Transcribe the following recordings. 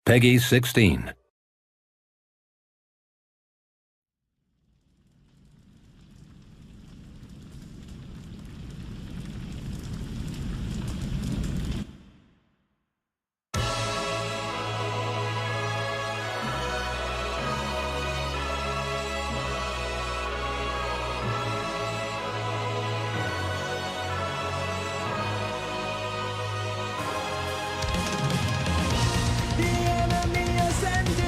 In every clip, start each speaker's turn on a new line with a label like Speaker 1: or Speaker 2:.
Speaker 1: Peggy 16.
Speaker 2: The enemy ascended.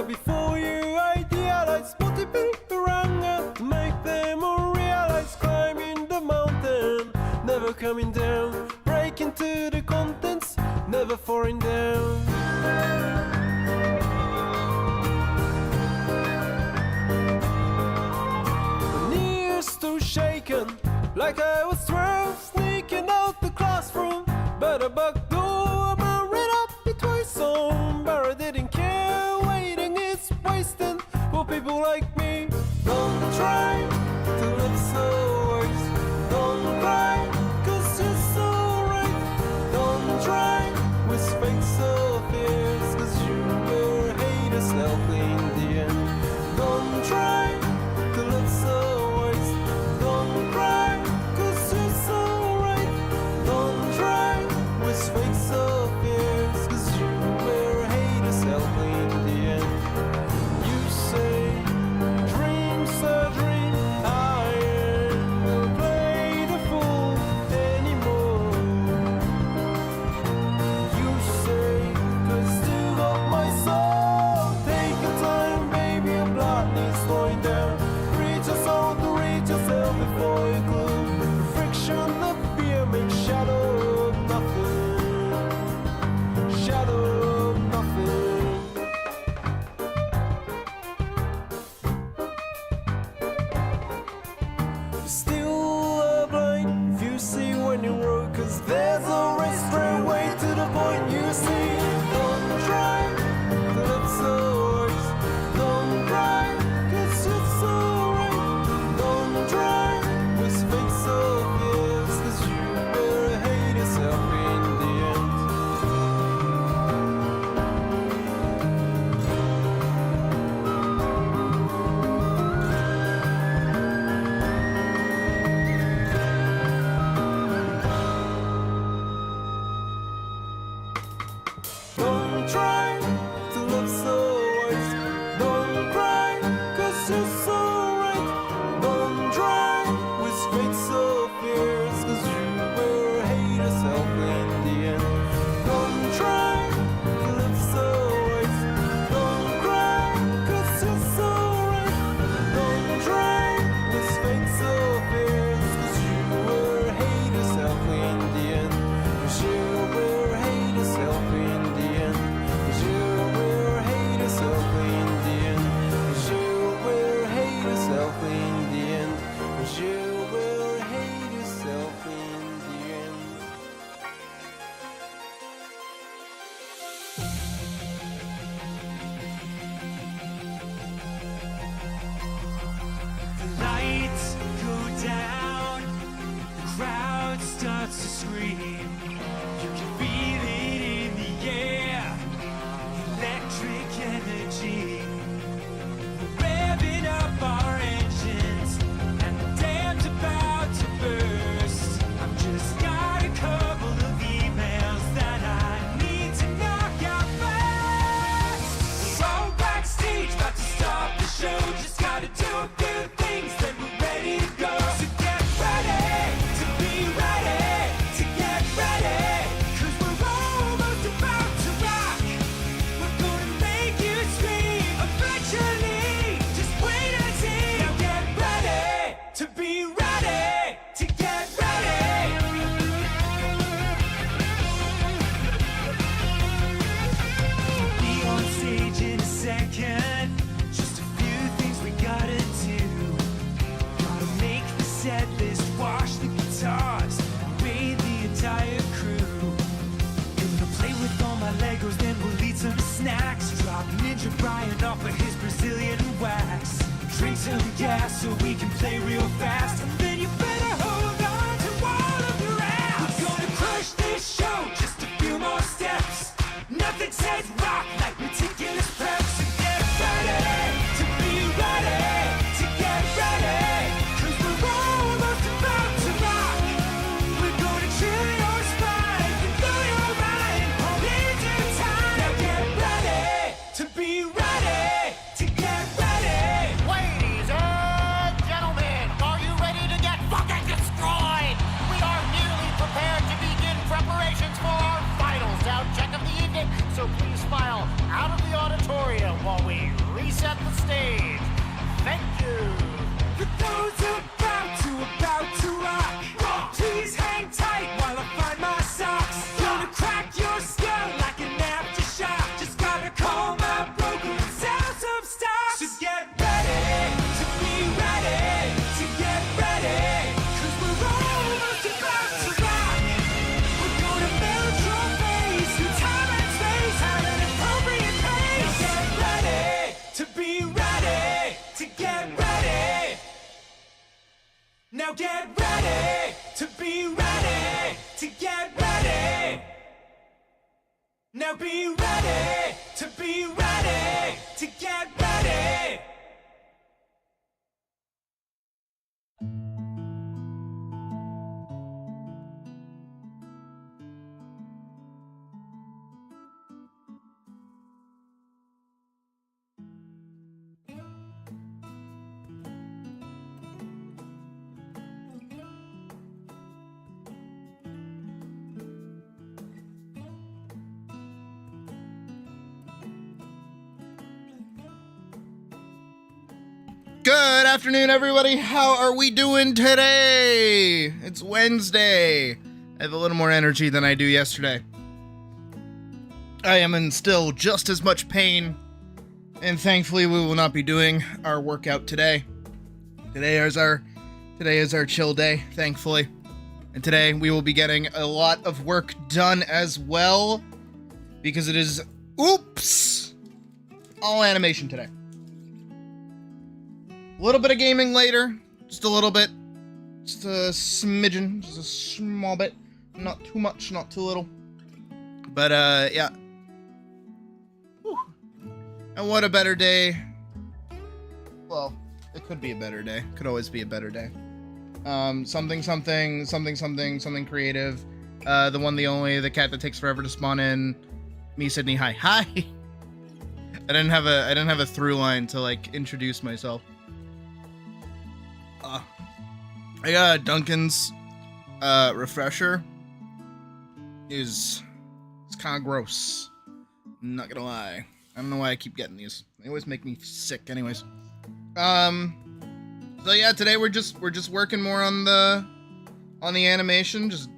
Speaker 1: before you idealize, multiple anger to make them all realize. Climbing the mountain, never coming down. Breaking to the contents, never falling down. Shaken, like I was 12, sneaking out the classroom. But a back door, I ran up it twice on. But I didn't care, waiting is wasting for people like me. Don't try to live so worse. Don't cry, cause you're so right. Don't try with fake so fierce, cause you will hate yourself in the end. Don't try to live so worse. Don't cry, cause you're so right. Don't try with fake so fierce, cause you will hate yourself in the end. You say dreams are dreams, I will play the fool anymore. You say, cause you got my soul. Take your time, baby, your blood needs slowing down. Reach your soul to reach yourself before you glow. The friction of fear makes shadow of nothing. Shadow of nothing. Still a blind if you see when you roll, cause there's always straight way to the point. You see, don't try to live so worse. Don't cry, cause you're so right. Don't try with fake so fierce, cause you will hate yourself in the end. Don't try to live so worse. Don't cry, cause you're so right. Don't try with fate so fierce, cause you will hate yourself in the end. Don't try to live so worse. Don't cry, cause you're so right. Don't try with fate so fierce, cause you will hate yourself in the end. Cause you will hate yourself in the end. Cause you will hate yourself in the end. Cause you will hate yourself in the end. Cause you will hate yourself in the end.
Speaker 2: The lights go down, the crowd starts to scream. You can feel it in the air, electric energy. We're revving up our engines, and the dam's about to burst. I've just got a couple of emails that I need to knock out first. We're all backstage, about to start the show. Just gotta do a few things, then we're ready to go. So get ready to be ready, to get ready, cause we're almost about to rock. We're gonna make you scream eventually. Just wait and see. Now get ready to be ready, to get ready. Be on stage in a second. Just a few things we gotta do. Gotta make the set list, wash the guitars, raid the entire crew. Gonna play with all my Legos, then we'll eat some snacks. Drop Ninja Brian off of his Brazilian wax. Drink some gas so we can play real fast. And then you better hold on to all of your ass. We're gonna crush this show, just a few more steps. Nothing says rock like meticulous prep. So get ready to be ready, to get ready, cause we're almost about to rock. We're gonna chill your spine and blow your mind all into time. Now get ready to be ready, to get ready.
Speaker 3: Ladies and gentlemen, are you ready to get fucking destroyed? We are nearly prepared to begin preparations for our final sound check of the evening, so please file set the stage. Thank you.
Speaker 2: For those about to rock, please hang tight while I find my socks. Gonna crack your skull like an aftershock. Just gotta call my broker and sell some stocks. So get ready to be ready to get ready, 'cause we're almost about to rock. We're gonna melt your face through time and space at an appropriate pace. Get ready to be ready to get ready. Now get ready to be ready to get ready. Now be ready to be ready to get ready.
Speaker 4: Good afternoon, everybody. How are we doing today? It's Wednesday. I have a little more energy than I do yesterday. I am in still just as much pain, and thankfully we will not be doing our workout today. Today is our chill day, thankfully. And today we will be getting a lot of work done as well, because it is, oops, all animation today. A little bit of gaming later, just a little bit, just a smidgen, just a small bit, not too much, not too little, but yeah. Whew. And what a better day. Well, it could be a better day, could always be a better day. Something creative, the one, the only, the cat that takes forever to spawn in, me, Sydney, hi. I didn't have a through line to like introduce myself. I got Duncan's refresher. It's kind of gross. I'm not gonna lie. I don't know why I keep getting these. They always make me sick, anyways. So yeah, today we're just working more on the animation, just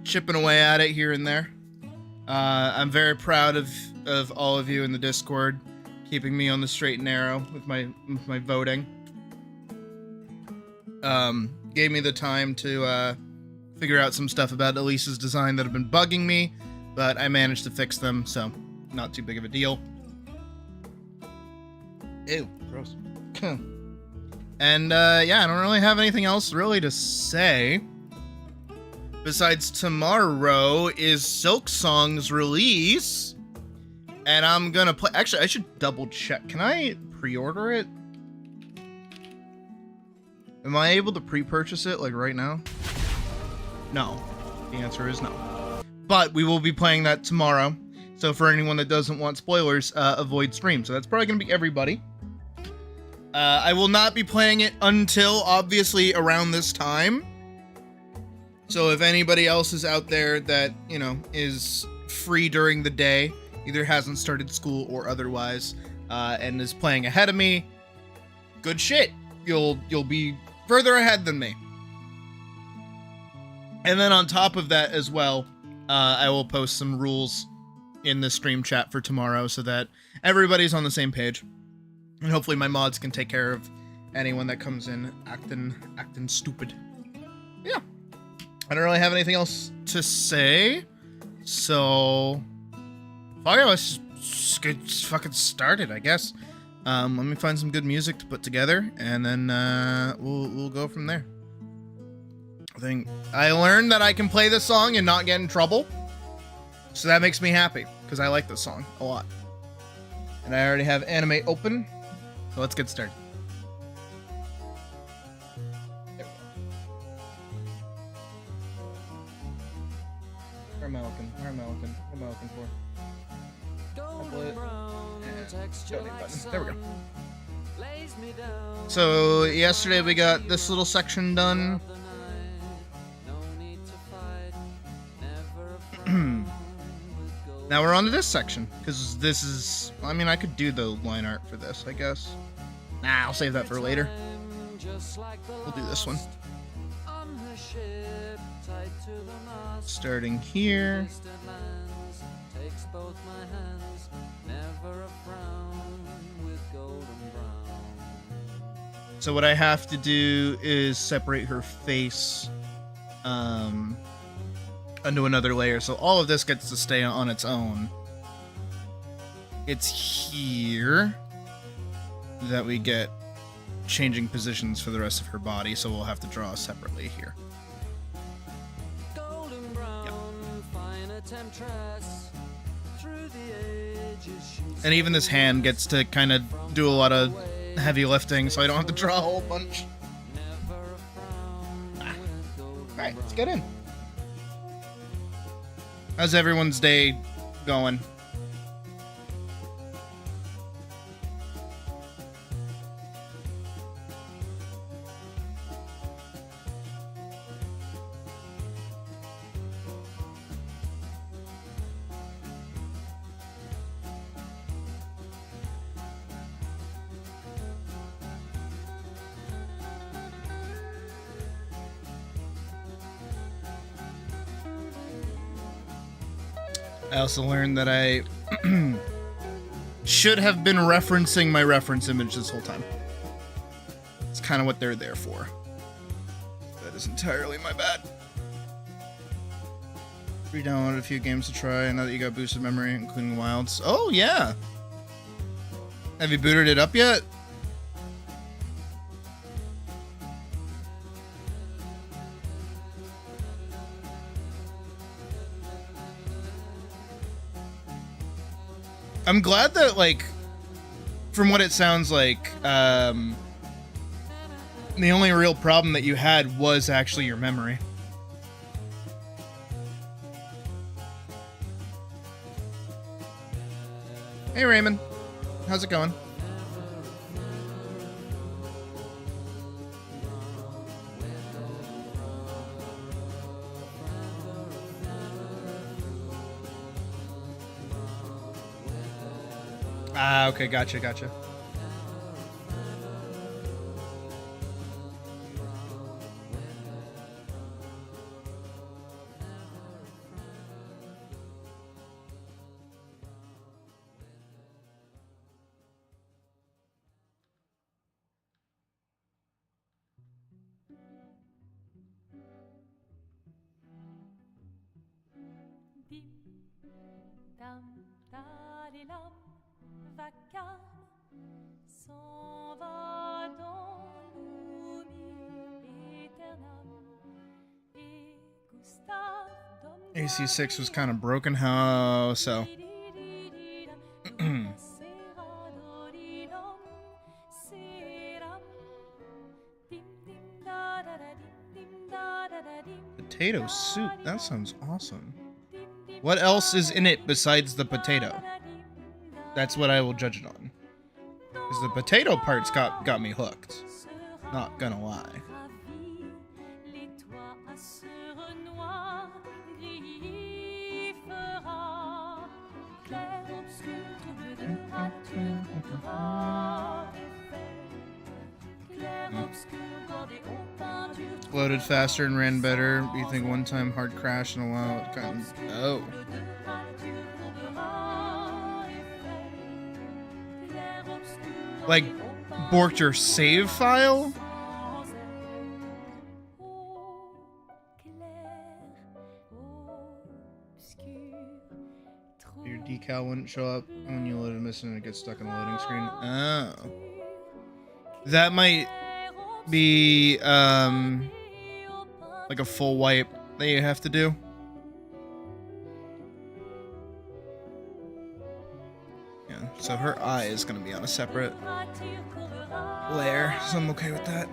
Speaker 4: chipping away at it here and there. I'm very proud of all of you in the Discord, keeping me on the straight and narrow with my voting. Gave me the time to figure out some stuff about Elise's design that have been bugging me, but I managed to fix them, so not too big of a deal. Ew, gross. And yeah, I don't really have anything else really to say. Besides, tomorrow is Silk Song's release, and I'm gonna play. Actually, I should double check. Can I pre-order it? Am I able to pre-purchase it, like, right now? No. The answer is no. But we will be playing that tomorrow. So for anyone that doesn't want spoilers, avoid stream. So that's probably going to be everybody. I will not be playing it until, obviously, around this time. So if anybody else is out there that, you know, is free during the day, either hasn't started school or otherwise, and is playing ahead of me, good shit. You'll be further ahead than me. And then on top of that as well, I will post some rules in the stream chat for tomorrow so that everybody's on the same page. And hopefully my mods can take care of anyone that comes in acting stupid. Yeah. I don't really have anything else to say. So, fuck it, let's just get fucking started, I guess. Let me find some good music to put together, and then we'll go from there. I think I learned that I can play this song and not get in trouble, so that makes me happy because I like this song a lot. And I already have Animate open, so let's get started. There we go. Where am I looking for? There we go. So yesterday we got this little section done. Now we're on to this section, because this is... I mean, I could do the line art for this, I guess. Nah, I'll save that for later. We'll do this one. Starting here. So what I have to do is separate her face into another layer, so all of this gets to stay on its own. It's here that we get changing positions for the rest of her body, so we'll have to draw separately here. And even this hand gets to kind of do a lot of heavy lifting, so I don't have to draw a whole bunch. Alright, let's get in. How's everyone's day going? I also learned that I should have been referencing my reference image this whole time. It's kind of what they're there for. That is entirely my bad. Re-downloaded a few games to try, and now that you got boosted memory, including Wilds. Oh, yeah! Have you booted it up yet? I'm glad that, like, from what it sounds like, the only real problem that you had was actually your memory. Hey, Raymond. How's it going? Ah, okay, gotcha.
Speaker 5: Dim, dam, dalilam, vacarme, s'en va dans l'oubli éternel. Et Gustave Dom
Speaker 4: AC6 was kind of broken. How so? Potato soup. That sounds awesome. What else is in it besides the potato? That's what I will judge it on. Because the potato parts got me hooked. Not gonna lie. Loaded faster and ran better. You think one time hard crash and allow it kind of... Oh. Like, borked your save file? Your decal wouldn't show up when you loaded missing and it gets stuck in the loading screen. Oh. That might be, like a full wipe that you have to do. Yeah, so her eye is going to be on a separate layer, so I'm okay with that.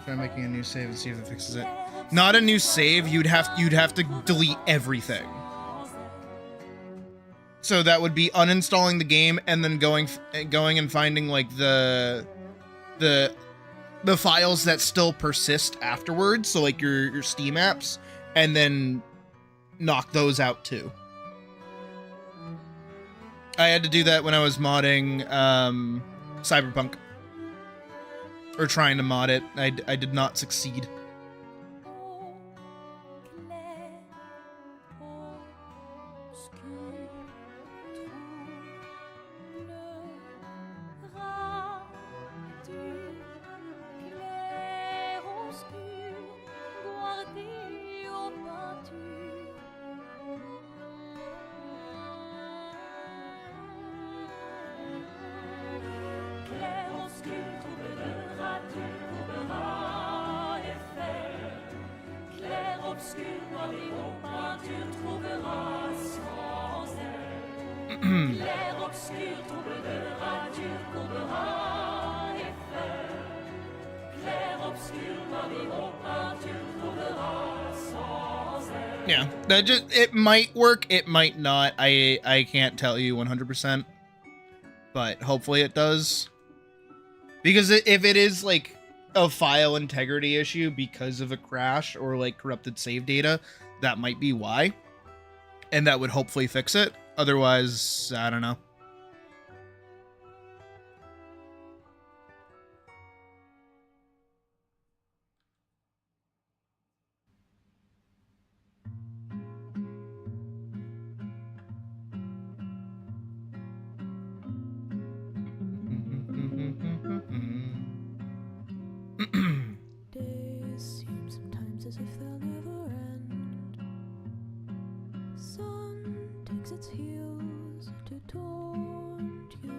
Speaker 4: Try making a new save and see if it fixes it. Not a new save, you'd have to delete everything. So that would be uninstalling the game and then going and finding like the files that still persist afterwards. So like your Steam apps, and then knock those out too. I had to do that when I was modding Cyberpunk, or trying to mod it. I did not succeed. Yeah, that it might work, it might not. I can't tell you 100%, but hopefully it does. Because if it is like a file integrity issue because of a crash or like corrupted save data, that might be why. And that would hopefully fix it. Otherwise, I don't know.
Speaker 5: Days seem sometimes as if they'll never end. Sun takes its heels to taunt you,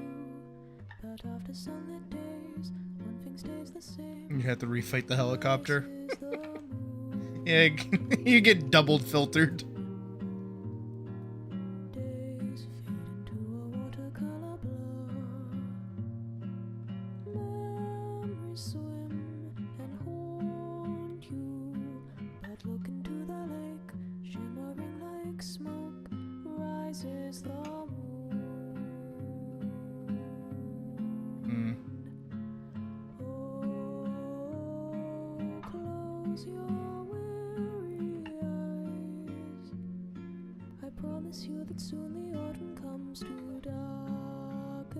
Speaker 5: but after sunlit days, one thing stays the same.
Speaker 4: You have to refight the helicopter.
Speaker 5: This is the moon.
Speaker 4: Yeah, you get doubled filtered.
Speaker 5: Days fade into a watercolor blur. Memories swim and haunt you, but look into the lake, shimmering like smoke, rises the moon. Oh, close your weary eyes. I promise you that soon the autumn comes to darken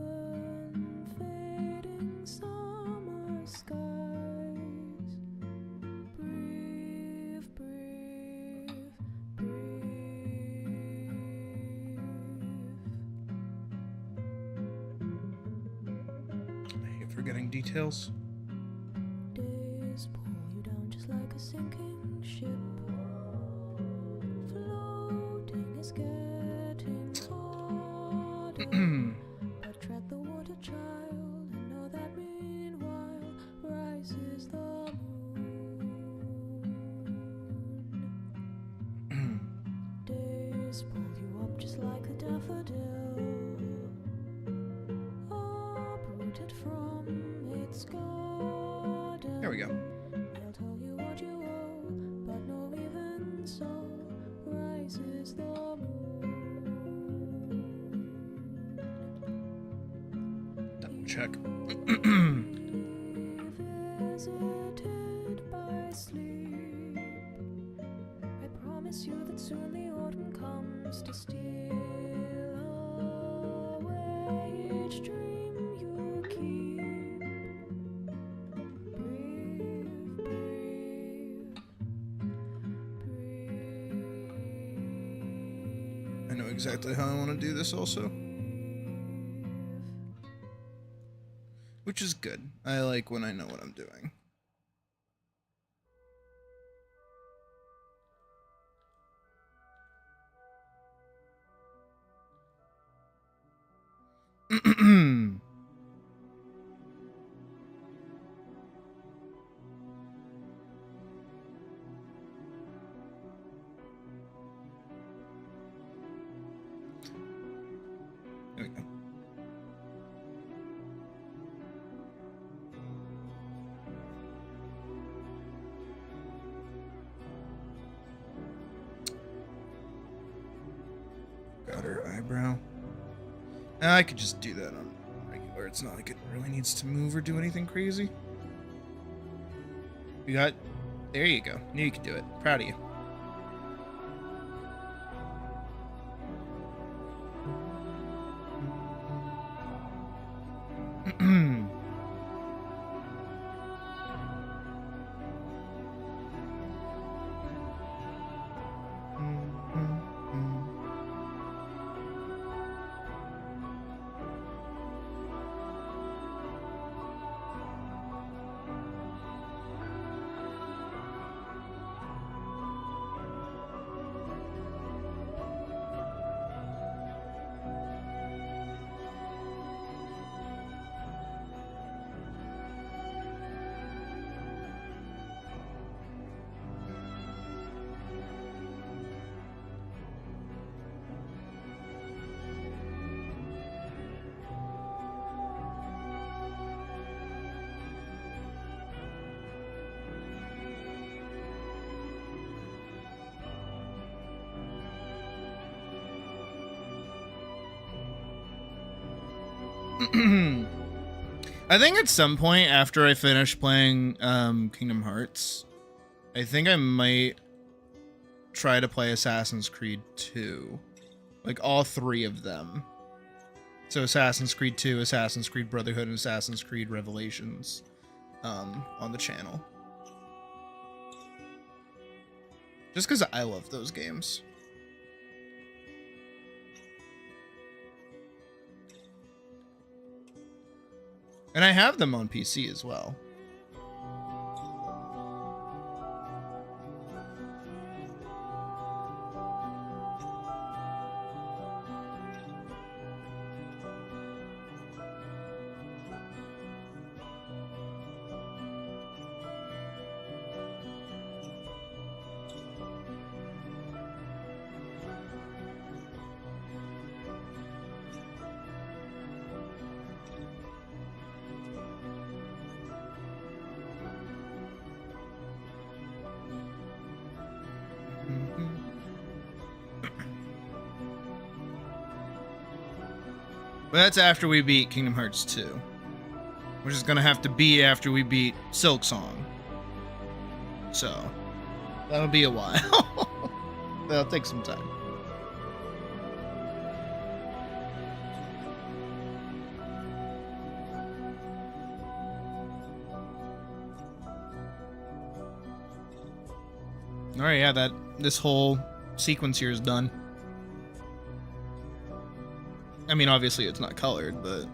Speaker 5: fading summer skies. Breathe, breathe, breathe.
Speaker 4: I hate forgetting details.
Speaker 5: Days pull you down just like a sinking ship. Floating is getting harder. But tread the water, child, and know that meanwhile rises the moon. Days pull you up just like a daffodil, uprooted from its garden.
Speaker 4: There we go.
Speaker 5: They'll tell you what you owe, but no, even so, rises the moon.
Speaker 4: Double check.
Speaker 5: Visited by sleep. I promise you that soon the autumn comes to steal away each dream you keep. Breathe, breathe, breathe.
Speaker 4: I know exactly how I want to do this also. Which is good. I like when I know what I'm doing. There we go. Got her eyebrow. I could just do that on regular. It's not like it really needs to move or do anything crazy. You got... There you go. Knew you could do it. Proud of you. I think at some point after I finish playing Kingdom Hearts, I think I might try to play Assassin's Creed 2. Like all three of them. So Assassin's Creed 2, Assassin's Creed Brotherhood, and Assassin's Creed Revelations on the channel. Just because I love those games. And I have them on PC as well. But that's after we beat Kingdom Hearts 2. Which is gonna have to be after we beat Silk Song. So, that'll be a while. That'll take some time. Alright, yeah, this whole sequence here is done. I mean, obviously it's not colored, but...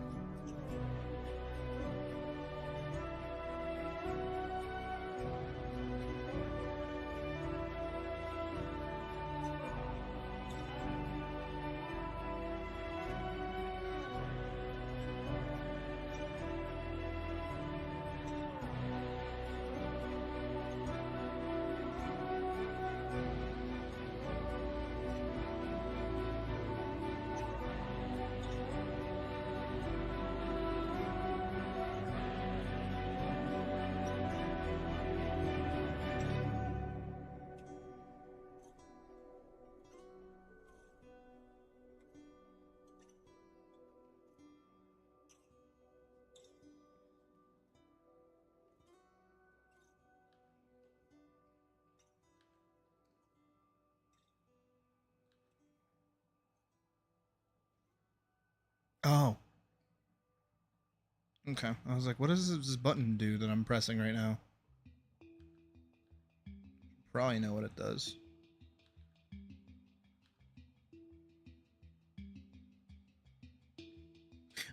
Speaker 4: Oh. Okay. I was like, what does this button do that I'm pressing right now? Probably know what it does.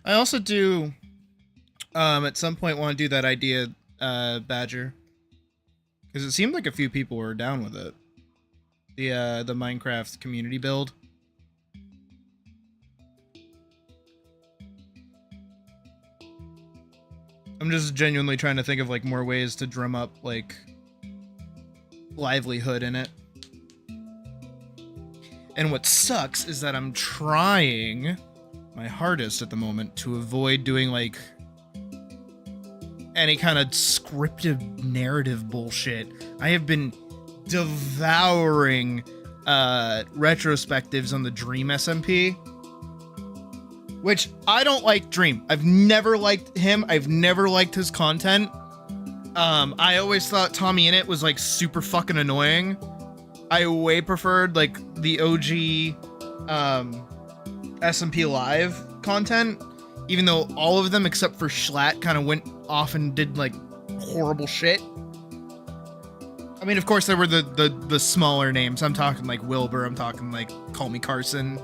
Speaker 4: I also do, at some point want to do that idea, Badger. Because it seemed like a few people were down with it. The Minecraft community build. I'm just genuinely trying to think of, like, more ways to drum up, like, livelihood in it. And what sucks is that I'm trying my hardest at the moment to avoid doing, like, any kind of scripted narrative bullshit. I have been devouring retrospectives on the Dream SMP, which I don't like Dream. I've never liked him. I've never liked his content. I always thought Tommy Innit was like super fucking annoying. I way preferred like the OG SMP Live content, even though all of them except for Schlatt kind of went off and did like horrible shit. I mean, of course there were the smaller names. I'm talking like Wilbur. I'm talking like Call Me Carson.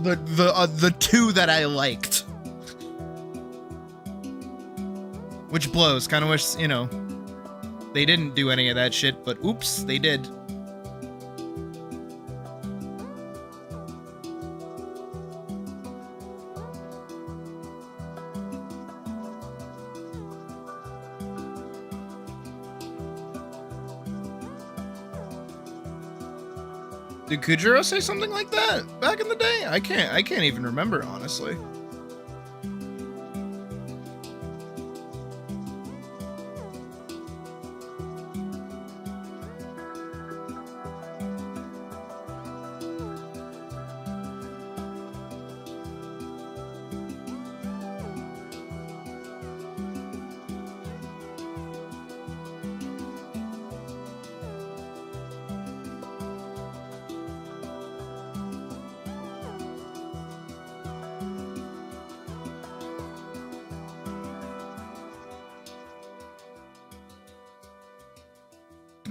Speaker 4: The two that I liked. Which blows. Kind of wish, you know, they didn't do any of that shit, but oops, they did. Did Kujiro say something like that back in the day? I can't even remember, honestly.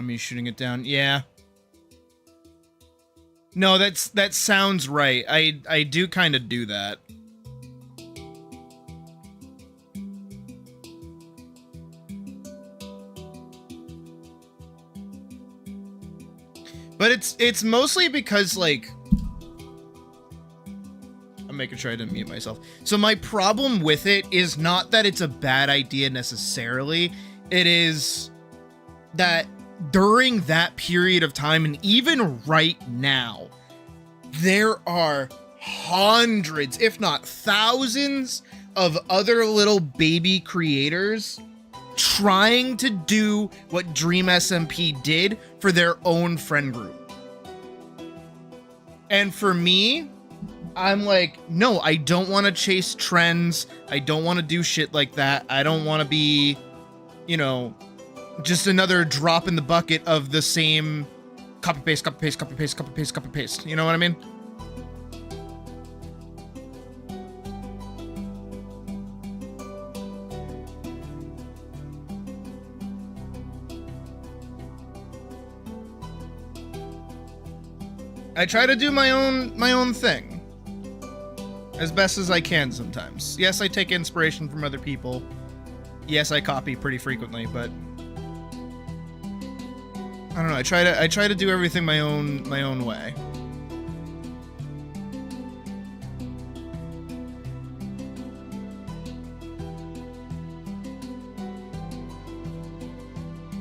Speaker 4: Me shooting it down. Yeah. No, that sounds right. I do kind of do that. But it's mostly because like I'm making sure I didn't mute myself. So my problem with it is not that it's a bad idea necessarily. It is that during that period of time, and even right now, there are hundreds, if not thousands, of other little baby creators trying to do what Dream SMP did for their own friend group. And for me, I'm like, no, I don't want to chase trends. I don't want to do shit like that. I don't want to be, you know, just another drop in the bucket of the same copy paste, copy paste, copy paste, copy paste, copy paste. You know what I mean? I try to do my own thing as best as I can sometimes. Yes, I take inspiration from other people. Yes, I copy pretty frequently, but I don't know. I try to do everything my own way.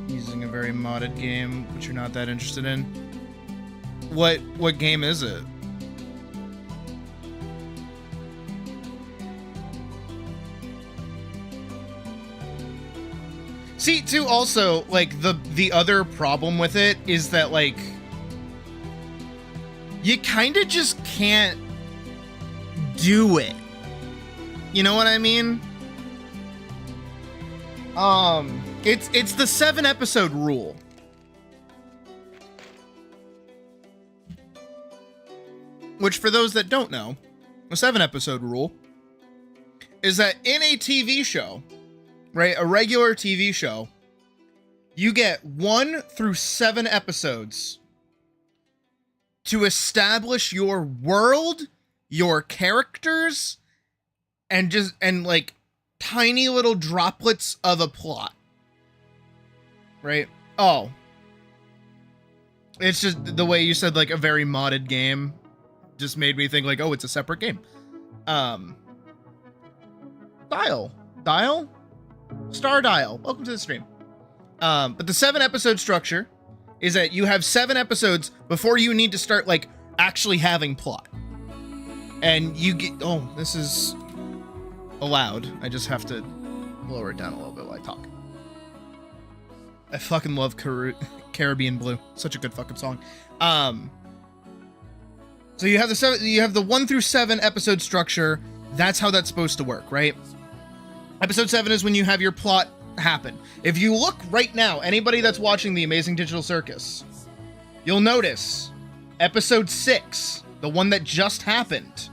Speaker 4: Using a very modded game, which you're not that interested in. What game is it? See, too, also, like, the other problem with it is that, like, you kind of just can't do it. You know what I mean? It's the 7-episode rule. Which, for those that don't know, the 7-episode rule is that in a TV show, right, a regular TV show, you get 1 through 7 episodes to establish your world, your characters, and like tiny little droplets of a plot. Right? Oh. It's just the way you said like a very modded game just made me think like, oh, it's a separate game. Dial? Star Dial, welcome to the stream. But the 7-episode structure is that you have 7 episodes before you need to start like actually having plot. And you get, oh, this is allowed. I just have to lower it down a little bit while I talk. I fucking love Caribbean Blue. Such a good fucking song. So you have the 1 through 7 episode structure. That's how that's supposed to work, right? Episode 7 is when you have your plot happen. If you look right now, anybody that's watching The Amazing Digital Circus, you'll notice episode 6, the one that just happened,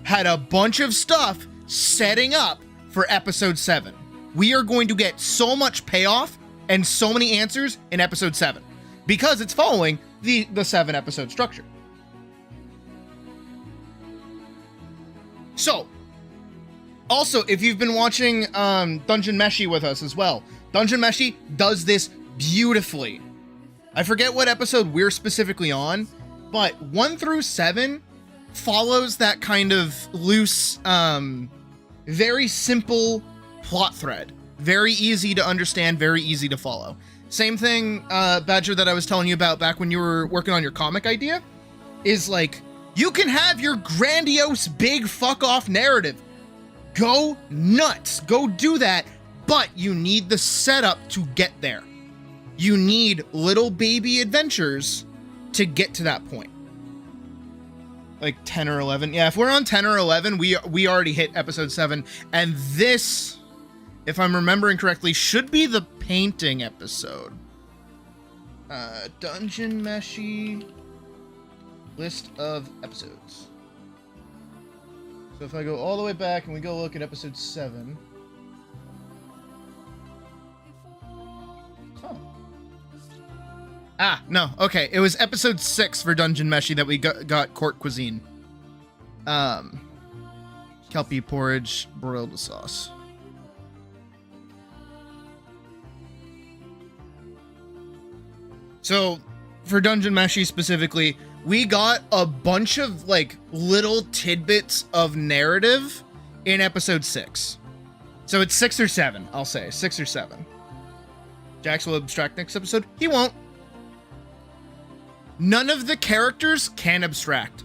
Speaker 4: had a bunch of stuff setting up for episode 7. We are going to get so much payoff and so many answers in episode 7 because it's following the 7 episode structure. So, also, if you've been watching Dungeon Meshi with us as well, Dungeon Meshi does this beautifully. I forget what episode we're specifically on, but 1 through 7 follows that kind of loose, very simple plot thread. Very easy to understand, very easy to follow. Same thing, Badger, that I was telling you about back when you were working on your comic idea, is like, you can have your grandiose, big fuck-off narrative. Go nuts. Go do that, but you need the setup to get there. You need little baby adventures to get to that point. Like 10 or 11. Yeah, if we're on 10 or 11, we already hit episode 7. And this, if I'm remembering correctly, should be the painting episode. Dungeon Meshi list of episodes. So if I go all the way back and we go look at episode 7. Huh. Ah, no. Okay, it was episode 6 for Dungeon Meshi that we got court cuisine. Kelpie porridge broiled with sauce. So, for Dungeon Meshi specifically, we got a bunch of, like, little tidbits of narrative in episode 6. So it's 6 or 7, I'll say. 6 or 7. Jax will abstract next episode. He won't. None of the characters can abstract.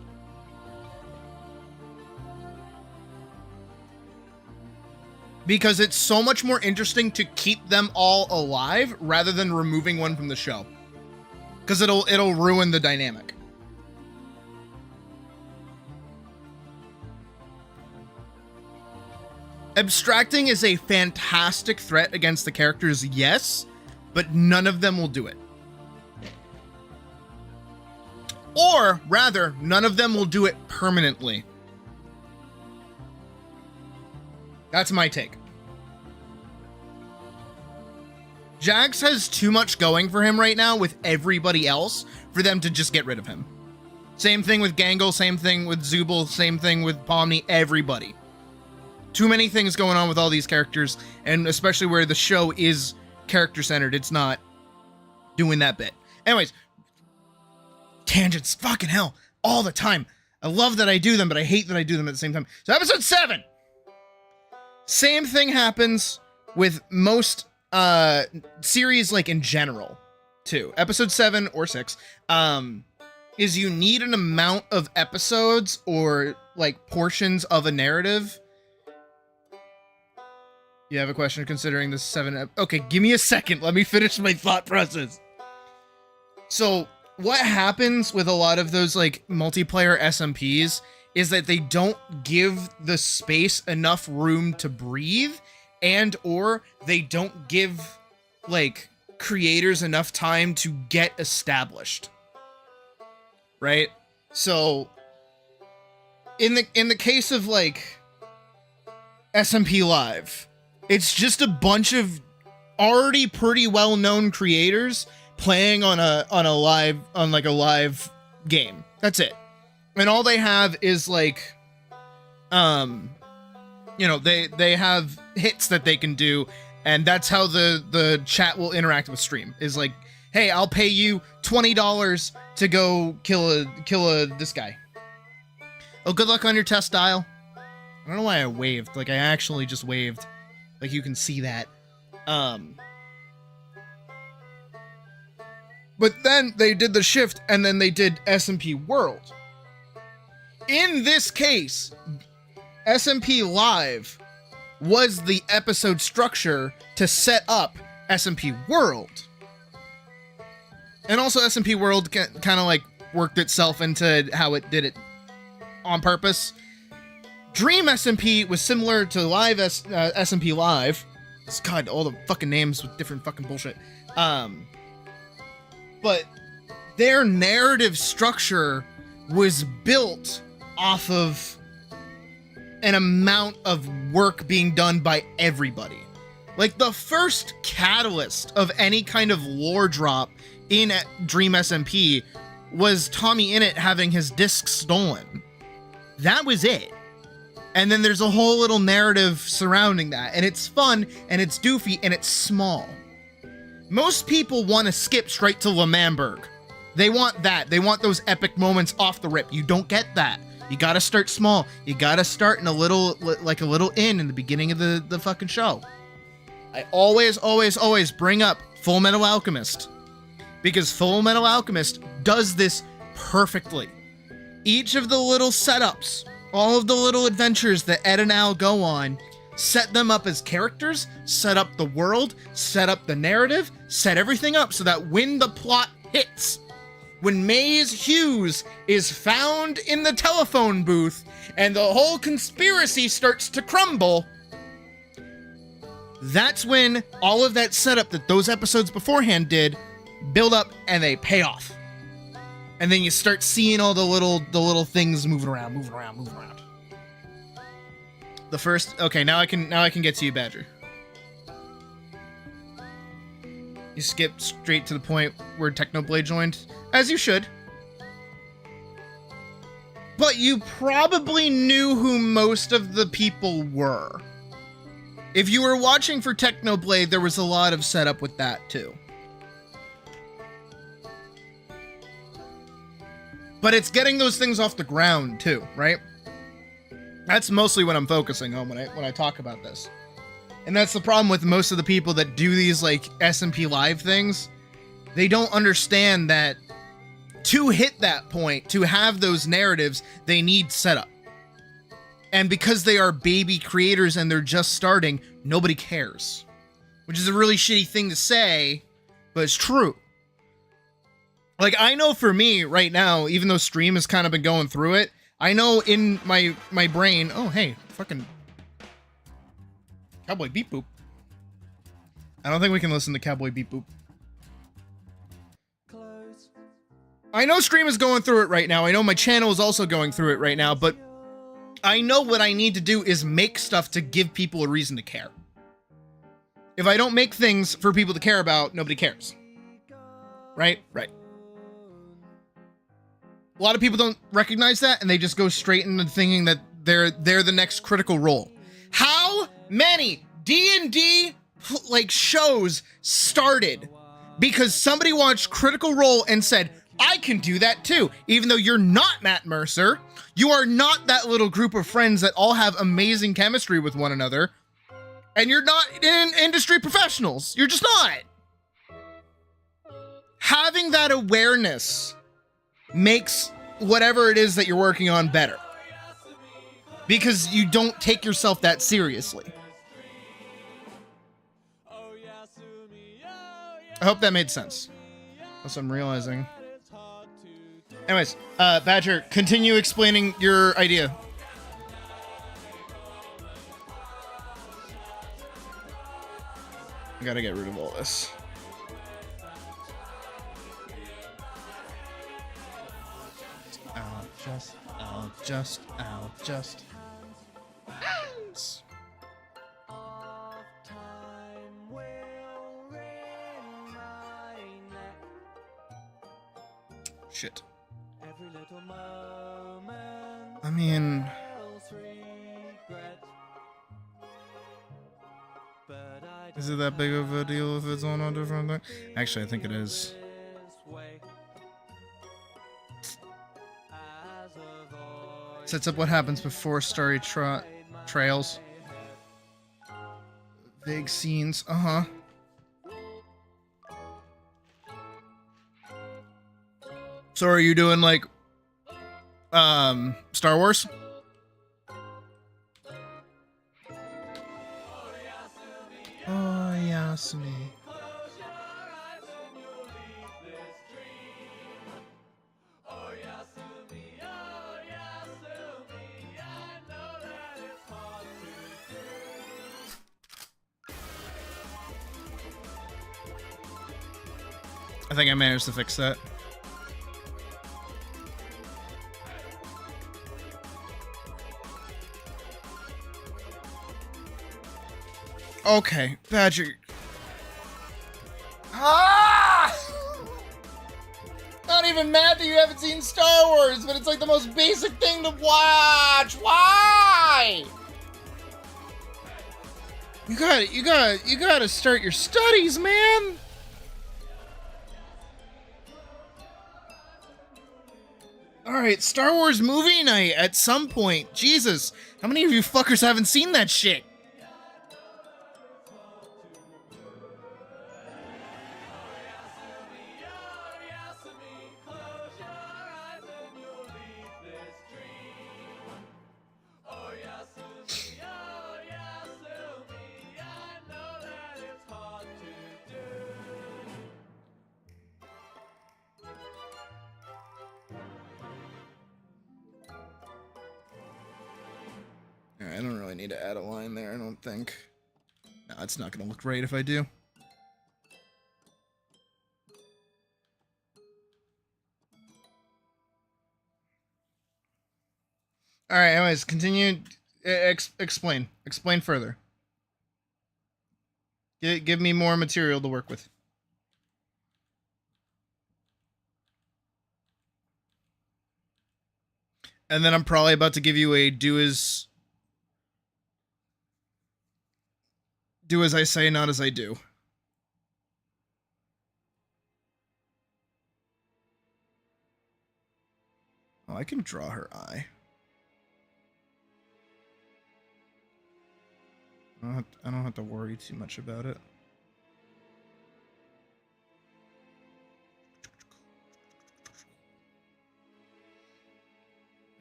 Speaker 4: Because it's so much more interesting to keep them all alive rather than removing one from the show. Because it'll ruin the dynamic. Abstracting is a fantastic threat against the characters, yes, but none of them will do it. Or, rather, none of them will do it permanently. That's my take. Jax has too much going for him right now with everybody else for them to just get rid of him. Same thing with Gangle, same thing with Zubul, same thing with Pomni, everybody. Too many things going on with all these characters, and especially where the show is character-centered, it's not doing that bit. Anyways, tangents, fucking hell, all the time. I love that I do them, but I hate that I do them at the same time. So episode 7! Same thing happens with most series, like, in general, too. Episode 7 or 6, is you need an amount of episodes or, like, portions of a narrative. You have a question considering the 7... Okay, give me a second. Let me finish my thought process. So, what happens with a lot of those, like, multiplayer SMPs is that they don't give the space enough room to breathe, and or they don't give, like, creators enough time to get established. Right? So, in the case of, like, SMP Live, it's just a bunch of already pretty well-known creators playing on a live game. That's it. And all they have is, like, you know, they have hits that they can do, and that's how the chat will interact with stream. Is like, hey, I'll pay you $20 to go kill this guy. Oh, good luck on your test dial. I don't know why I waved. Like, I actually just waved. Like, you can see that. But then they did the shift, and then they did SMP World. In this case, SMP Live was the episode structure to set up SMP World. And also SMP World kind of, like, worked itself into how it did it on purpose. Dream SMP was similar to live SMP Live. God, all the fucking names with different fucking bullshit. But their narrative structure was built off of an amount of work being done by everybody. Like, the first catalyst of any kind of lore drop in Dream SMP was Tommy Innit having his disc stolen. That was it. And then there's a whole little narrative surrounding that, and it's fun, and it's doofy, and it's small. Most people want to skip straight to Lemamberg. They want that. They want those epic moments off the rip. You don't get that. You gotta start small. You gotta start in a little, like a little inn in the beginning of the fucking show. I always bring up Full Metal Alchemist, because Full Metal Alchemist does this perfectly. Each of the little setups, all of the little adventures that Ed and Al go on, set them up as characters, set up the world, set up the narrative, set everything up so that when the plot hits, when Maze Hughes is found in the telephone booth and the whole conspiracy starts to crumble, that's when all of that setup that those episodes beforehand did build up and they pay off. And then you start seeing all the little things moving around. The first, okay, now I can get to you, Badger. You skip straight to the point where Technoblade joined, as you should. But you probably knew who most of the people were. If you were watching for Technoblade, there was a lot of setup with that too. But it's getting those things off the ground too, right? That's mostly what I'm focusing on when I talk about this. And that's the problem with most of the people that do these like SMP Live things. They don't understand that to hit that point, to have those narratives, they need setup. And because they are baby creators and they're just starting, nobody cares. Which is a really shitty thing to say, but it's true. Like, I know for me right now, even though Stream has kind of been going through it, I know in my brain, oh, hey, fucking Cowboy Beep Boop. I don't think we can listen to Cowboy Beep Boop. I know Stream is going through it right now. I know my channel is also going through it right now, but I know what I need to do is make stuff to give people a reason to care. If I don't make things for people to care about, nobody cares. Right? Right. A lot of people don't recognize that, and they just go straight into thinking that they're the next Critical Role. How many D&D like shows started because somebody watched Critical Role and said, I can do that too, even though you're not Matt Mercer. You are not that little group of friends that all have amazing chemistry with one another, and you're not industry professionals. You're just not. Having that awareness makes whatever it is that you're working on better, because you don't take yourself that seriously. I hope that made sense. That's what I'm realizing. Anyways, Badger, continue explaining your idea. I gotta get rid of all this. I'll just. Shit. I mean, is it that big of a deal if it's on a different thing? Actually, I think it is. Sets up what happens before story trails. Vague scenes, uh-huh. So are you doing like Star Wars? Oh, Yasumi. I think I managed to fix that. Okay, Badger. Ah! Not even mad that you haven't seen Star Wars, but it's like the most basic thing to watch. Why? You gotta start your studies, man. All right, Star Wars movie night at some point. Jesus, how many of you fuckers haven't seen that shit? I don't really need to add a line there, I don't think. No, it's not gonna look right if I do. Alright, anyways, continue. Explain. Explain further. Give me more material to work with. And then I'm probably about to give you a do as I say, not as I do. Oh, I can draw her eye. I don't have to worry too much about it.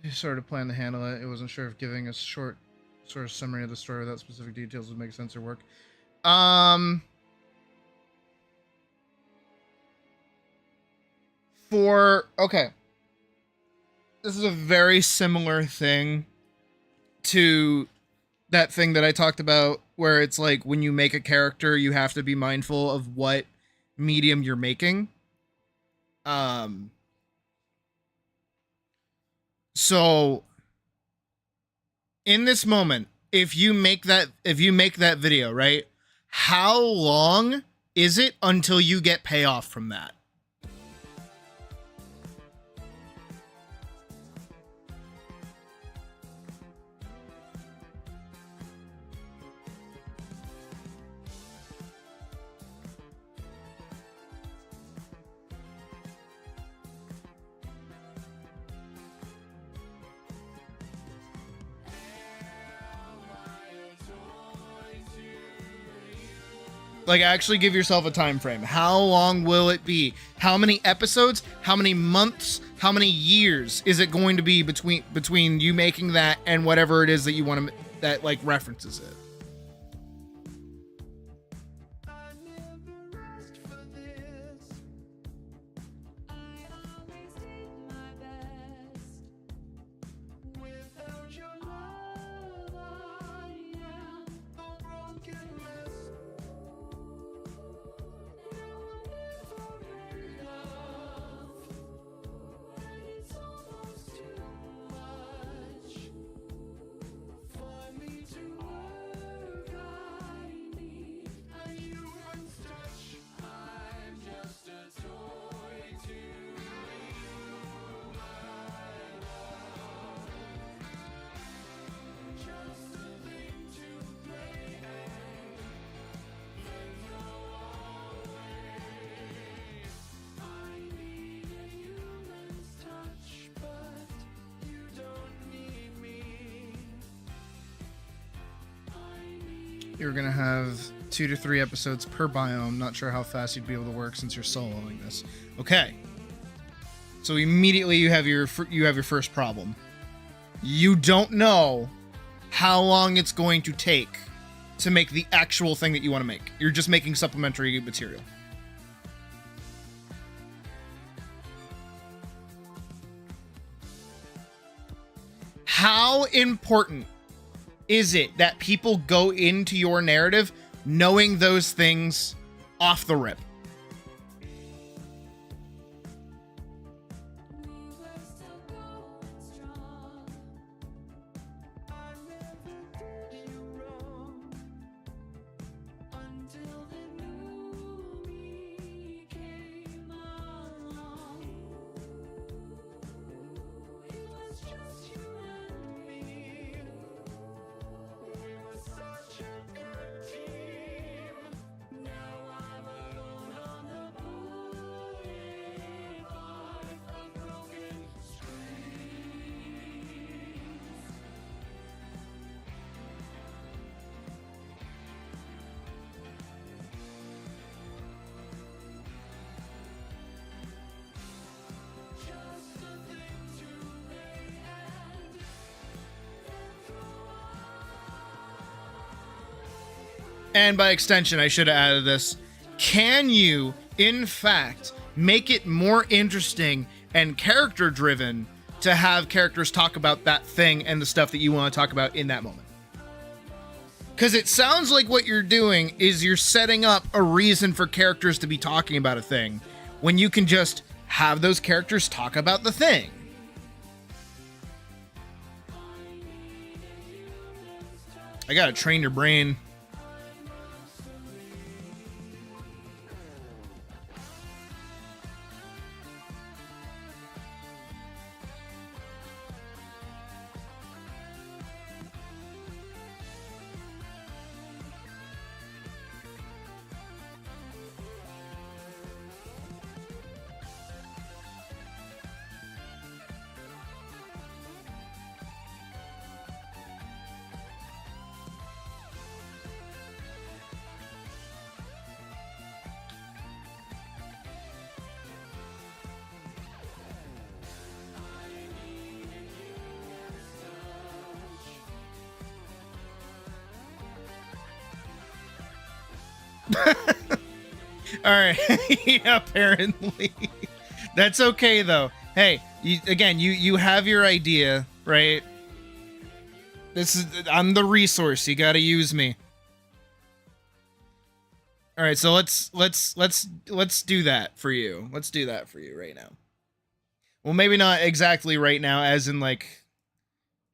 Speaker 4: He started planning to handle it. It wasn't sure if giving a short sort of summary of the story without specific details would make sense or work. Okay. This is a very similar thing to that thing that I talked about where it's like when you make a character, you have to be mindful of what medium you're making. So in this moment, if you make that video, right? How long is it until you get payoff from that? Like, actually give yourself a time frame. How long will it be? How many episodes? How many months? How many years is it going to be between you making that and whatever it is that you want to that like references it? You're gonna have 2 to 3 episodes per biome. Not sure how fast you'd be able to work since you're soloing this. Okay. So immediately you have your first problem. You don't know how long it's going to take to make the actual thing that you want to make. You're just making supplementary material. How important is it that people go into your narrative knowing those things off the rip? and by extension, I should have added this, can you, in fact, make it more interesting and character-driven to have characters talk about that thing and the stuff that you want to talk about in that moment? Because it sounds like what you're doing is you're setting up a reason for characters to be talking about a thing when you can just have those characters talk about the thing. I gotta train your brain. All right. Yeah, apparently. That's okay though. Hey, you have your idea, right? I'm the resource. You got to use me. All right, so let's do that for you. Let's do that for you right now. Well, maybe not exactly right now, as in like,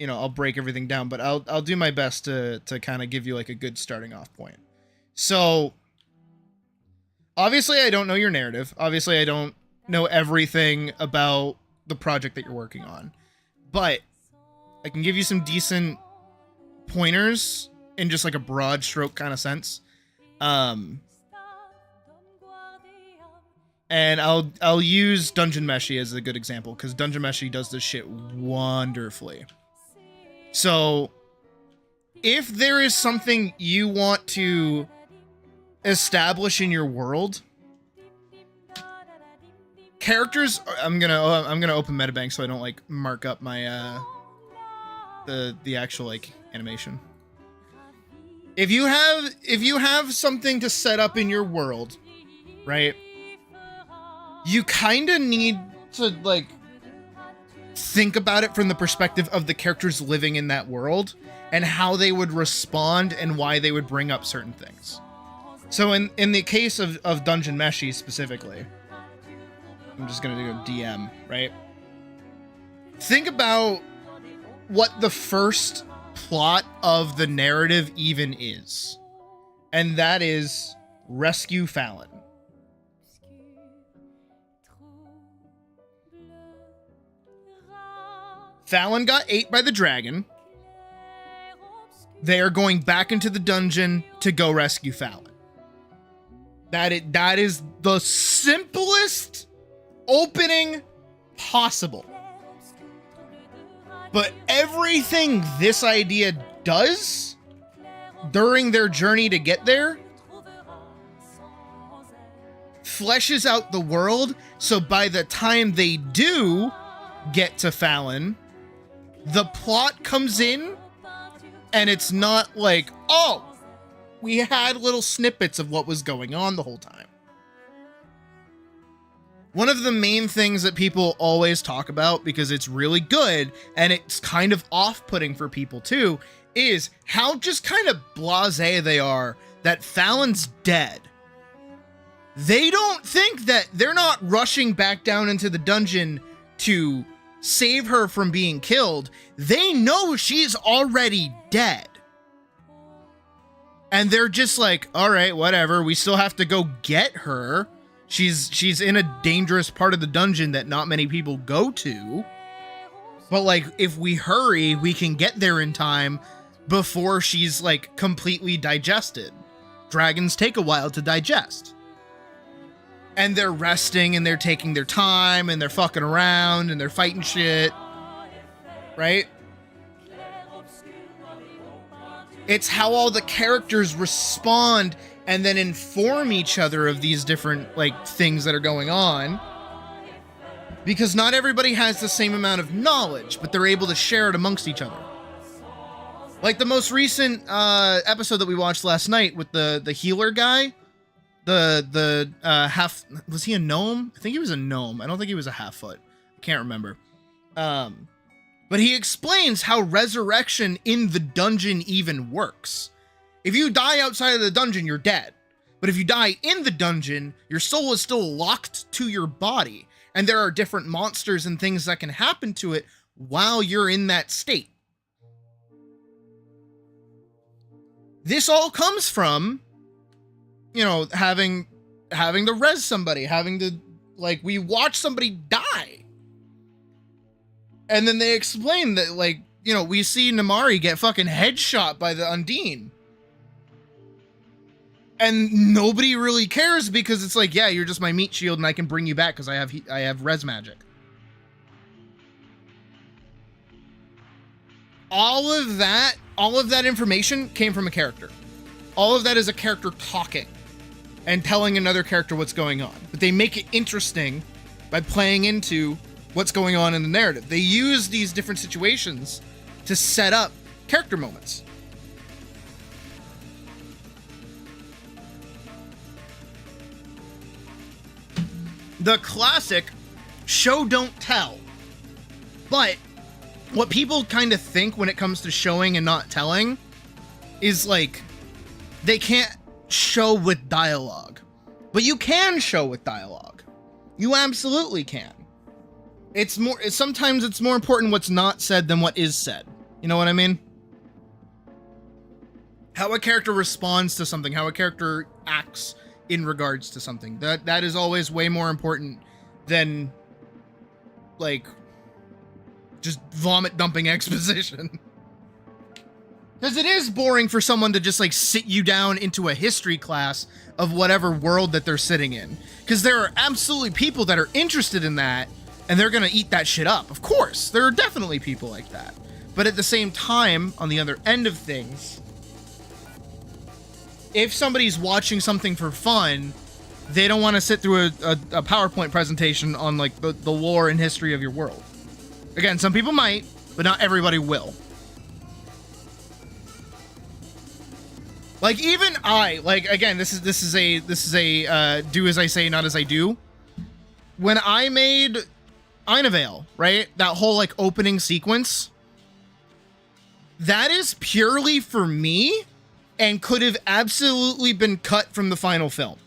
Speaker 4: I'll break everything down, but I'll do my best to kind of give you like a good starting off point. So, obviously I don't know your narrative. Obviously I don't know everything about the project that you're working on, but I can give you some decent pointers in just like a broad stroke kind of sense. And I'll use Dungeon Meshi as a good example, because Dungeon Meshi does this shit wonderfully. So, if there is something you want to establish in your world, characters, I'm gonna open Metabank so I don't like mark up my the actual like animation. If you have something to set up in your world, right, you kind of need to like think about it from the perspective of the characters living in that world and how they would respond and why they would bring up certain things. So in the case of Dungeon Meshi specifically, I'm just gonna do a DM, right? Think about what the first plot of the narrative even is. And that is rescue Fallon. Fallon got ate by the dragon. They are going back into the dungeon to go rescue Fallon. That is the simplest opening possible. But everything this idea does during their journey to get there fleshes out the world, so by the time they do get to Fallon, the plot comes in and it's not like, oh, we had little snippets of what was going on the whole time. One of the main things that people always talk about, because it's really good and it's kind of off-putting for people too, is how just kind of blasé they are that Fallon's dead. They don't think that they're not rushing back down into the dungeon to save her from being killed. They know she's already dead. And they're just like, all right, whatever. We still have to go get her. She's in a dangerous part of the dungeon that not many people go to. But like, if we hurry, we can get there in time before she's like completely digested. Dragons take a while to digest. And they're resting and they're taking their time and they're fucking around and they're fighting shit. Right? It's how all the characters respond and then inform each other of these different like things that are going on. Because not everybody has the same amount of knowledge, but they're able to share it amongst each other. Like the most recent episode that we watched last night with the healer guy, the half, was he a gnome? I think he was a gnome. I don't think he was a half-foot. I can't remember. But he explains how resurrection in the dungeon even works. If you die outside of the dungeon, you're dead. But if you die in the dungeon, your soul is still locked to your body. And there are different monsters and things that can happen to it while you're in that state. This all comes from, you know, having to res somebody, having to, like, we watch somebody die. And then they explain that, like, you know, we see Namari get fucking headshot by the Undine. And nobody really cares because it's like, yeah, you're just my meat shield and I can bring you back because I have res magic. All of that information came from a character. All of that is a character talking and telling another character what's going on. But they make it interesting by playing into what's going on in the narrative. They use these different situations to set up character moments. The classic show don't tell. But what people kind of think when it comes to showing and not telling is like they can't show with dialogue. But you can show with dialogue. You absolutely can. Sometimes it's more important what's not said than what is said. You know what I mean? How a character responds to something, how a character acts in regards to something. That is always way more important than, like, just vomit dumping exposition. Because it is boring for someone to just, like, sit you down into a history class of whatever world that they're sitting in. Because there are absolutely people that are interested in that, and they're gonna eat that shit up. Of course, there are definitely people like that. But at the same time, on the other end of things, if somebody's watching something for fun, they don't want to sit through a PowerPoint presentation on, like, the lore and history of your world. Again, some people might, but not everybody will. Like, even I, like, again, this is a do as I say, not as I do. When I made Einavale, right? That whole, like, opening sequence, that is purely for me and could have absolutely been cut from the final film.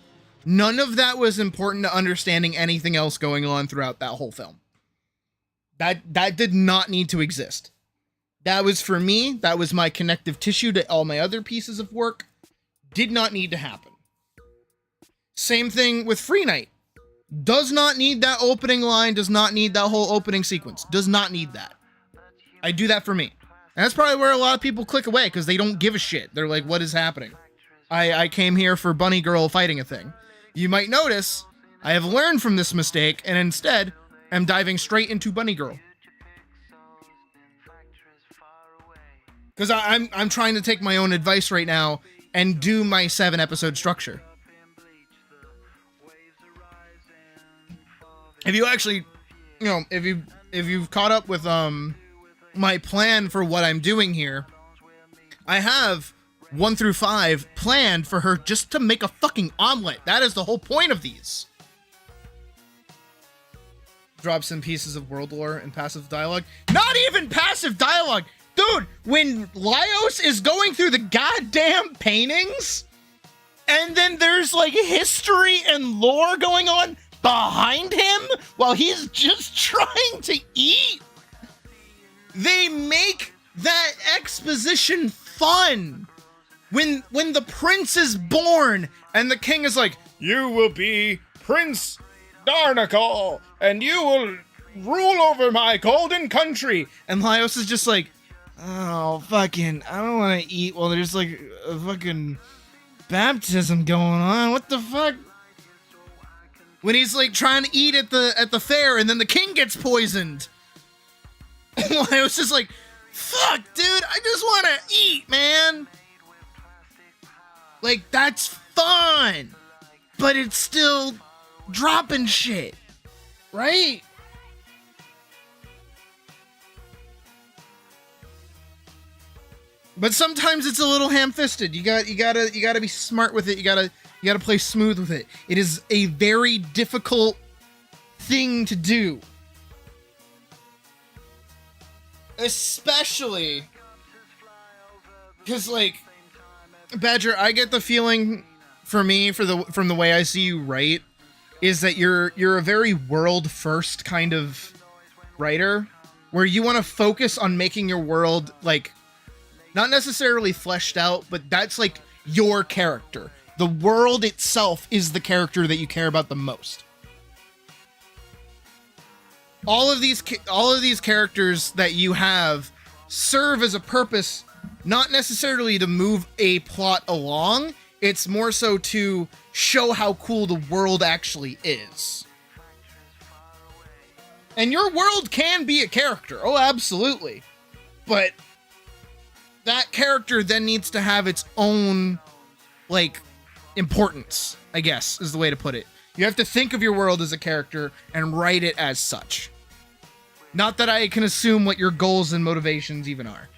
Speaker 4: None of that was important to understanding anything else going on throughout that whole film. That did not need to exist. That was for me. That was my connective tissue to all my other pieces of work. Did not need to happen. Same thing with Free Night. Does not need that opening line. Does not need that whole opening sequence. Does not need that. I do that for me. And that's probably where a lot of people click away because they don't give a shit. They're like, what is happening? I came here for Bunny Girl fighting a thing. You might notice I have learned from this mistake and instead am diving straight into Bunny Girl. Because I'm trying to take my own advice right now and do my 7-episode structure. If you actually, you know, if you've caught up with my plan for what I'm doing here, I have 1 through 5 planned for her just to make a fucking omelet. That is the whole point of these. Drop some pieces of world lore and passive dialogue. Not even passive dialogue! Dude, when Laios is going through the goddamn paintings, and then there's, like, history and lore going on behind him while he's just trying to eat, they make that exposition fun. When the prince is born and the king is like, you will be Prince Darnacal and you will rule over my golden country. And Laios is just like, oh, fucking, I don't want to eat while there's, like, a fucking baptism going on. What the fuck? When he's, like, trying to eat at the fair and then the king gets poisoned. And Laios is like, fuck, dude, I just want to eat, man. Like, that's fun. But it's still dropping shit. Right? But sometimes it's a little ham-fisted. You gotta be smart with it. You gotta play smooth with it. It is a very difficult thing to do. Especially because, like, Badger, I get the feeling from the way I see you write is that you're a very world first kind of writer, where you want to focus on making your world, like, not necessarily fleshed out, but that's like your character. The world itself is the character that you care about the most. All of these characters that you have serve as a purpose, not necessarily to move a plot along. It's more so to show how cool the world actually is. And your world can be a character. Oh, absolutely. But that character then needs to have its own, like, importance, I guess, is the way to put it. You have to think of your world as a character and write it as such. Not that I can assume what your goals and motivations even are.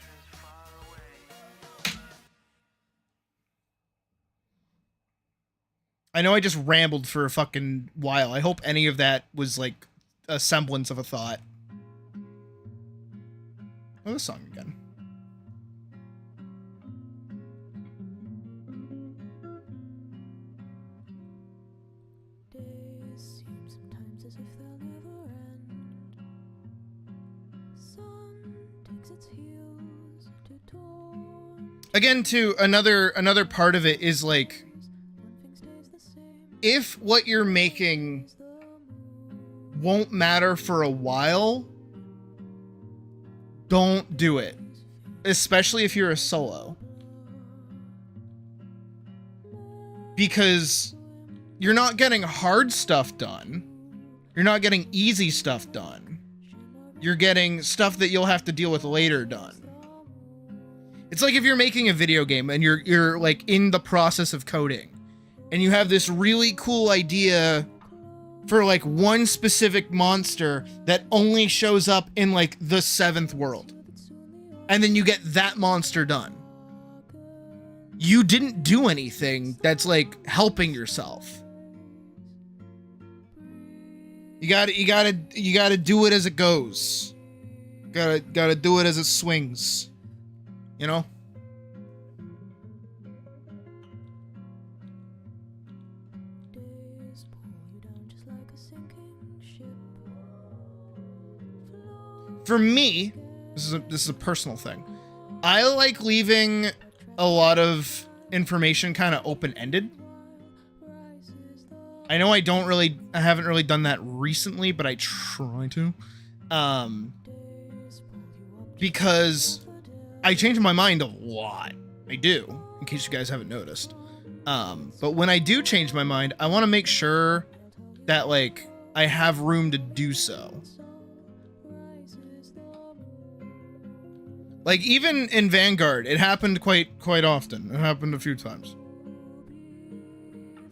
Speaker 4: I know I just rambled for a fucking while. I hope any of that was, like, a semblance of a thought. Oh, this song again.
Speaker 5: Days seem sometimes as if they'll never end. Sun takes its heels to dawn.
Speaker 4: Again, too, another part of it is, like,
Speaker 5: One thing stays the same.
Speaker 4: if what you're making won't matter for a while, don't do it. Especially if you're a solo. Because you're not getting hard stuff done. You're not getting easy stuff done. You're getting stuff that you'll have to deal with later done. It's like if you're making a video game and you're like in the process of coding and you have this really cool idea for like one specific monster that only shows up in like the 7th world. And then you get that monster done. You didn't do anything that's like helping yourself. You gotta do it as it goes. Gotta do it as it swings. You know?
Speaker 5: Days pull you down just like a sinking ship.
Speaker 4: For me, this is a personal thing. I like leaving a lot of information kind of open-ended. I know I haven't really done that recently, but I try to. Because I change my mind a lot. I do, in case you guys haven't noticed. But when I do change my mind, I want to make sure that, like, I have room to do so. Like, even in Vanguard, it happened quite often. It happened a few times.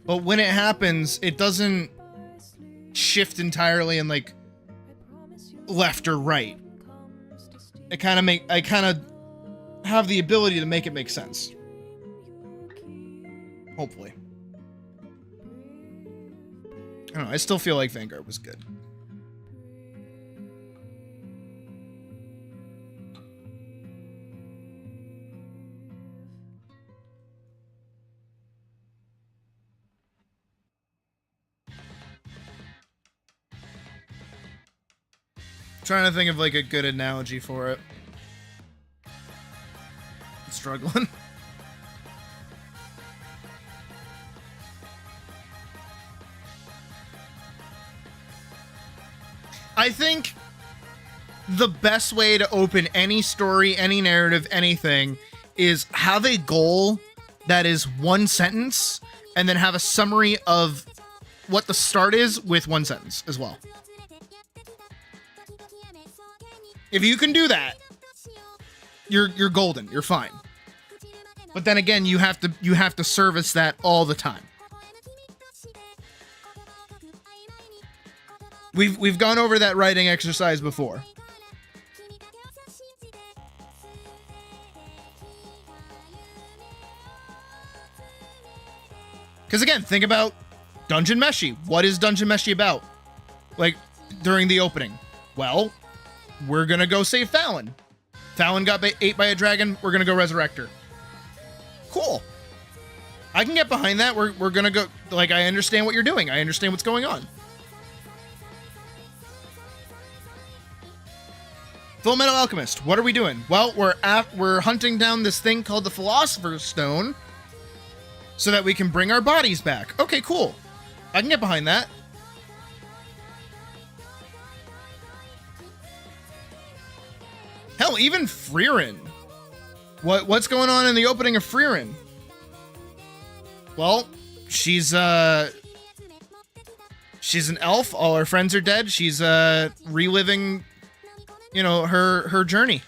Speaker 4: But when it happens, it doesn't shift entirely in, like, left or right. I kind of have the ability to make it make sense. Hopefully. I don't know, I still feel like Vanguard was good. Trying to think of like a good analogy for it. Struggling. I think the best way to open any story, any narrative, anything is have a goal that is one sentence and then have a summary of what the start is with one sentence as well. If you can do that, you're golden. You're fine. But then again, you have to service that all the time. We've gone over that writing exercise before. Because again, think about Dungeon Meshi. What is Dungeon Meshi about? Like, during the opening. Well, we're gonna go save Fallon. Fallon got ate by a dragon. We're gonna go resurrect her. Cool. I can get behind that. We're gonna go. Like, I understand what you're doing. I understand what's going on. Fullmetal Alchemist. What are we doing? Well, we're hunting down this thing called the Philosopher's Stone, so that we can bring our bodies back. Okay, cool. I can get behind that. Hell, even Frieren. What's going on in the opening of Frieren? Well, she's an elf. All her friends are dead. She's reliving, you know, her journey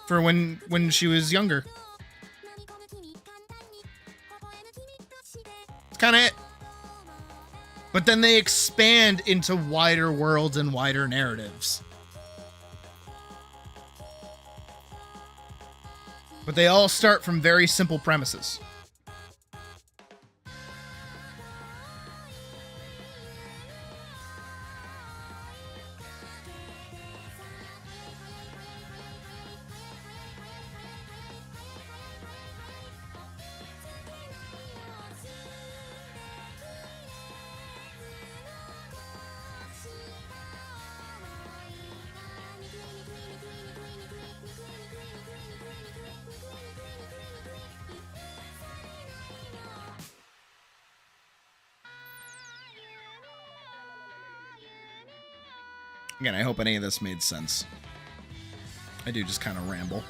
Speaker 4: for when she was younger. It's kind of it. But then they expand into wider worlds and wider narratives. But they all start from very simple premises. Again, I hope any of this made sense. I do just kind of ramble.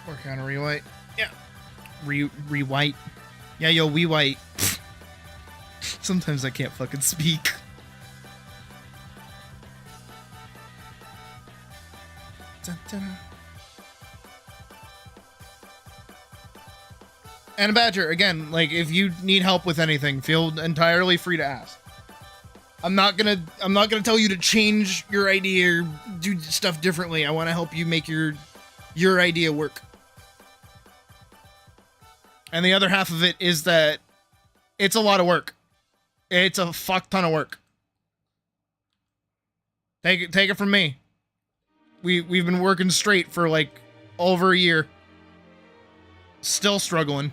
Speaker 4: Working on a rewrite. Yeah. Rewrite. Yeah, yo, we white. Sometimes I can't fucking speak. Dun, dun. And Badger, again, like, if you need help with anything, feel entirely free to ask. I'm not gonna tell you to change your idea or do stuff differently. I want to help you make your idea work. And the other half of it is that it's a lot of work. It's a fuck ton of work. Take it from me. We've been working straight for like over a year. Still struggling.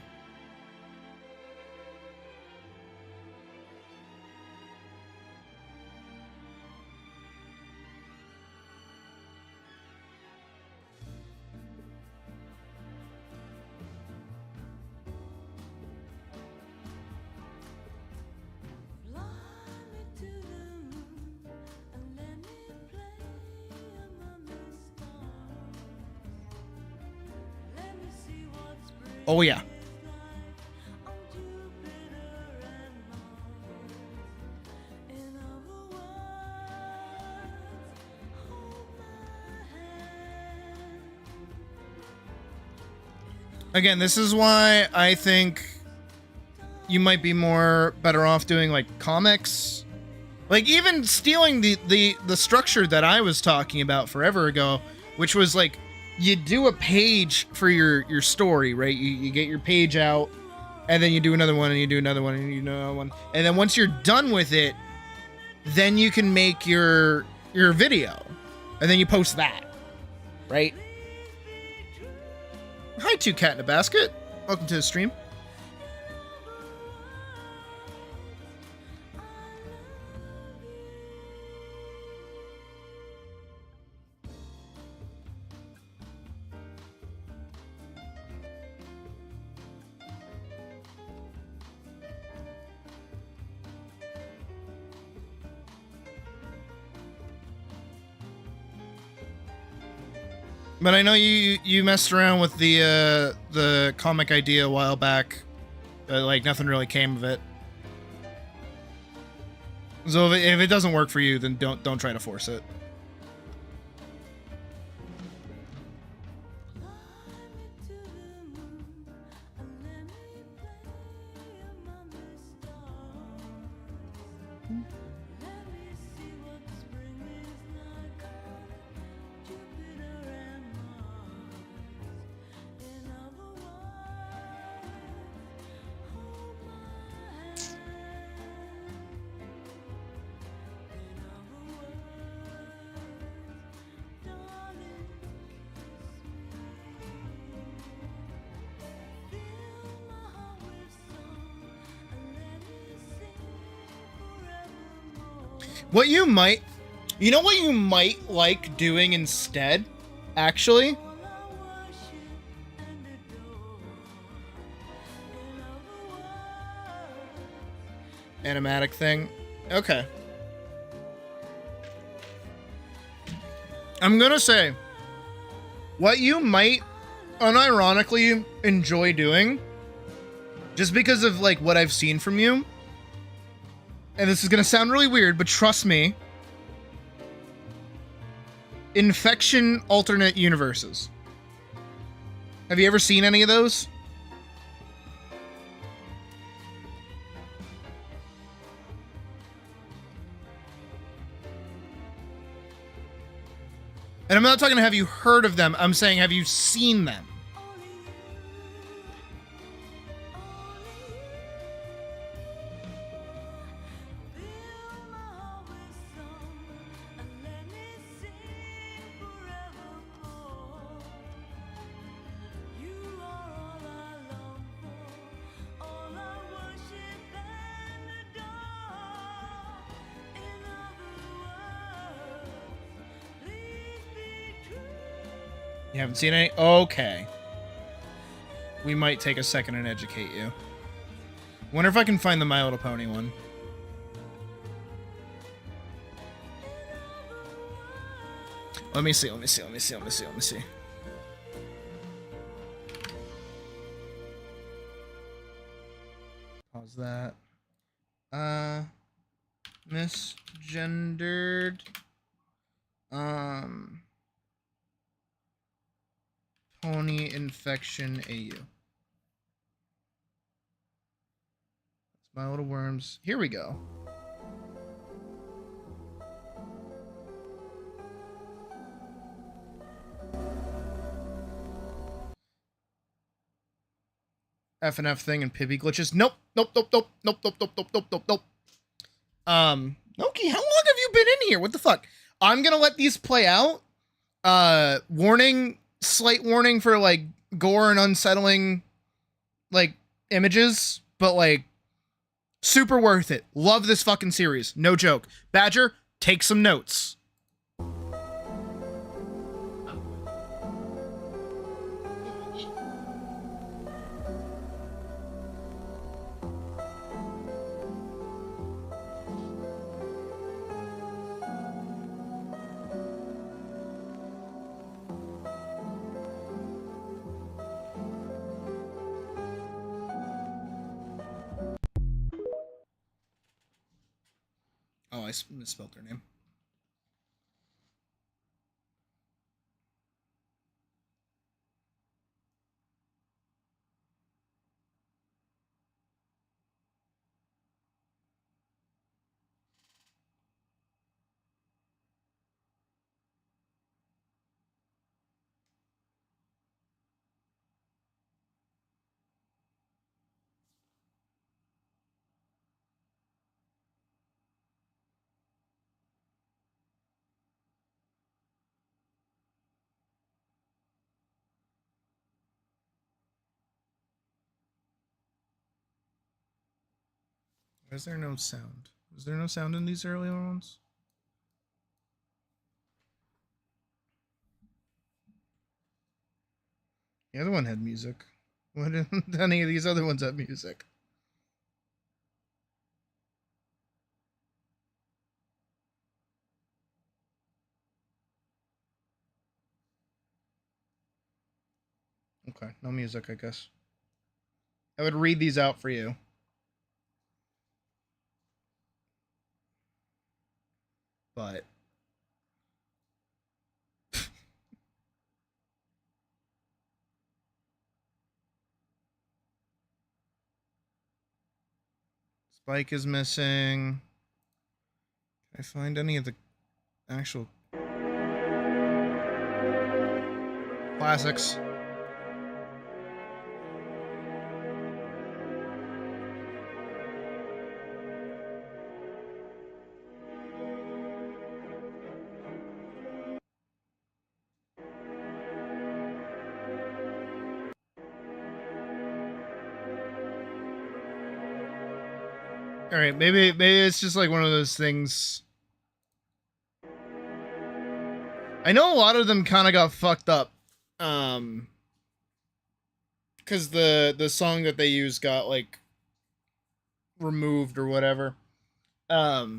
Speaker 4: Oh yeah. Again, this is why I think you might be better off doing like comics. Like even stealing the structure that I was talking about forever ago, which was like you do a page for your story, right? You get your page out, and then you do another one, and you do another one, and you do another one. And then once you're done with it, then you can make your video. And then you post that, right? Hi, Two Cat in a Basket. Welcome to the stream. But I know you messed around with the comic idea a while back, but like nothing really came of it. So if it doesn't work for you, then don't try to force it. What you might, you know what you might like doing instead, actually? Animatic thing. Okay. I'm gonna say, what you might unironically enjoy doing, just because of like what I've seen from you, and this is gonna sound really weird, but trust me, infection alternate universes. Have you ever seen any of those? And I'm not talking have you heard of them, I'm saying have you seen them? You haven't seen any? Okay. We might take a second and educate you. Wonder if I can find the My Little Pony one. Let me see. Pause that. Misgendered. Pony infection AU. That's My Little Worms. Here we go. F thing and Pibby glitches. Nope. Noki, how long have you been in here? What the fuck? I'm gonna let these play out. Warning, slight warning for like gore and unsettling like images, but like super worth it. Love this fucking series. No joke. Badger, take some notes. Oh, I misspelled their name. Why is there no sound? Was there no sound in these earlier ones? The other one had music. Why didn't any of these other ones have music? Okay, no music, I guess. I would read these out for you. but Spike is missing. Can I find any of the actual classics? All right, maybe it's just like one of those things. I know a lot of them kind of got fucked up, because the song that they used got like removed or whatever. But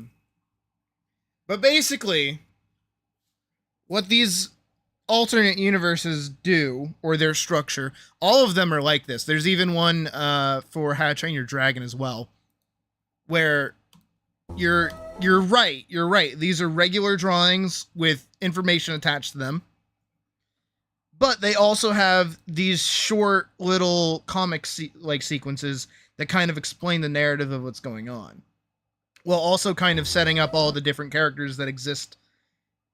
Speaker 4: basically, what these alternate universes do, or their structure, all of them are like this. There's even one for How to Train Your Dragon as well, where you're right. These are regular drawings with information attached to them, but they also have these short little comic sequences that kind of explain the narrative of what's going on, while also kind of setting up all the different characters that exist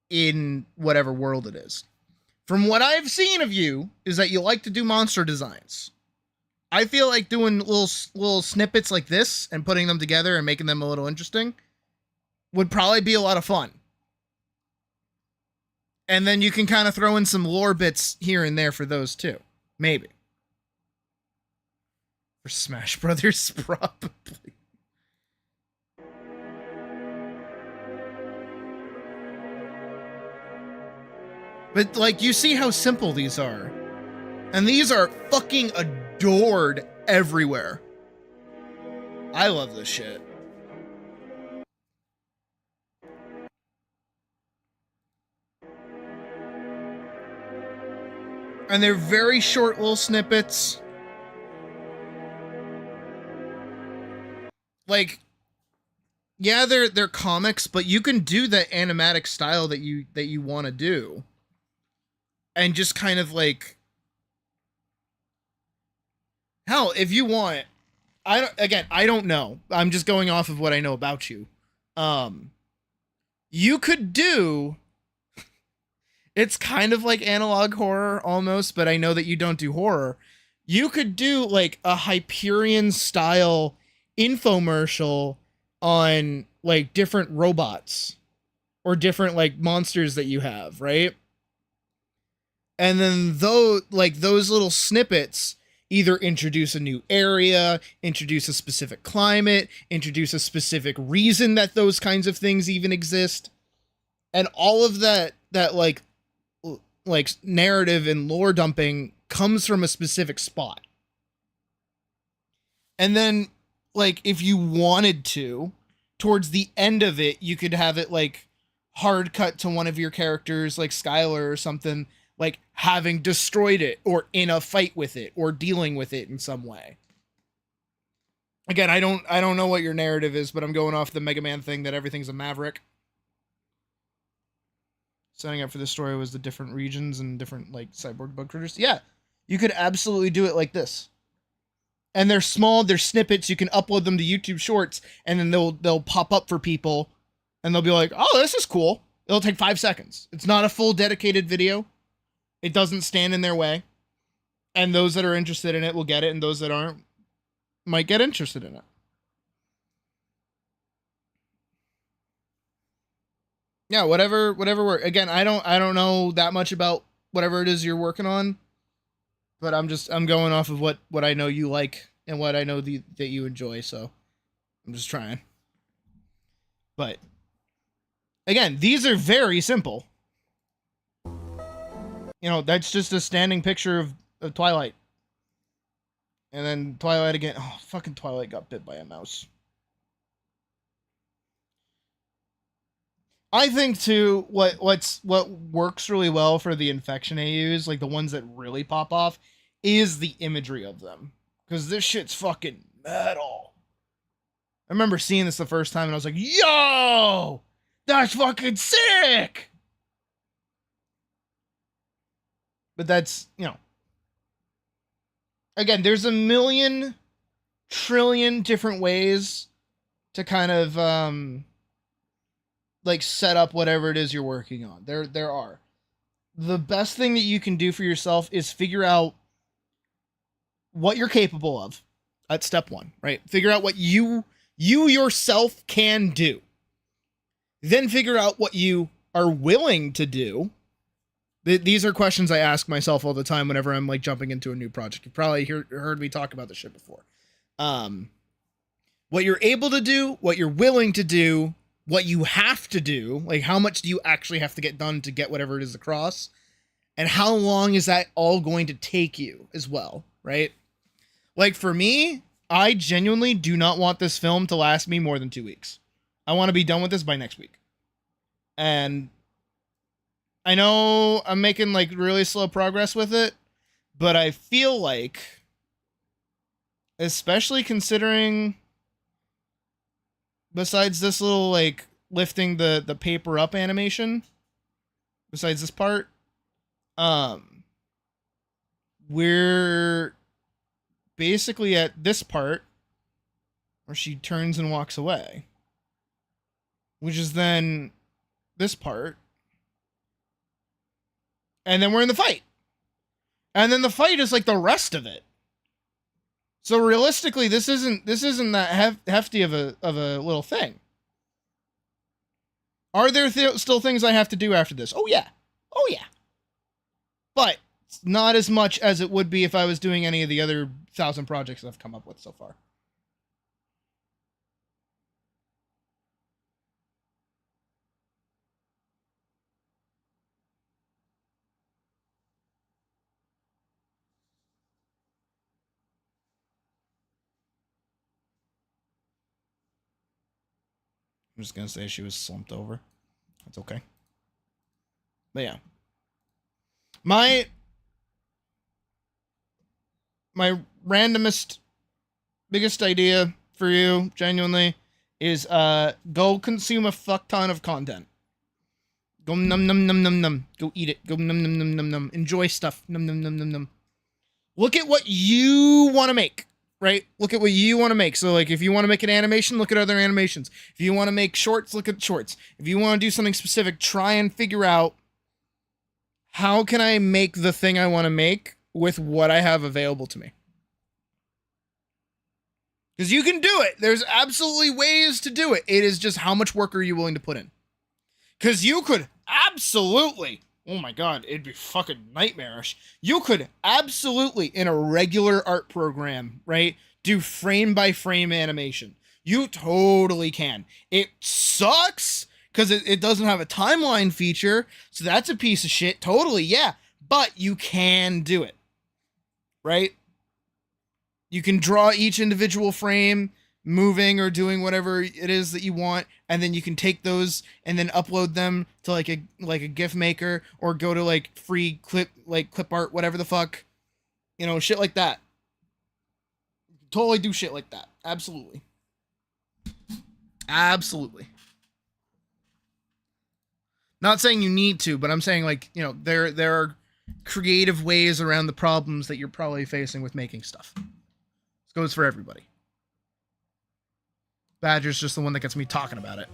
Speaker 4: in whatever world it is. From what I've seen of you is that you like to do monster designs. I feel like doing little snippets like this and putting them together and making them a little interesting would probably be a lot of fun. And then you can kind of throw in some lore bits here and there for those too. Maybe. For Smash Brothers, probably. But, like, you see how simple these are. And these are fucking adored everywhere. I love this shit. And they're very short little snippets. Like, yeah, they're comics, but you can do the animatic style that you want to do. And just kind of like, hell, if you want, I don't know. I'm just going off of what I know about you. You could do, it's kind of like analog horror almost, but I know that you don't do horror. You could do like a Hyperion style infomercial on like different robots or different like monsters that you have, right? And then those little snippets either introduce a new area, introduce a specific climate, introduce a specific reason that those kinds of things even exist. And all of that like narrative and lore dumping comes from a specific spot. And then, like, if you wanted to, towards the end of it, you could have it like hard cut to one of your characters, like Skylar or something, like having destroyed it or in a fight with it or dealing with it in some way. Again, I don't know what your narrative is, but I'm going off the Mega Man thing that everything's a maverick. Setting up for this story was the different regions and different like cyborg bug critters. Yeah, you could absolutely do it like this. And they're small, they're snippets, you can upload them to YouTube Shorts, and then they'll pop up for people and they'll be like, "Oh, this is cool." It'll take 5 seconds. It's not a full dedicated video. It doesn't stand in their way. And those that are interested in it will get it, and those that aren't might get interested in it. Yeah, whatever works. Again, I don't know that much about whatever it is you're working on, but I'm going off of what I know you like and what I know that you enjoy, so I'm just trying. But again, these are very simple. You know, that's just a standing picture of Twilight. And then Twilight again. Oh, fucking Twilight got bit by a mouse. I think too, what works really well for the infection AUs, like the ones that really pop off, is the imagery of them. Because this shit's fucking metal. I remember seeing this the first time and I was like, yo! That's fucking sick. But that's, again, there's a million trillion different ways to kind of like set up whatever it is you're working on. There are. The best thing that you can do for yourself is figure out what you're capable of. That's step one, right? Figure out what you yourself can do. Then figure out what you are willing to do. These are questions I ask myself all the time whenever I'm like jumping into a new project. You've probably heard me talk about this shit before. What you're able to do, what you're willing to do, what you have to do, like how much do you actually have to get done to get whatever it is across, and how long is that all going to take you as well, right? Like for me, I genuinely do not want this film to last me more than 2 weeks. I want to be done with this by next week. And I know I'm making like really slow progress with it, but I feel like, especially considering, besides this little like lifting the paper up animation, besides this part, we're basically at this part where she turns and walks away, which is then this part, and then we're in the fight, and then the fight is like the rest of it. So realistically, this isn't that hefty of a little thing. Are there still things I have to do after this? Oh yeah, but it's not as much as it would be if I was doing any of the other 1,000 projects that I've come up with so far. I'm just gonna say she was slumped over. That's okay. But yeah. My randomest, biggest idea for you, genuinely, is go consume a fuck ton of content. Go num num num num num. Go eat it. Go num num num num num. Enjoy stuff. Num num num num num. Look at what you want to make. Right? Look at what you want to make. So, like, if you want to make an animation, look at other animations. If you want to make shorts, look at shorts. If you want to do something specific, try and figure out how can I make the thing I want to make with what I have available to me. Because you can do it. There's absolutely ways to do it. It is just how much work are you willing to put in? Because you could absolutely... Oh my god, it'd be fucking nightmarish. You could absolutely, in a regular art program, right, do frame-by-frame animation. You totally can. It sucks, because it doesn't have a timeline feature, so that's a piece of shit. Totally, yeah. But you can do it. Right? You can draw each individual frame, moving or doing whatever it is that you want, and then you can take those and then upload them to like a GIF maker, or go to like free clip art, whatever the fuck, shit like that. Totally do shit like that. Absolutely. Not saying you need to, but I'm saying, like, there are creative ways around the problems that you're probably facing with making stuff. This goes for everybody. Badger's just the one that gets me talking about it.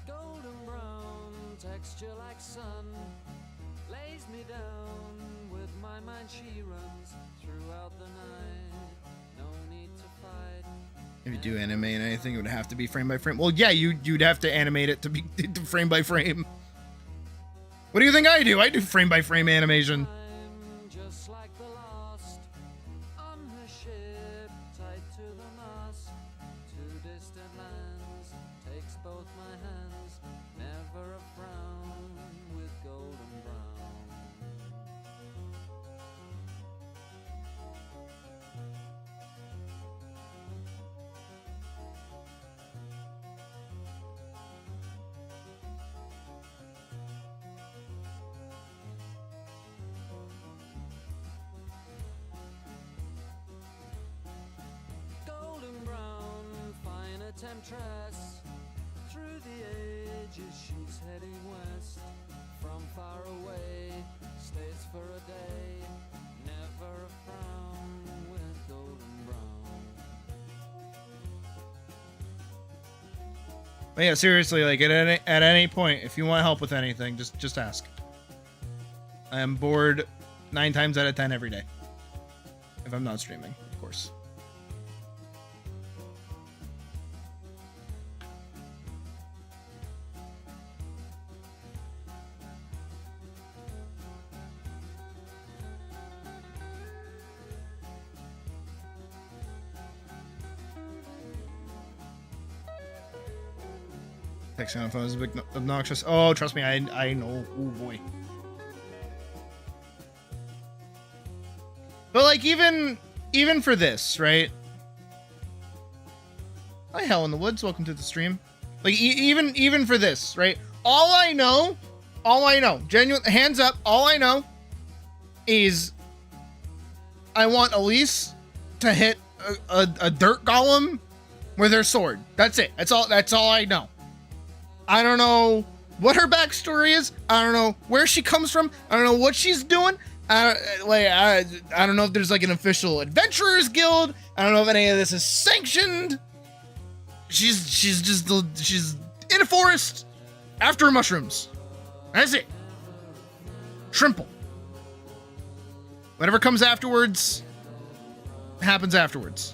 Speaker 6: Golden brown texture like sun lays me down. With my mind she runs throughout the night. No need to fight.
Speaker 4: If you do animate anything, it would have to be frame by frame. Well, yeah, you'd have to animate it to be frame by frame. What do you think I do? I do frame by frame animation.
Speaker 6: I'm just like the lost on her ship, tied to the mast. To distant lands takes both my hands. Never a frown with golden brown. temptress. Through the ages she's heading west. From far away, stays for a day. Never a frown with golden brown.
Speaker 4: But yeah, seriously, like at any point, if you want help with anything, just ask. I am bored 9 times out of 10 every day. If I'm not streaming, of course. Texting on phone is a bit obnoxious. Oh, trust me, I know. Oh boy. But like even for this, right? Hi, Hell in the Woods. Welcome to the stream. Like even for this, right? All I know, genuine hands up. All I know is I want Elise to hit a dirt golem with her sword. That's it. That's all I know. I don't know what her backstory is. I don't know where she comes from. I don't know what she's doing. I don't know if there's like an official adventurers guild. I don't know if any of this is sanctioned. She's in a forest after mushrooms. That's it. Shrimple. Whatever comes afterwards happens afterwards.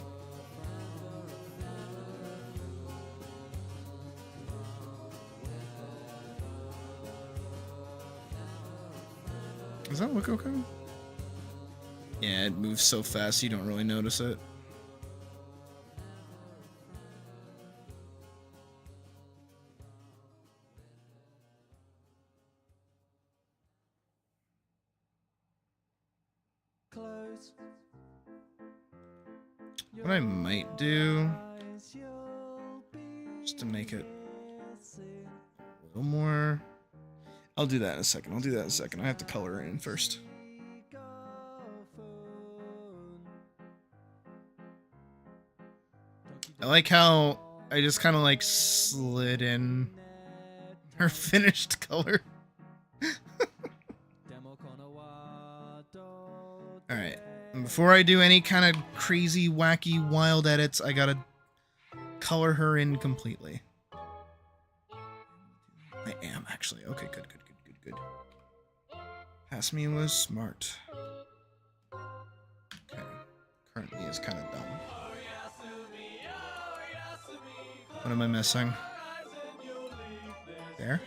Speaker 4: Does that look okay? Yeah, it moves so fast you don't really notice it. What I might do, just to make it a little more... I'll do that in a second. I have to color it in first. I like how I just kind of like slid in her finished color. Alright. Before I do any kind of crazy, wacky, wild edits, I gotta color her in completely. I am actually. Okay, good. Pass me was smart. Okay. Currently is kind of dumb. What am I missing? There?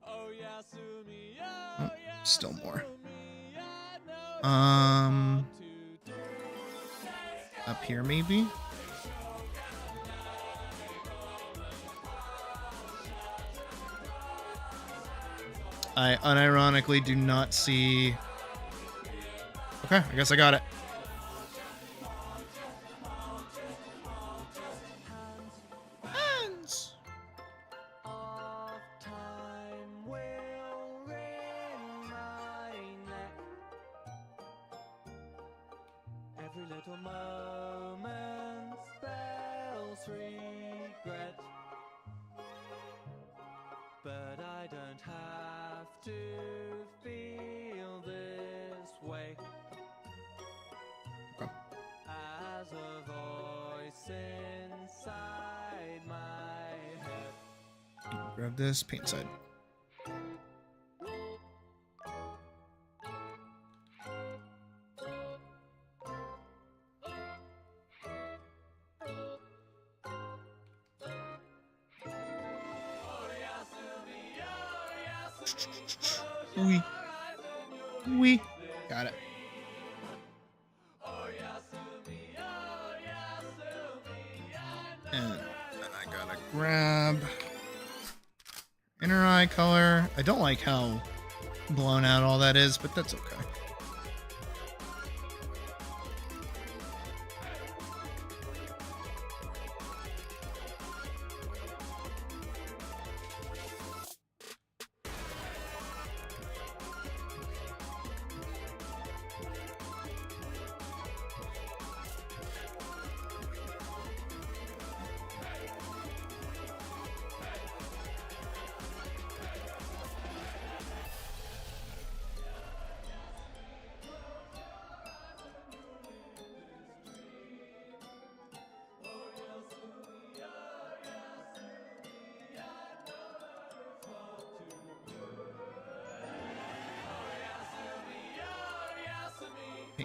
Speaker 4: Oh, still more. Up here maybe? I unironically do not see... Okay, I guess I got it. Hands!
Speaker 2: Every little moment spells regret, but I don't have to feel this way.
Speaker 4: Okay.
Speaker 2: As a voice inside my head.
Speaker 4: Grab this paint side. We got it. And then I gotta grab inner eye color. I don't like how blown out all that is, but that's okay.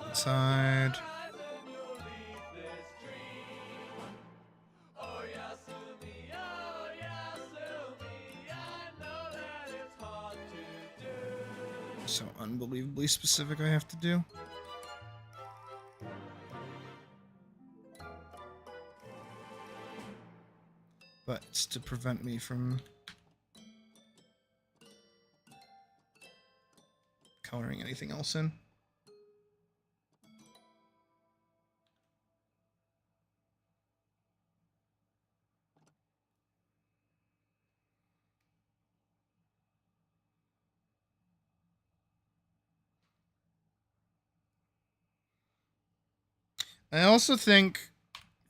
Speaker 4: Peek inside. So unbelievably specific I have to do. But it's to prevent me from coloring anything else in. I also think,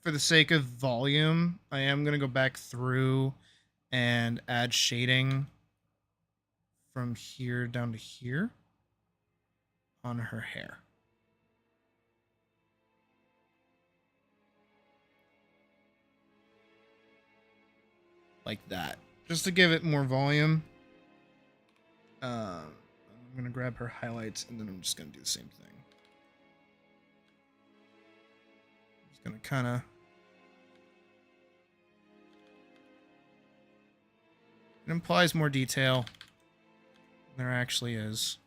Speaker 4: for the sake of volume, I am going to go back through and add shading from here down to here on her hair. Like that. Just to give it more volume. I'm going to grab her highlights and then I'm just going to do the same thing. Gonna kind of it implies more detail than there actually is.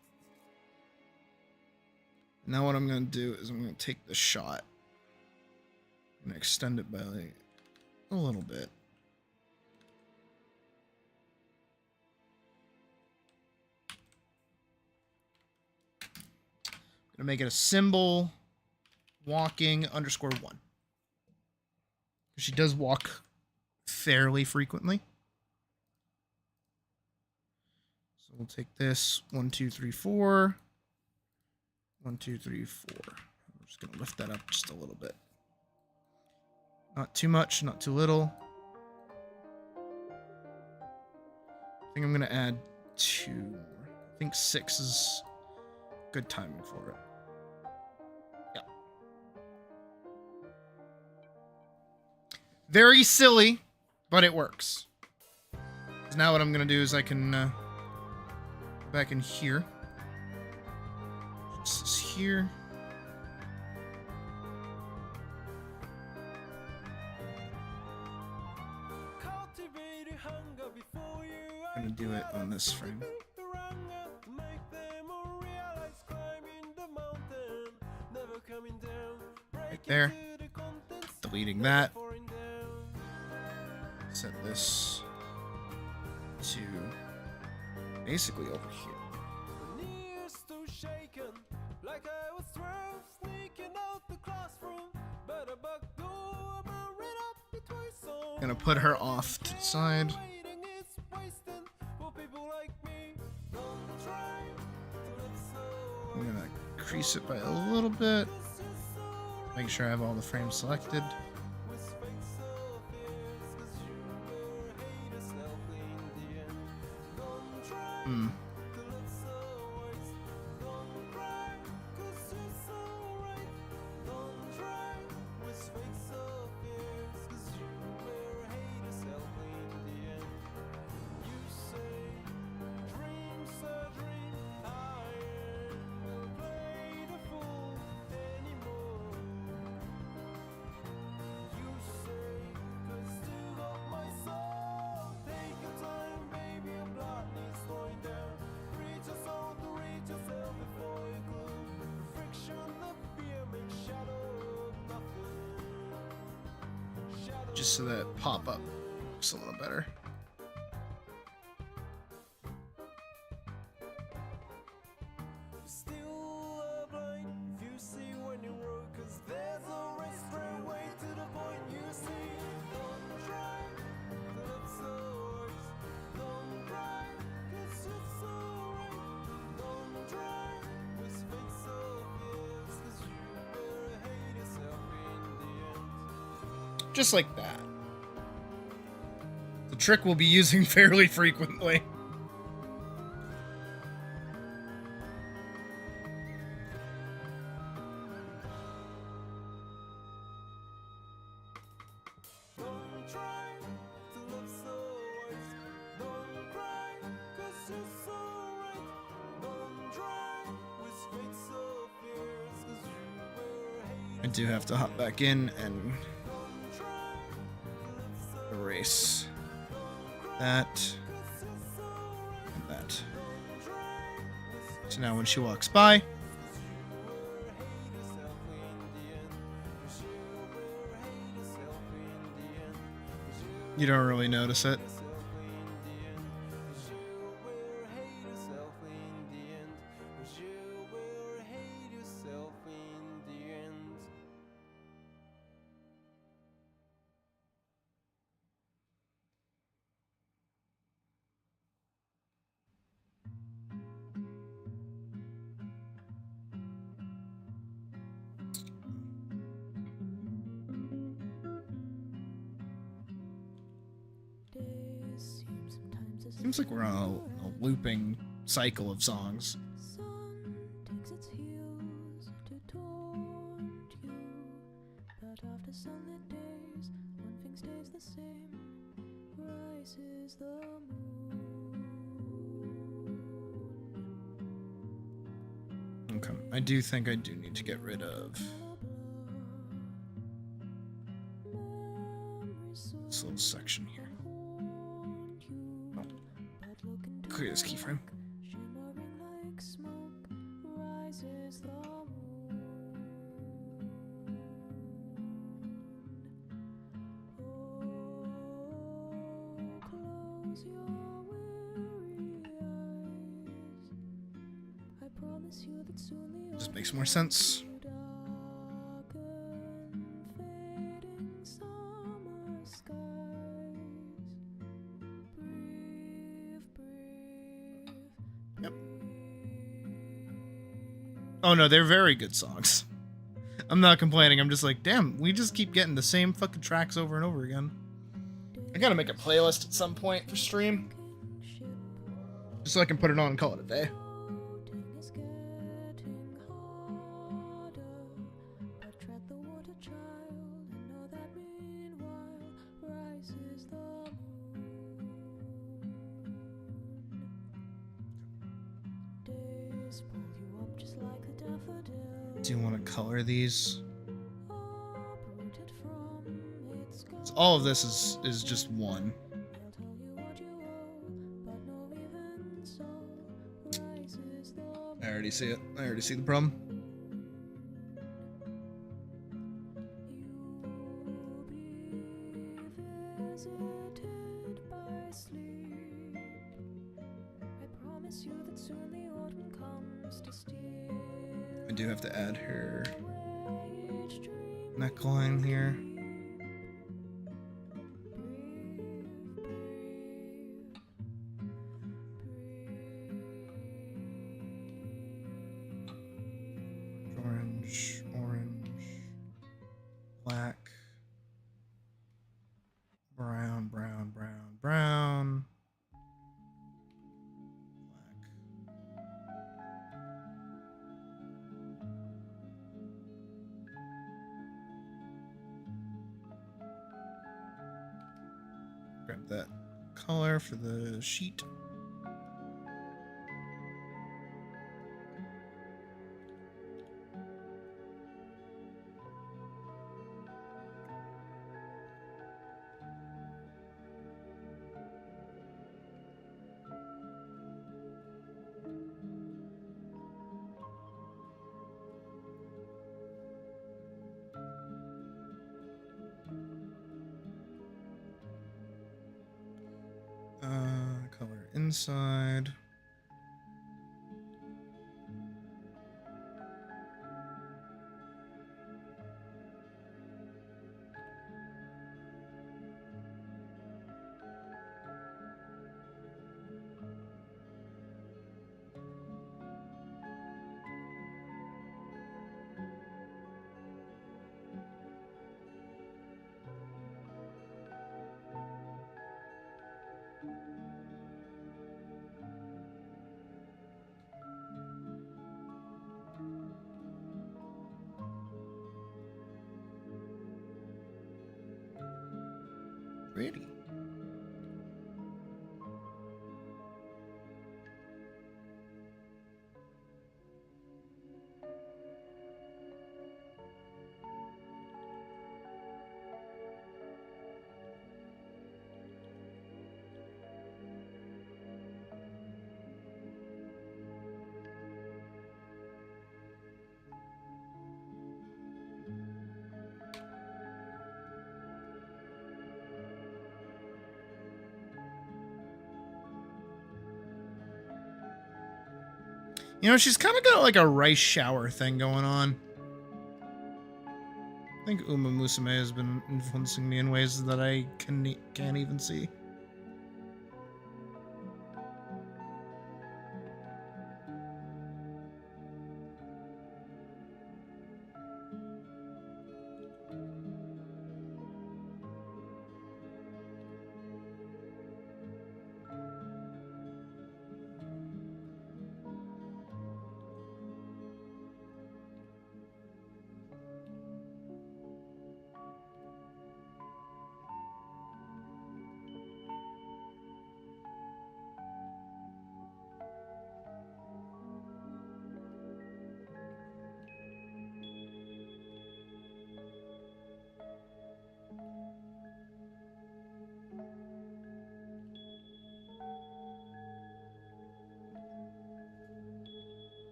Speaker 4: Now what I'm gonna do is I'm gonna take the shot and extend it by like a little bit. Gonna make it a symbol walking _1. She does walk fairly frequently. So we'll take this 1, 2, 3, 4. 1, 2, 3, 4. I'm just gonna lift that up just a little bit. Not too much, not too little. I think I'm gonna add 2 more. I think 6 is good timing for it. Very silly, but it works. So now what I'm going to do is I can go back in here. This is here. I'm going to do it on this frame. Right there. Deleting that. Set this to basically over here. Gonna put her off to the side. I'm gonna crease it by a little bit. Make sure I have all the frames selected. Just so that pop-up looks a little better. Just like that. The trick we'll be using fairly frequently.
Speaker 1: Just like that.
Speaker 4: I do have to hop back in and erase that and that. So now when she walks by, you don't really notice it. Seems like we're on a looping cycle of songs.
Speaker 5: Sun takes its heels to taunt you, but after sunlit days, one thing stays the same. Rises the moon.
Speaker 4: Okay, I do think I do need to get rid of this little section here. Clear this keyframe.
Speaker 5: Shimmering like smoke, rises the moon. Oh, close your weary eyes. I promise you that soon the
Speaker 4: Just makes more sense.
Speaker 5: darken fading summer skies. Breathe, breathe.
Speaker 4: Yep. Oh no, they're very good songs. I'm not complaining. I'm just like, damn, we just keep getting the same fucking tracks over and over again. I gotta make a playlist at some point for stream, just so I can put it on and call it a day.
Speaker 5: Floating is getting harder, but tread the water, child, and know that meanwhile rises the moon. Days pull you up just like a daffodil,
Speaker 4: Do you want to color these?
Speaker 5: uprooted from its
Speaker 4: So all of this is just one.
Speaker 5: They'll tell you what you owe, but no, even so, rises the moon.
Speaker 4: I already see it. I already see the problem.
Speaker 5: You'll be visited by sleep. I promise you that soon the autumn comes to steal
Speaker 4: I do have to add her
Speaker 5: away each dream.
Speaker 4: neckline here.
Speaker 5: Breathe, breathe,
Speaker 4: Orange, orange, black, brown, brown, brown, brown, black. Grab that color for the sheet. Color inside. Pretty. You know, she's kind of got like a rice shower thing going on. I think Uma Musume has been influencing me in ways that I can't even see.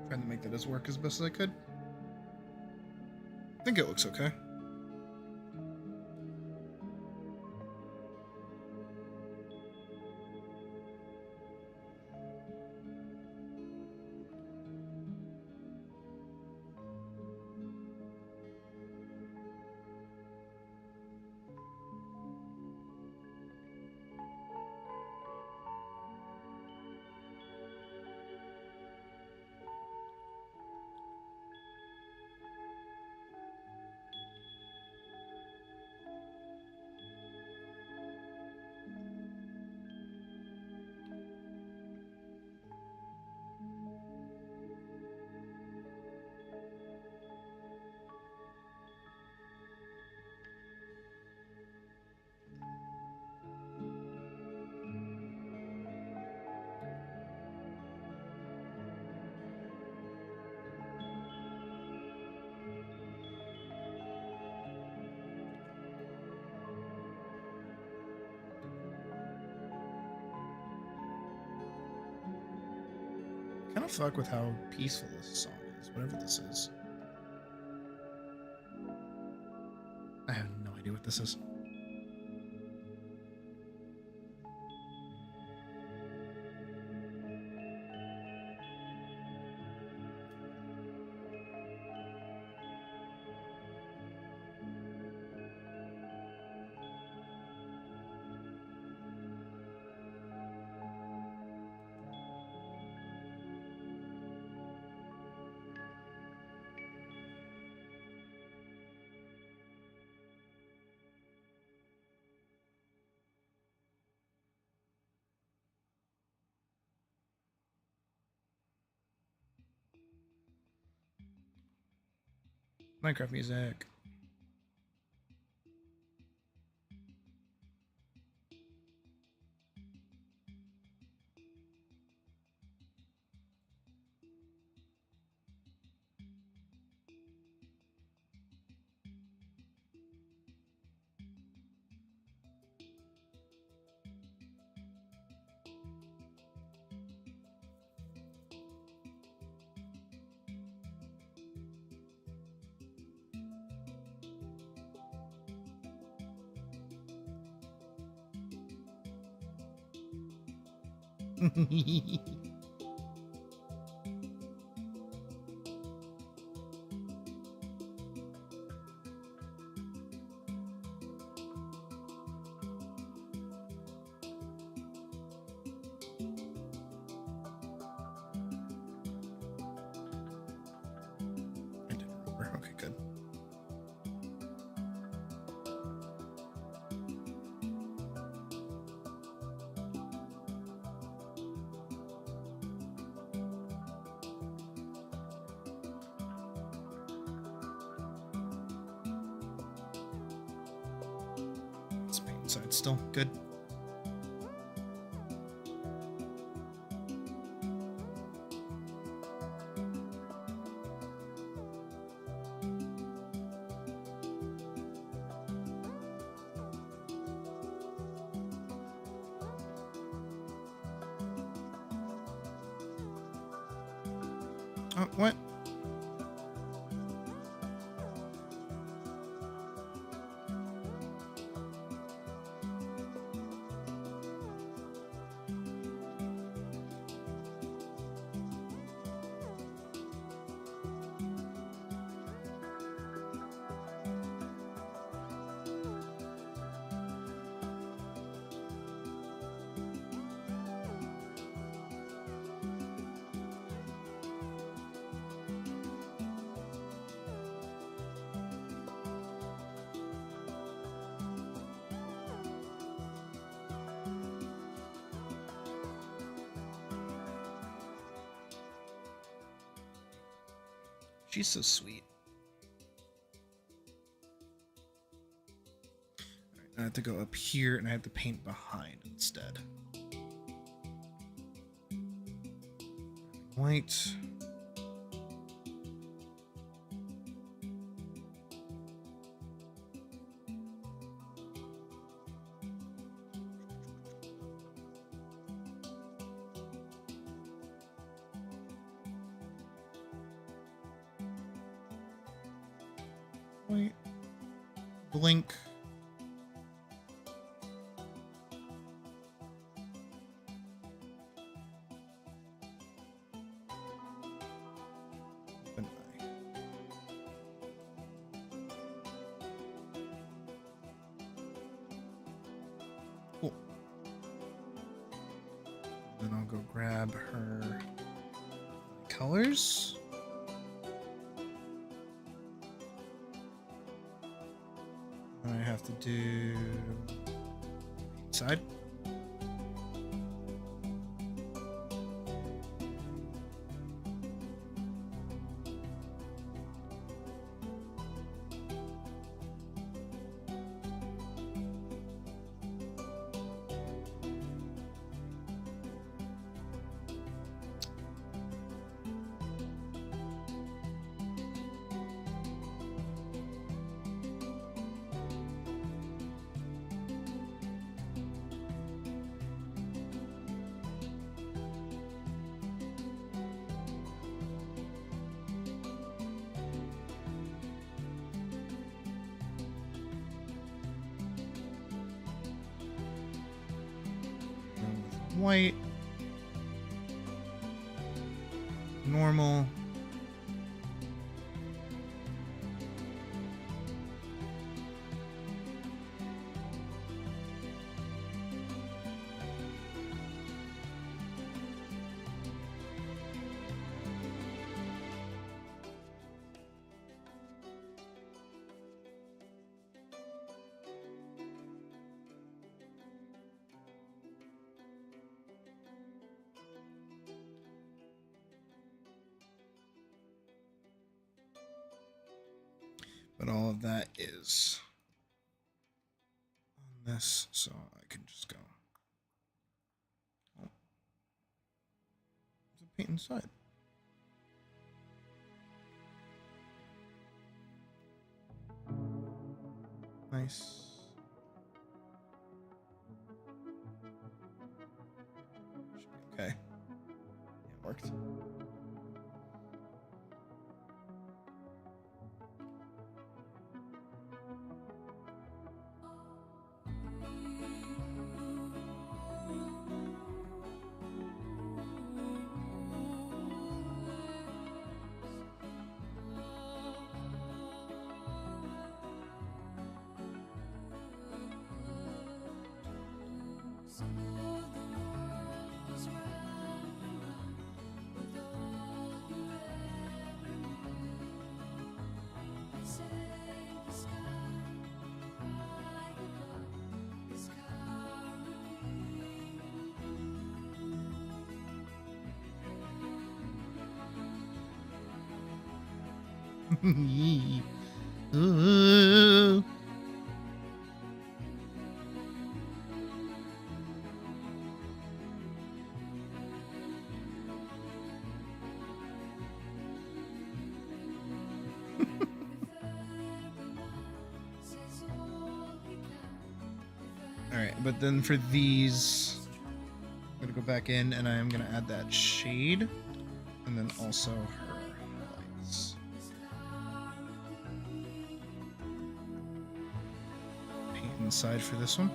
Speaker 4: Trying to make that as work as best as I could. I think it looks okay. Kind of fuck with how peaceful this song is, whatever this is. I have no idea what this is. Minecraft music. I didn't remember. Okay, good. Outside still good. Oh, what? She's so sweet. All right, I have to go up here and I have to paint behind instead. White. White. Blink. Open eye. Cool. Then I'll go grab her colors. I have to do inside. White, normal, but all of that is on this, so I can just go. Oh. There's a paint inside. Nice. Should be okay. Yeah, it worked. Ooh. Alright, but then for these, I'm gonna go back in and I am gonna add that shade. And then also her lights. Paint inside for this one.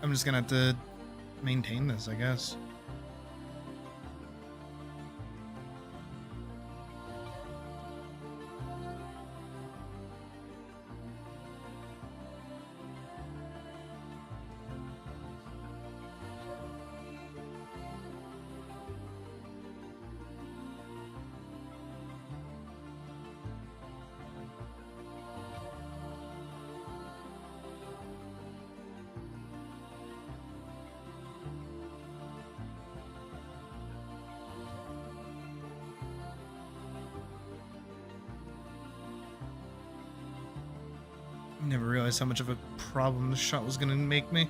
Speaker 4: I'm just gonna have to maintain this, I guess. Never realized how much of a problem this shot was gonna make me.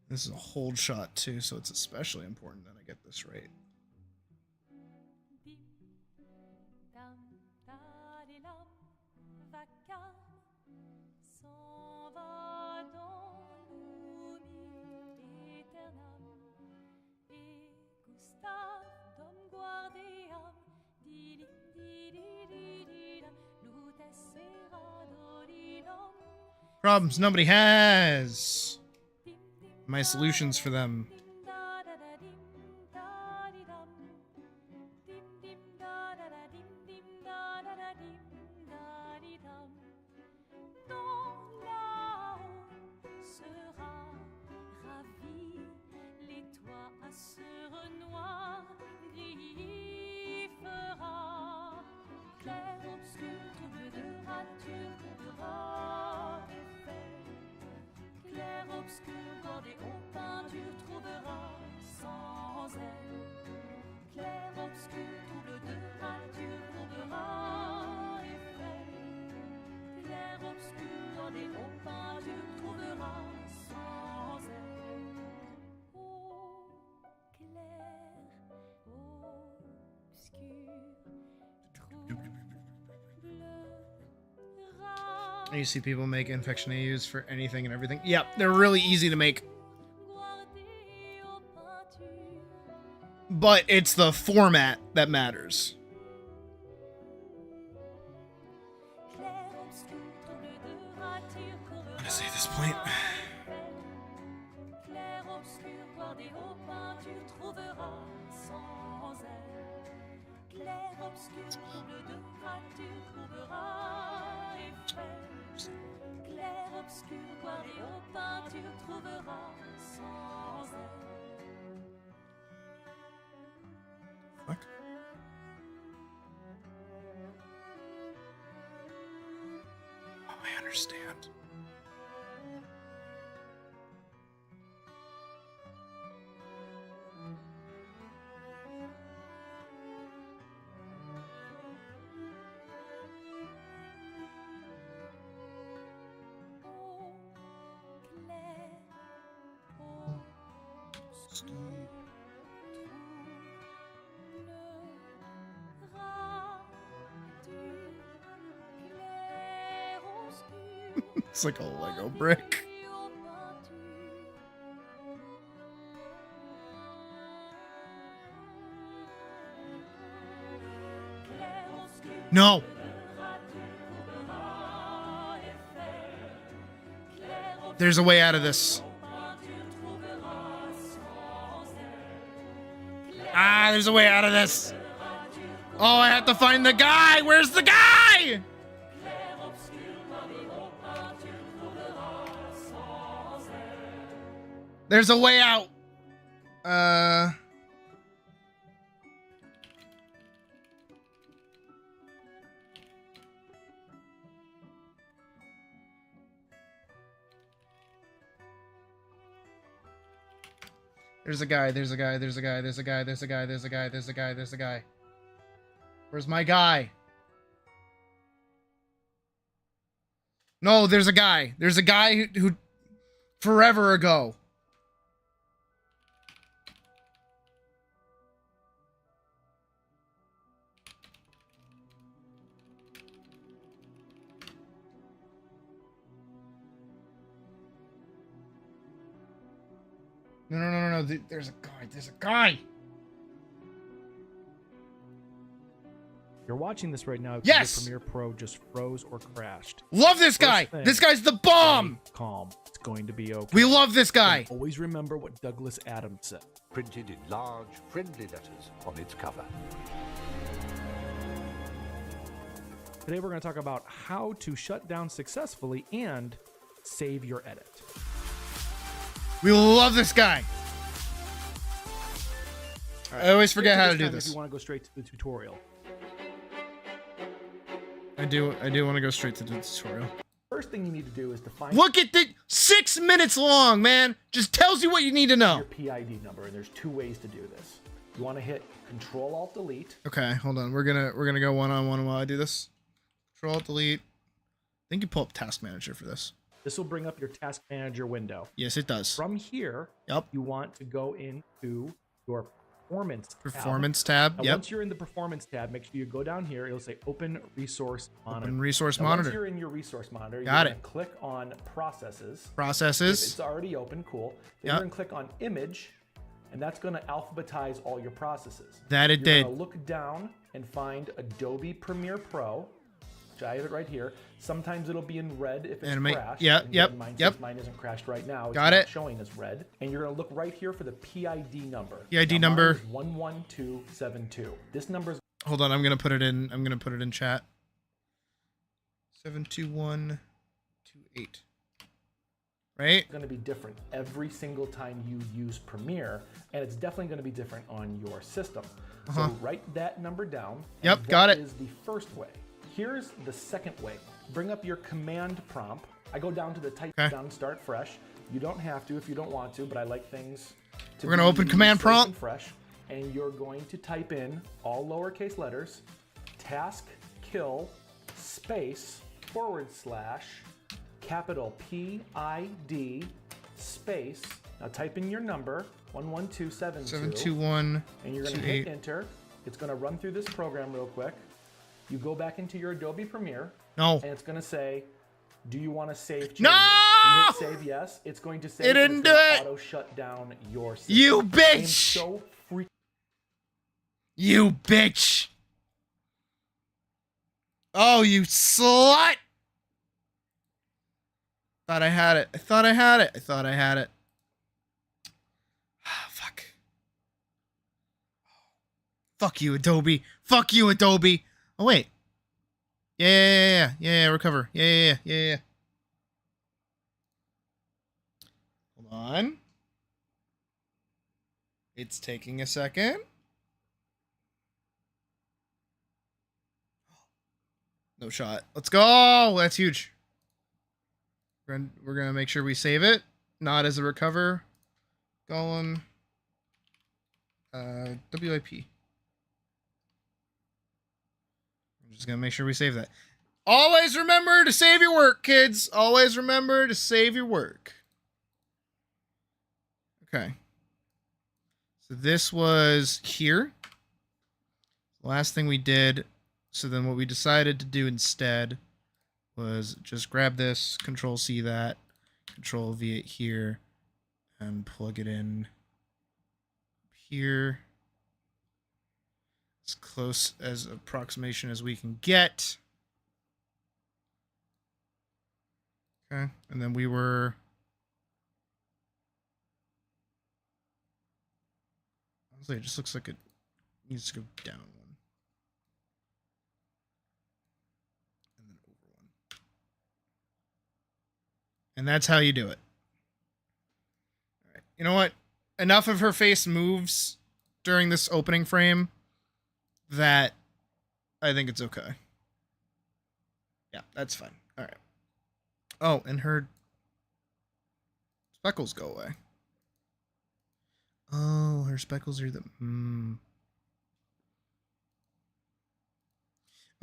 Speaker 4: This is a hold shot too, so it's especially important that I get this right.
Speaker 5: Dim, dam, dalilam, vacarme, s'en va dans l'oubli éternam. Et Gustave, dom guardiam, dilim, dididididam, lutessera dodidam.
Speaker 4: Problems nobody has. My solutions for them.
Speaker 5: Obscur, bordé aux peintures, trouvera sans elle. Clair, obscur, trouble de rature, trouvera effet. Clair, obscur, bordé aux peintures, trouvera sans elle. Oh, clair, obscur,
Speaker 4: You see people make infection AUs for anything and everything. Yeah, they're really easy to make. But it's the format that matters. What to say at this point?
Speaker 5: Obscur, guardé aux peintures, trouvera sans elle.
Speaker 4: Fuck. Oh, I understand.
Speaker 5: Oh,
Speaker 4: It's like a Lego brick. No. There's a way out of this. Ah, there's a way out of this. Oh, I have to find the guy. Where's the guy? There's a way out. There's a guy, there's a guy, there's a guy, there's a guy, there's a guy, there's a guy, there's a guy, there's a guy. Where's my guy? No, there's a guy. There's a guy who forever ago. No. There's a guy. There's a guy.
Speaker 7: You're watching this right now because
Speaker 4: Yes!
Speaker 7: your Premiere Pro just froze or crashed.
Speaker 4: Love this guy.
Speaker 7: First thing,
Speaker 4: This guy's the bomb.
Speaker 7: stay calm. It's going to be okay.
Speaker 4: We love this guy.
Speaker 7: And always remember what Douglas Adams said.
Speaker 8: Printed in large, friendly letters on its cover.
Speaker 7: Today we're going to talk about how to shut down successfully and save your edit.
Speaker 4: We love this guy. I always forget how to do
Speaker 7: If
Speaker 4: this.
Speaker 7: you want to go straight to the tutorial.
Speaker 4: I do want to go straight to the tutorial.
Speaker 7: First thing you need to do is to find
Speaker 4: Look at the 6 minutes long, man. Just tells you what you need to know.
Speaker 7: your PID number, and there's two ways to do this. You want to hit Control-Alt-Delete.
Speaker 4: Okay, hold on. We're gonna go one-on-one while I do this. Control Delete. I think you pull up Task Manager for this.
Speaker 7: This will bring up your Task Manager window.
Speaker 4: Yes, it does.
Speaker 7: From here,
Speaker 4: Yep.
Speaker 7: you want to go into your Performance tab.
Speaker 4: Performance tab.
Speaker 7: Now,
Speaker 4: Yep.
Speaker 7: once you're in the Performance tab, make sure you go down here. It'll say Open Resource Monitor.
Speaker 4: Open Resource
Speaker 7: Now,
Speaker 4: Monitor.
Speaker 7: Once you're in your Resource Monitor,
Speaker 4: Got
Speaker 7: you're
Speaker 4: it.
Speaker 7: going to click on Processes. If
Speaker 4: Processes.
Speaker 7: it's already open, cool. Then
Speaker 4: Yep.
Speaker 7: you're going to click on Image, and that's going to alphabetize all your processes.
Speaker 4: That it
Speaker 7: You're
Speaker 4: did.
Speaker 7: going to look down and find Adobe Premiere Pro, which I have it right here. Sometimes it'll be in red if it's
Speaker 4: Animate.
Speaker 7: crashed.
Speaker 4: Yep,
Speaker 7: And
Speaker 4: yep,
Speaker 7: Mine
Speaker 4: yep.
Speaker 7: says mine isn't crashed right now. It's
Speaker 4: Got
Speaker 7: not
Speaker 4: it.
Speaker 7: showing as red. And you're going to look right here for the PID number.
Speaker 4: PID
Speaker 7: Now,
Speaker 4: number.
Speaker 7: mine is 11272. This number is
Speaker 4: Hold on. I'm gonna put it in chat. 72128. Right.
Speaker 7: going to be different every single time you use Premiere, and it's definitely going to be different on your system. So write that number down.
Speaker 4: Yep,
Speaker 7: and
Speaker 4: got
Speaker 7: that
Speaker 4: it.
Speaker 7: is the first way. Here's the second way. Bring up your command prompt. I go down to the type
Speaker 4: Okay.
Speaker 7: down, start fresh. You don't have to if you don't want to, but I like things to
Speaker 4: We're gonna
Speaker 7: be
Speaker 4: open command
Speaker 7: safe
Speaker 4: prompt.
Speaker 7: and fresh. And you're going to type in all lowercase letters, task kill space / capital PID space. Now type in your number 11272.
Speaker 4: 721.
Speaker 7: And you're going to hit enter. It's going to run through this program real quick. You go back into your Adobe Premiere,
Speaker 4: No.
Speaker 7: and it's going to say, do you want to save changes?
Speaker 4: No!
Speaker 7: You hit save yes. It's going to save
Speaker 4: It didn't
Speaker 7: and
Speaker 4: do
Speaker 7: it's gonna
Speaker 4: it!
Speaker 7: auto shut down your system.
Speaker 4: You
Speaker 7: I am
Speaker 4: bitch!
Speaker 7: so freaking
Speaker 4: You bitch! Oh, you slut! Thought I had it. I thought I had it. I thought I had it. Ah, fuck. Fuck you, Adobe. Fuck you, Adobe. Oh, wait. Yeah, recover. Yeah. Hold on. It's taking a second. No shot. Let's go. That's huge. We're gonna make sure we save it. Not as a recover. Golem. WIP. I'm just gonna make sure we save that. Always remember to save your work, kids. Always remember to save your work. Okay. So this was here. Last thing we did. So then what we decided to do instead was just grab this, Control C that, Control V it here, and plug it in here. As close as approximation as we can get. Okay, and then we were... Honestly, it just looks like it needs to go down one. And then over one. And that's how you do it. All right. You know what? Enough of her face moves during this opening frame that I think it's okay. Yeah, that's fine. All right. Oh, and her speckles go away. Oh, her speckles are the...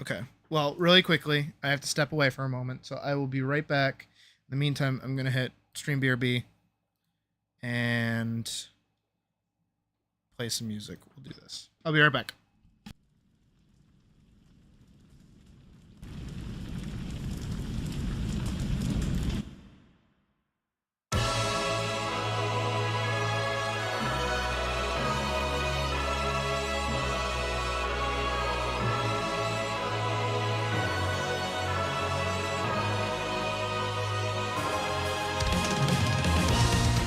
Speaker 4: Okay. Well, really quickly, I have to step away for a moment, so I will be right back. In the meantime, I'm going to hit Stream BRB and play some music. We'll do this. I'll be right back.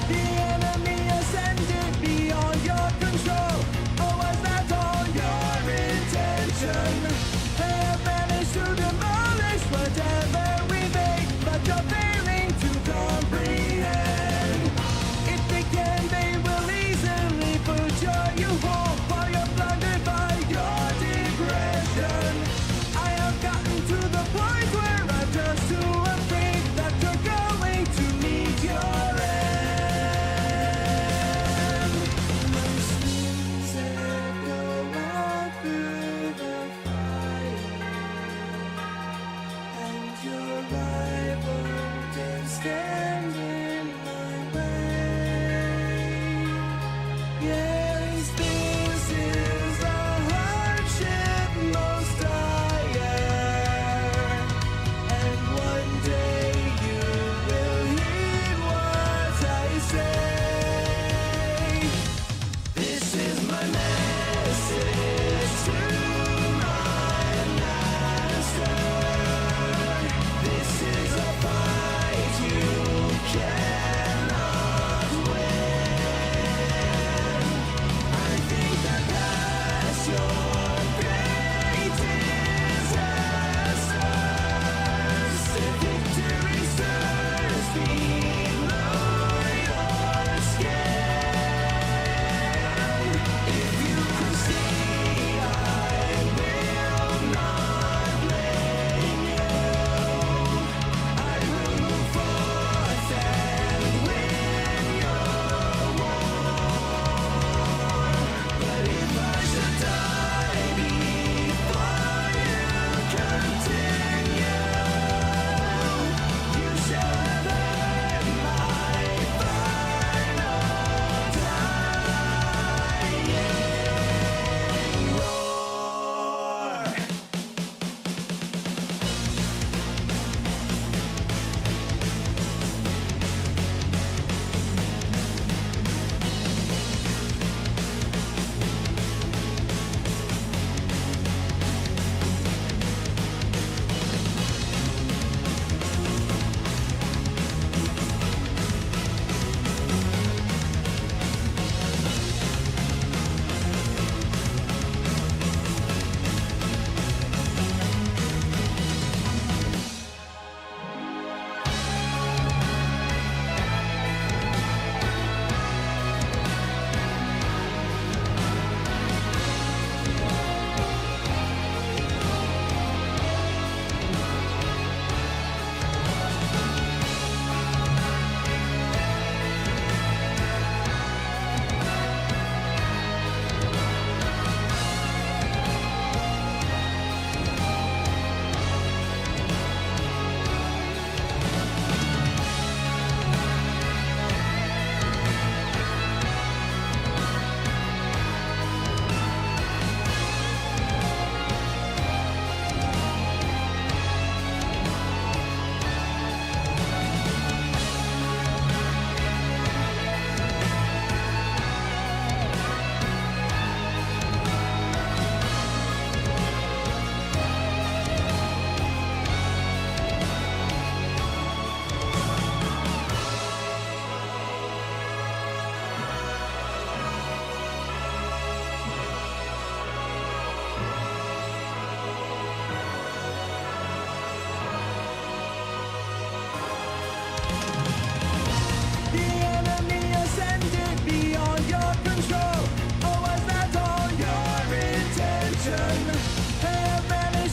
Speaker 2: The enemy ascended beyond your control. Or was that all your intention? They have managed to demolish whatever we make, but you're failing to comprehend. If they can, they will easily put you home while you're blinded by your depression. I have gotten to the point where I'm just too afraid that you're going to meet your end. My sins echo out through the fire, and your rival can stand in my way. Yes, this is a hardship most dire, and one day you will heed what I say. This is my message to my master. This is a fight you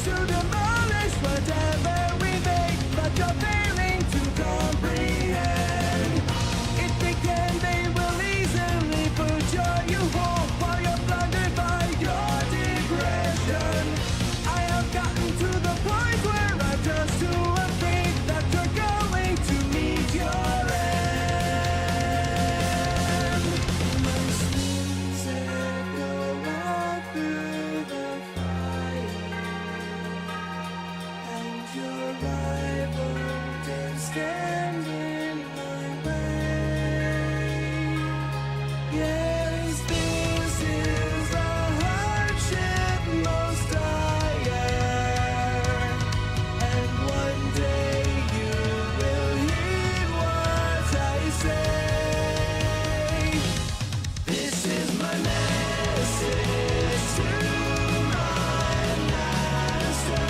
Speaker 2: to demolish whatever we make, but you're failing to comprehend. If they can, they will easily put you home while you're blinded by your digression. I have gotten to the point where I'm just too afraid that you're going to meet your end. My sleeves echo all through the fire, and your rival dare stand in my way. Yes, this is a hardship most dire, and one day you will heed what I say. This is my message to my master.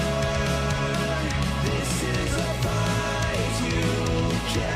Speaker 2: This is a fight you can't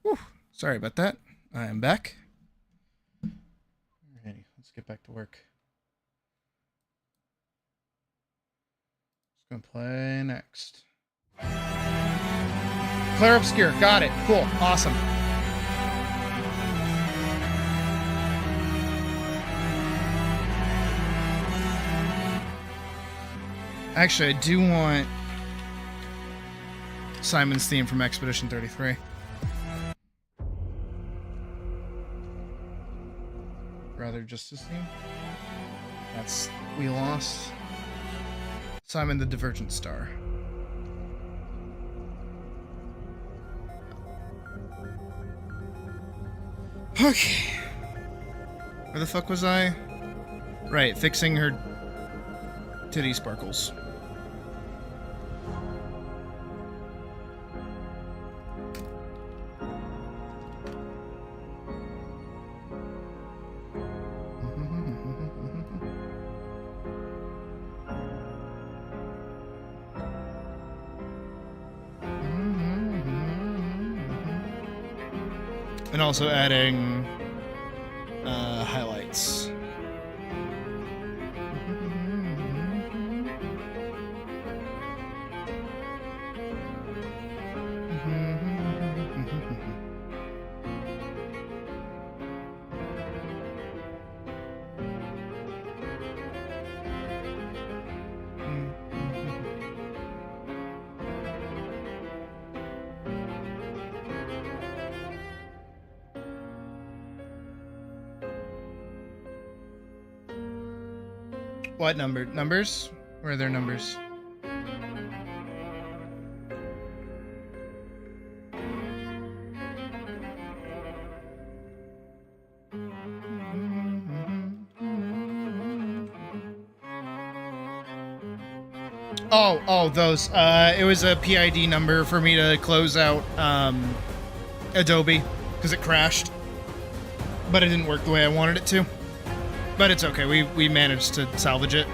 Speaker 4: Whew, sorry about that. I am back. Alrighty, let's get back to work. Just gonna play next. Claire Obscure, got it. Cool, awesome. Actually, I do want Simon's theme from Expedition 33. Rather just his theme. That's We Lost. Simon the Divergent Star. Okay. Where the fuck was I? Right, fixing her titty sparkles. And also adding highlights. What number? Numbers? Where are their numbers? Oh, those. It was a PID number for me to close out Adobe because it crashed, but it didn't work the way I wanted it to. But it's okay. We managed to salvage it.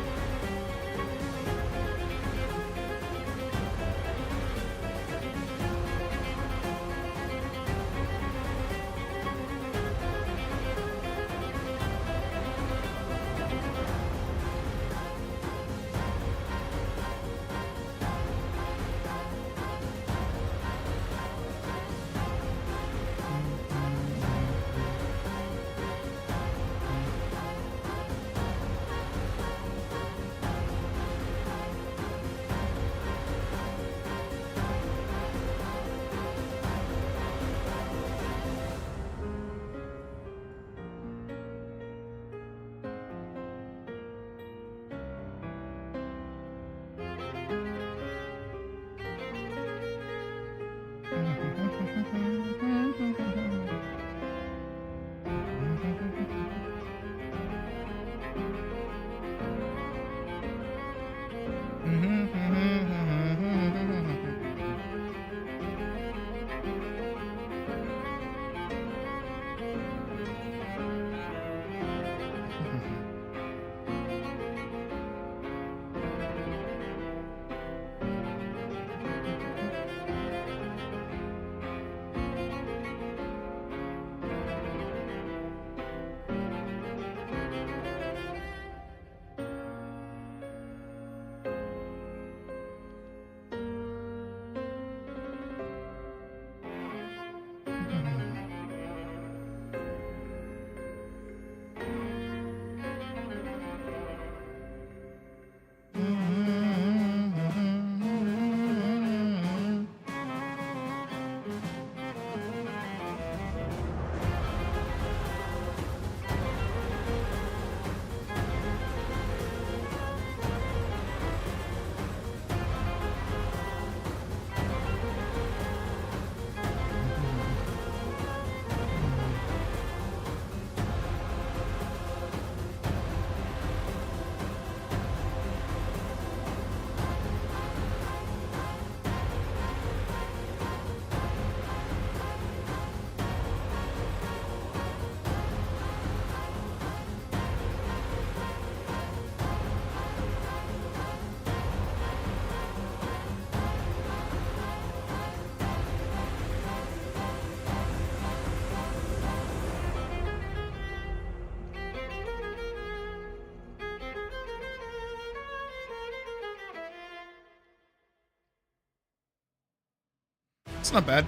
Speaker 4: It's not bad.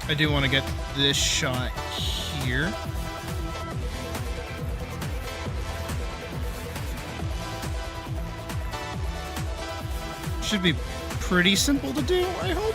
Speaker 4: I do want to get this shot here. Should be pretty simple to do, I hope.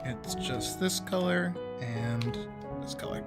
Speaker 4: It's just this color and this color.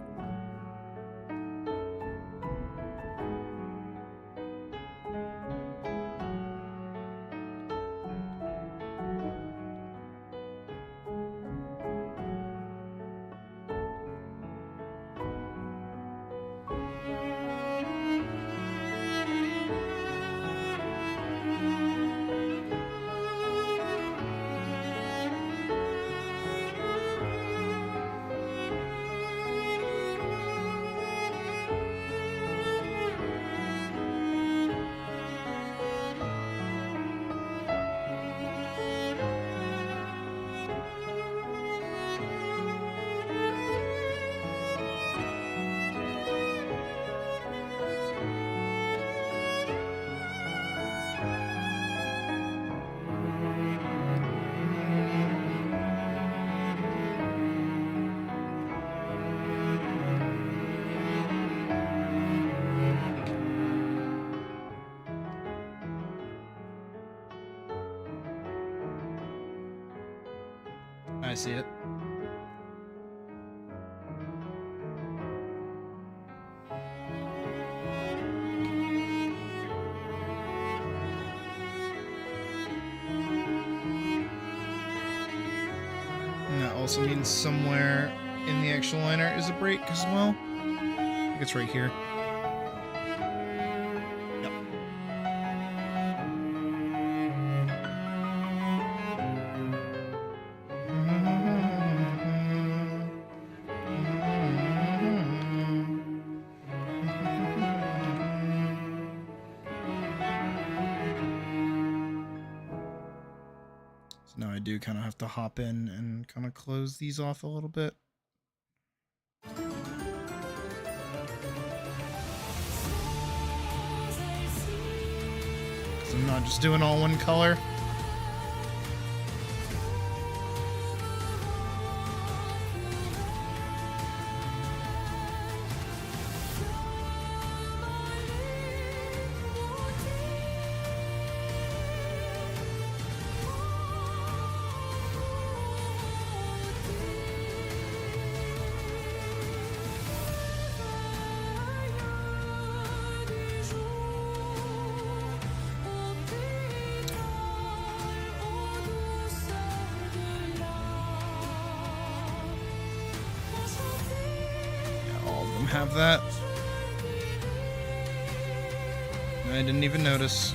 Speaker 4: I see it. And that also means somewhere in the actual liner is a break as well. I think it's right here. Yep. So now I do kind of have to hop in and kind of close these off a little bit. 'Cause I'm not just doing all one color. Have that. I didn't even notice.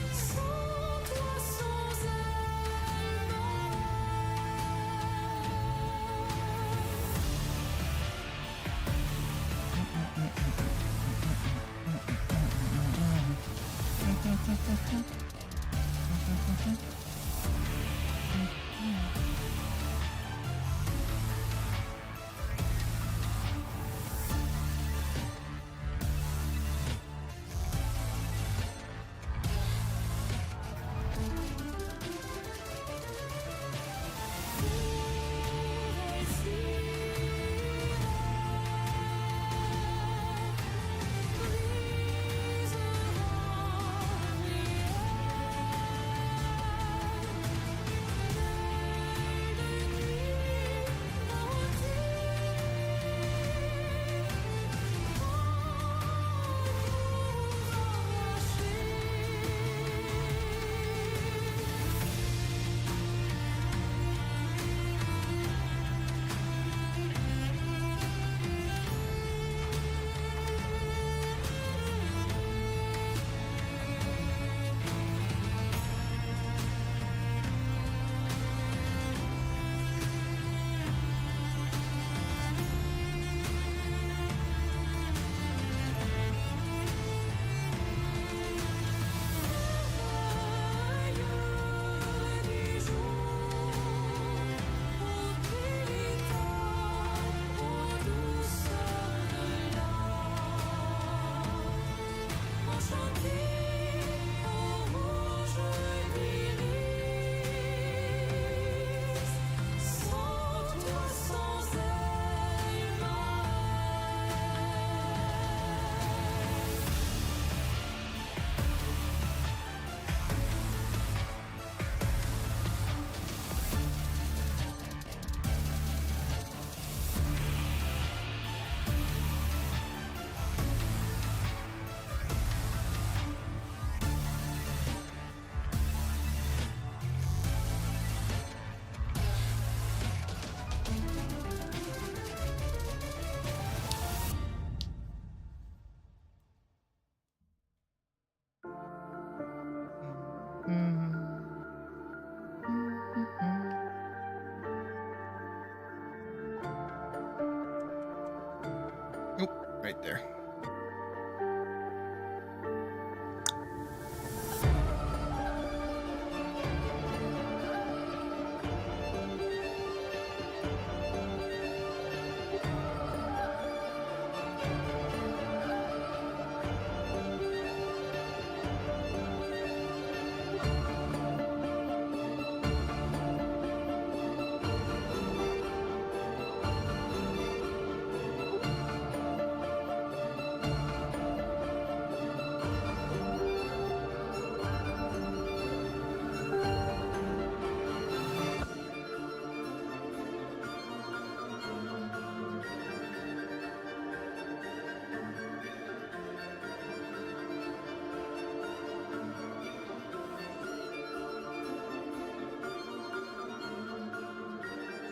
Speaker 4: Right there.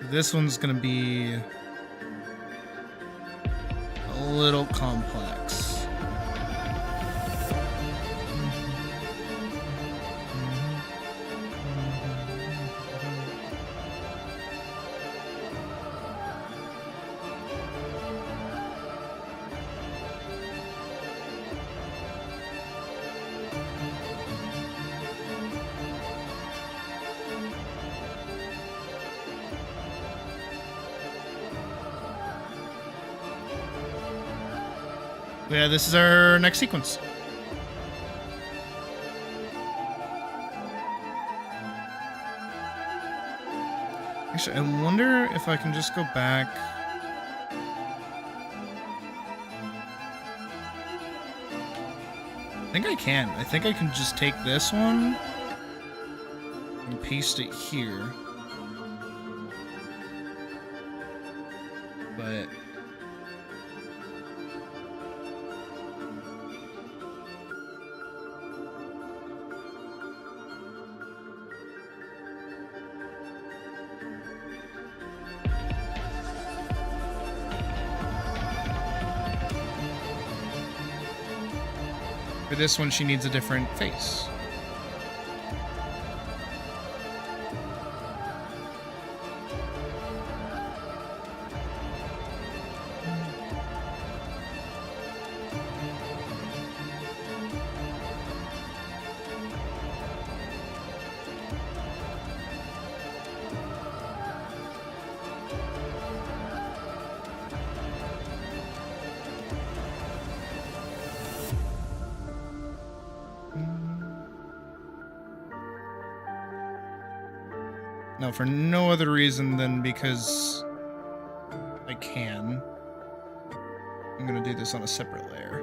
Speaker 4: This one's gonna be a little complex. Yeah, this is our next sequence. Actually, I wonder if I can just go back. I think I can. I think I can just take this one and paste it here. But for this one, she needs a different face. No, for no other reason than because I can. I'm gonna do this on a separate layer.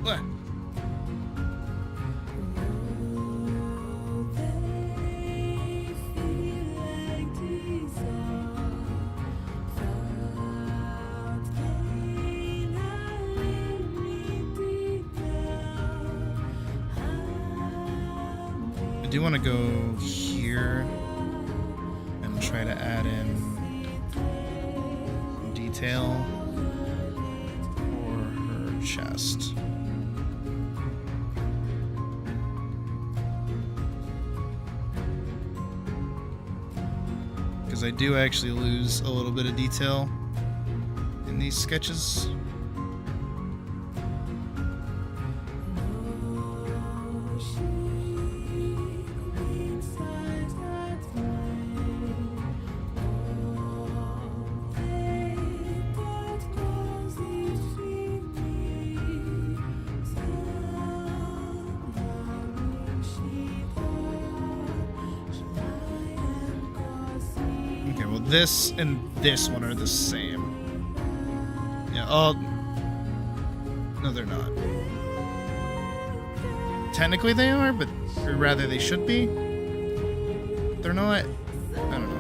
Speaker 4: What? do want to go here and try to add in detail for her chest. Because I do actually lose a little bit of detail in these sketches. Okay, well this and this one are the same. Yeah, oh... No, they're not. Technically they are, but... Or rather, they should be. They're not. I don't know.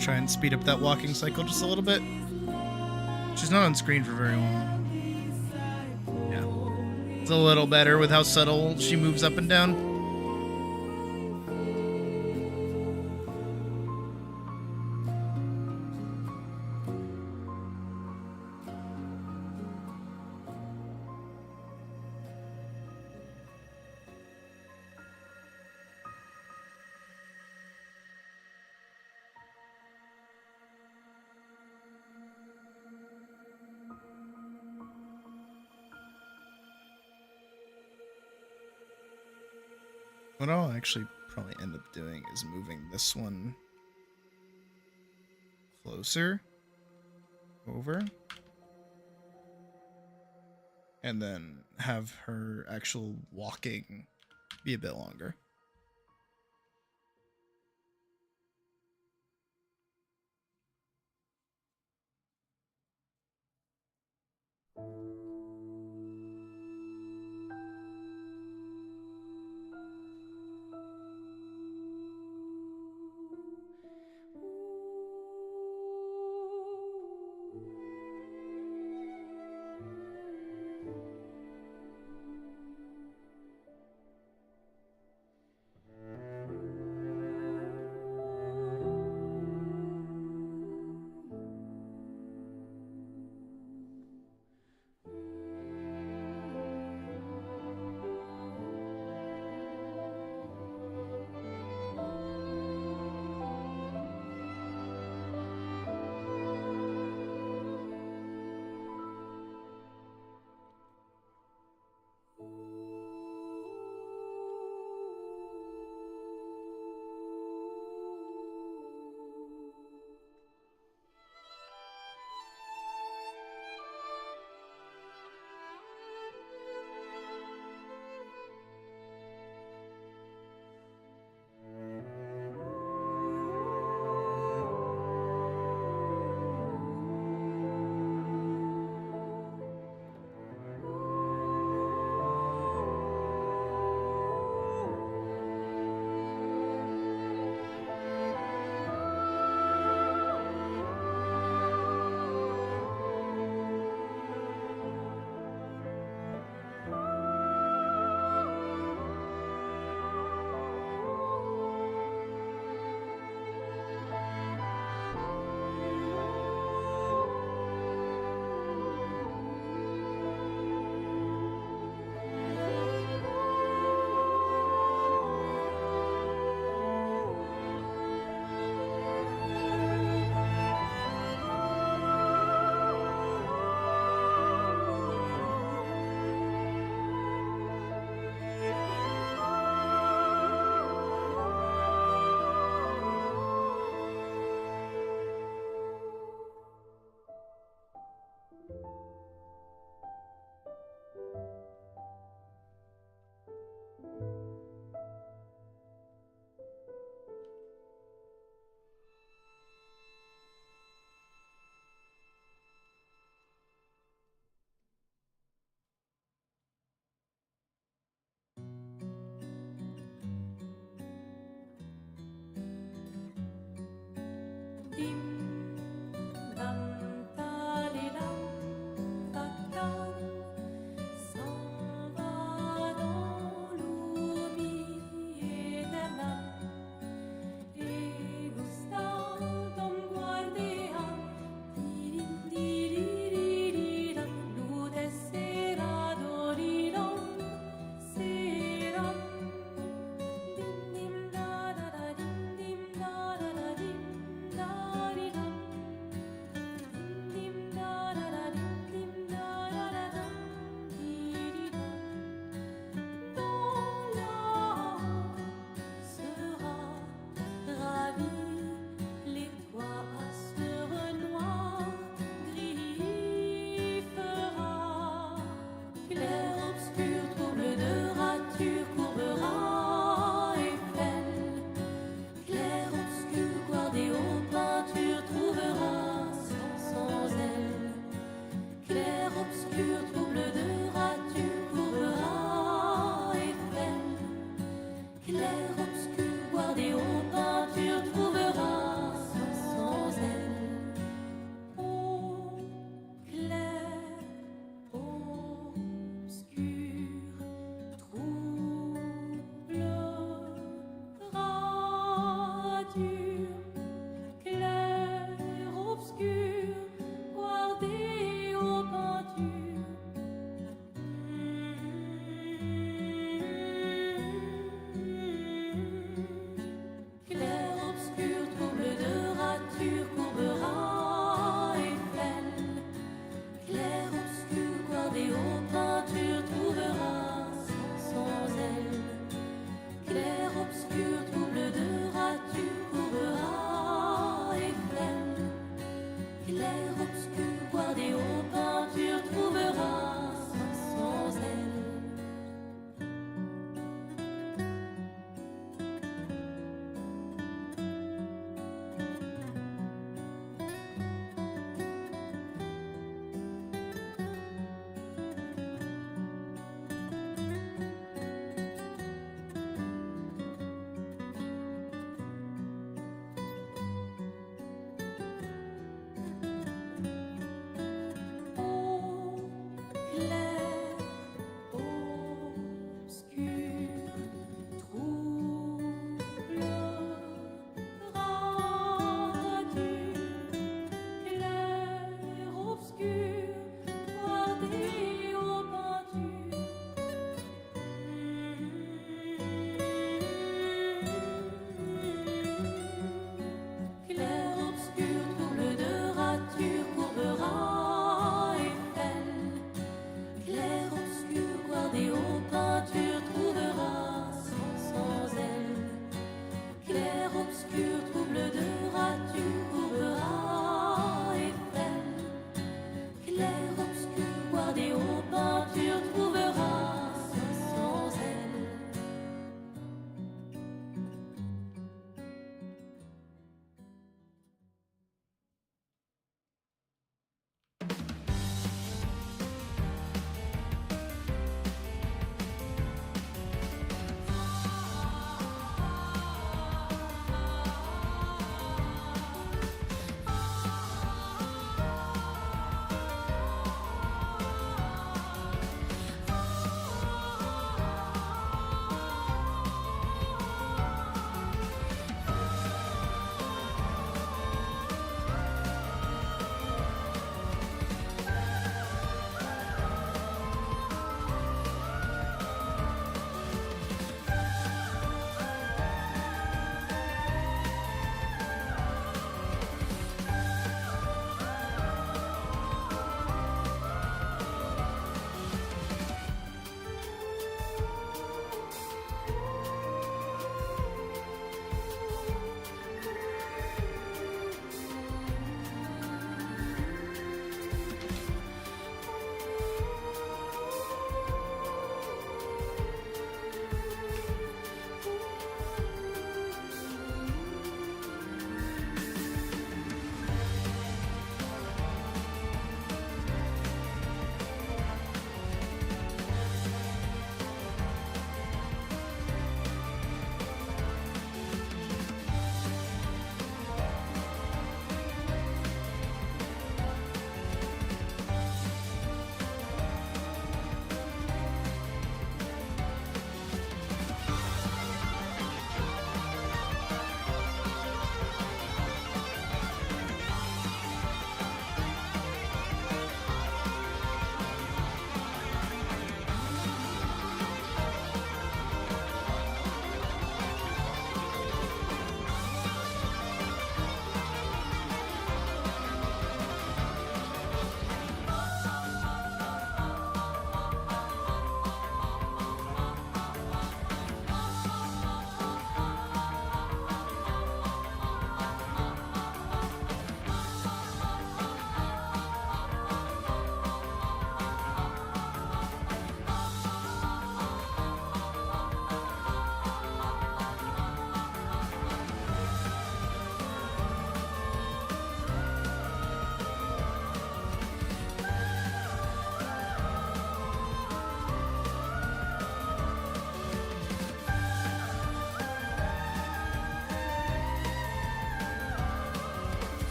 Speaker 4: Try and speed up that walking cycle just a little bit. She's not on screen for very long. Yeah. It's a little better with how subtle she moves up and down. What I'll actually probably end up doing is moving this one closer over and then have her actual walking be a bit longer.
Speaker 5: Dim dum da di dum.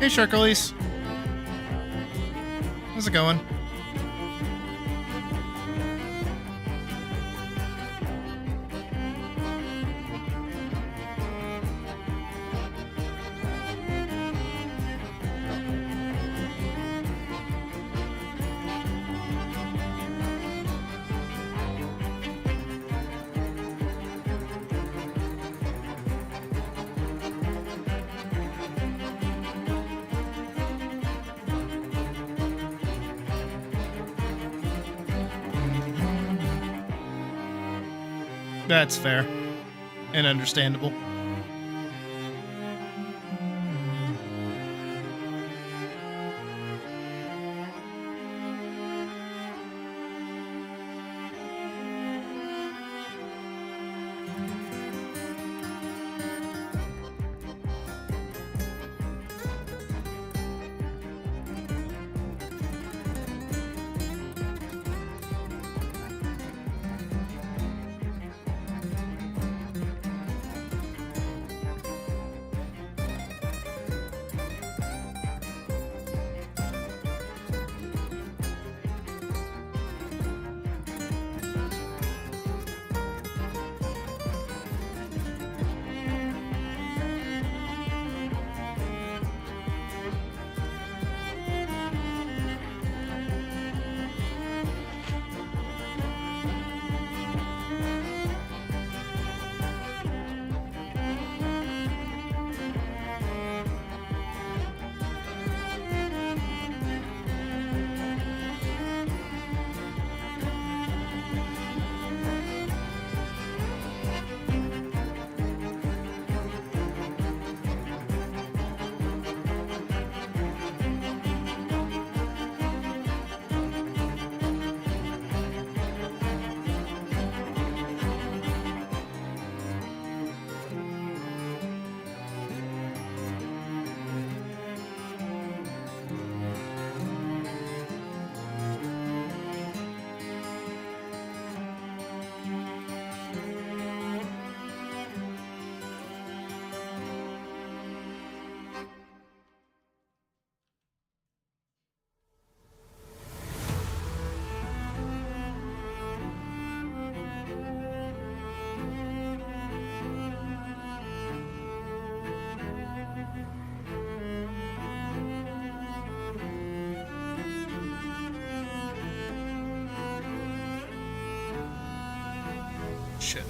Speaker 4: Hey, Sharkalies. How's it going? That's fair and understandable. Shit.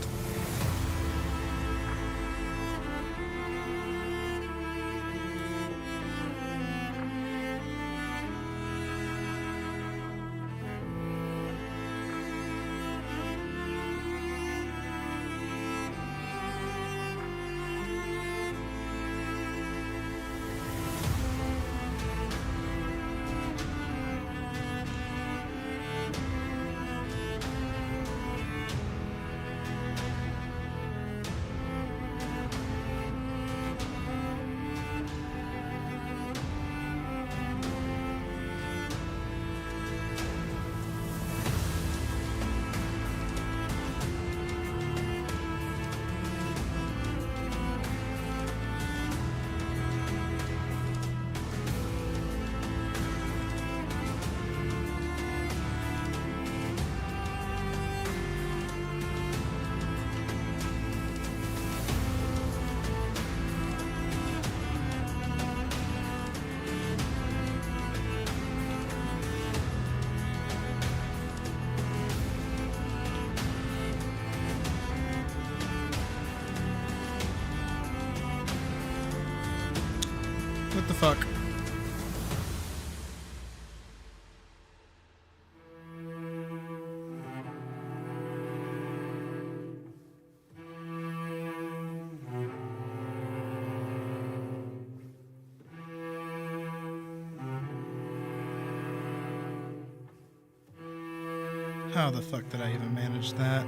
Speaker 4: What the fuck? How the fuck did I even manage that?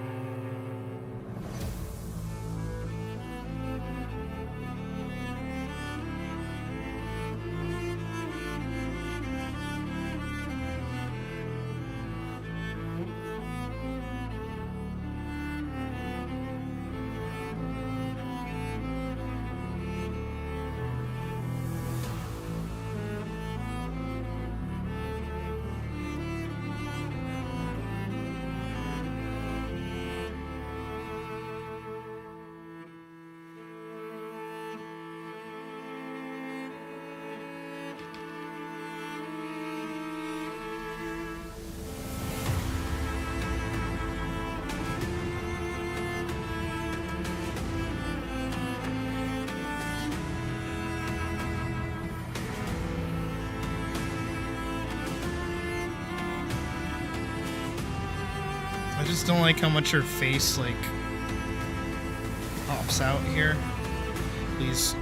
Speaker 4: just don't like how much her face, like, pops out here. Please.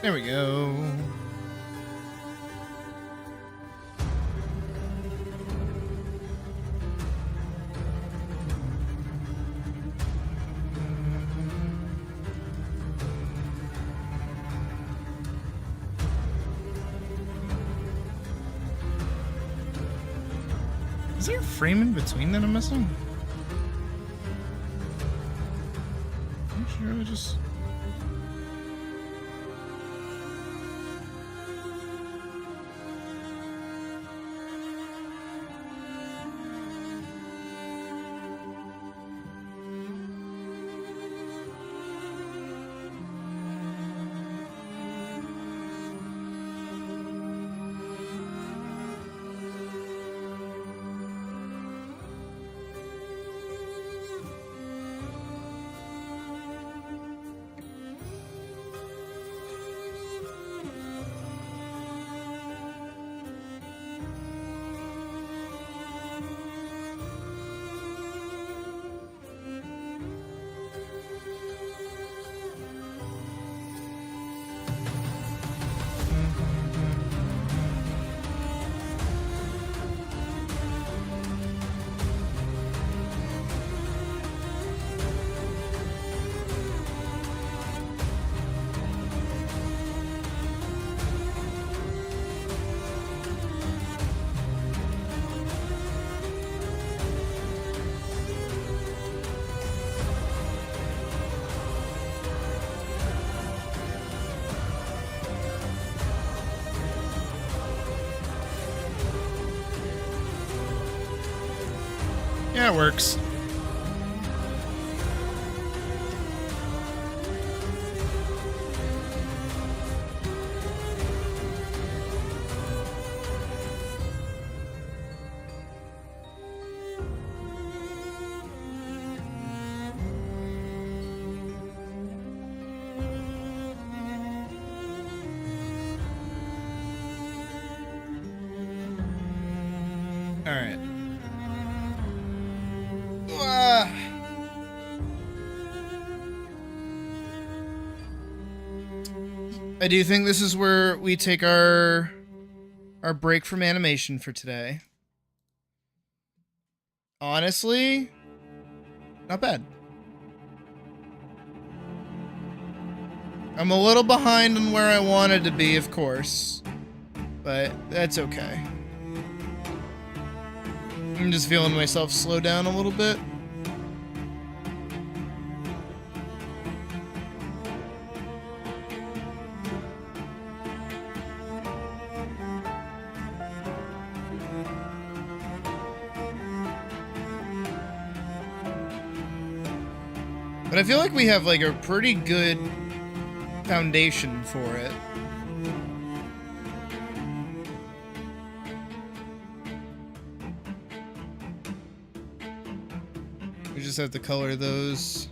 Speaker 4: There we go. Is there a frame in between that I'm missing? I'm sure I just... Yeah, it works. Alright. Ah. I do think this is where we take our break from animation for today. Honestly, not bad. I'm a little behind on where I wanted to be, of course, but that's okay. I'm just feeling myself slow down a little bit. But I feel like we have like a pretty good foundation for it. We just have to color those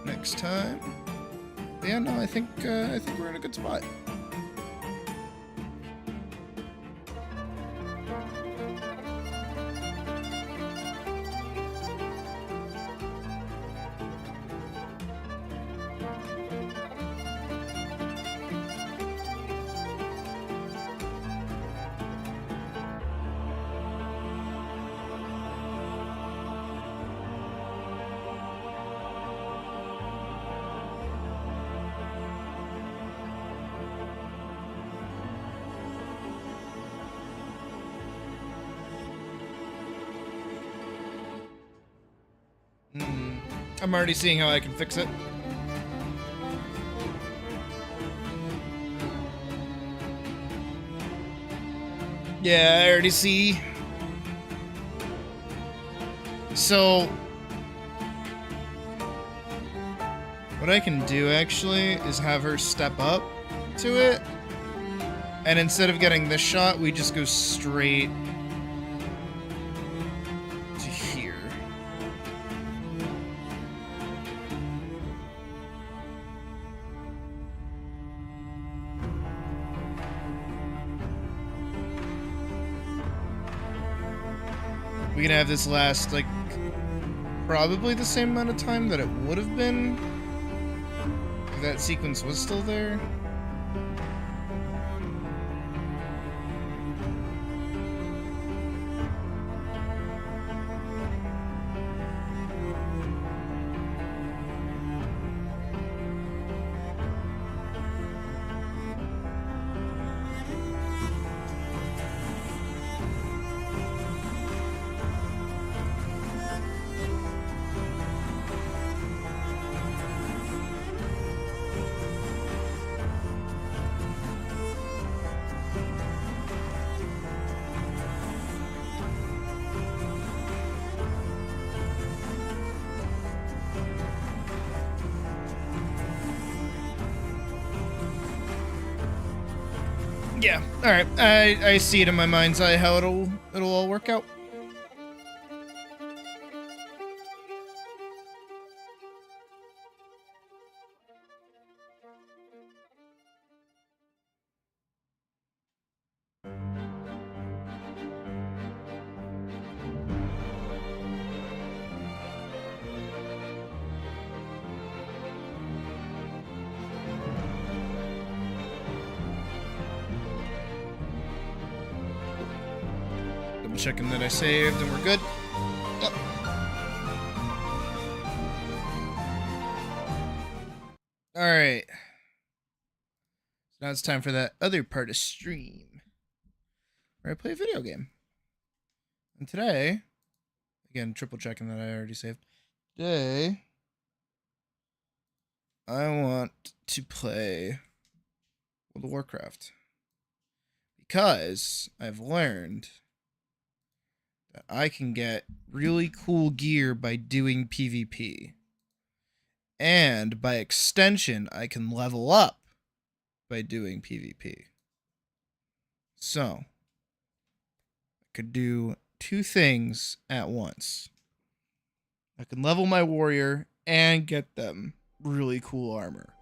Speaker 4: next time. But yeah, no, I think we're in a good spot. I'm already seeing how I can fix it. Yeah, I already see. So, what I can do actually is have her step up to it. And instead of getting this shot, we just go straight to here. We can have this last, like, probably the same amount of time that it would have been if that sequence was still there. Yeah, alright. I see it in my mind's eye how it'll all work out. Checking that I saved and we're good. Yep. Alright. So now it's time for that other part of stream where I play a video game. And today, again, triple checking that I already saved. Today, I want to play World of Warcraft. Because I've learned I can get really cool gear by doing PvP. And by extension, I can level up by doing PvP. So, I could do two things at once. I can level my warrior and get them really cool armor.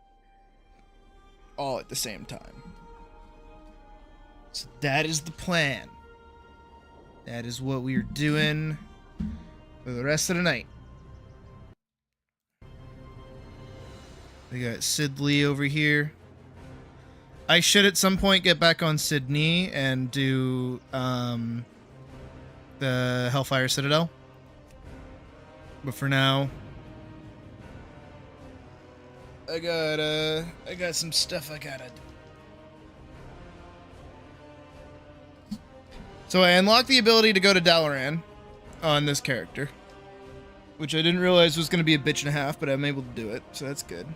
Speaker 4: All at the same time. So that is the plan. That is what we are doing for the rest of the night. We got Sidley over here. I should at some point get back on Sydney and do the Hellfire Citadel. But for now, I got some stuff I gotta do. So I unlocked the ability to go to Dalaran on this character, which I didn't realize was gonna be a bitch and a half, but I'm able to do it, so that's good.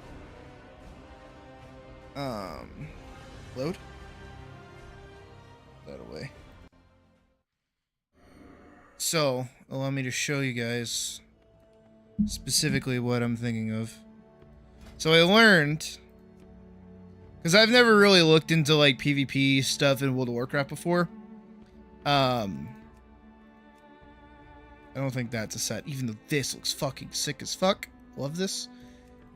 Speaker 4: Load that away. So allow me to show you guys specifically what I'm thinking of. So I learned, because I've never really looked into like PvP stuff in World of Warcraft before. I don't think that's a set, even though this looks fucking sick as fuck. Love this.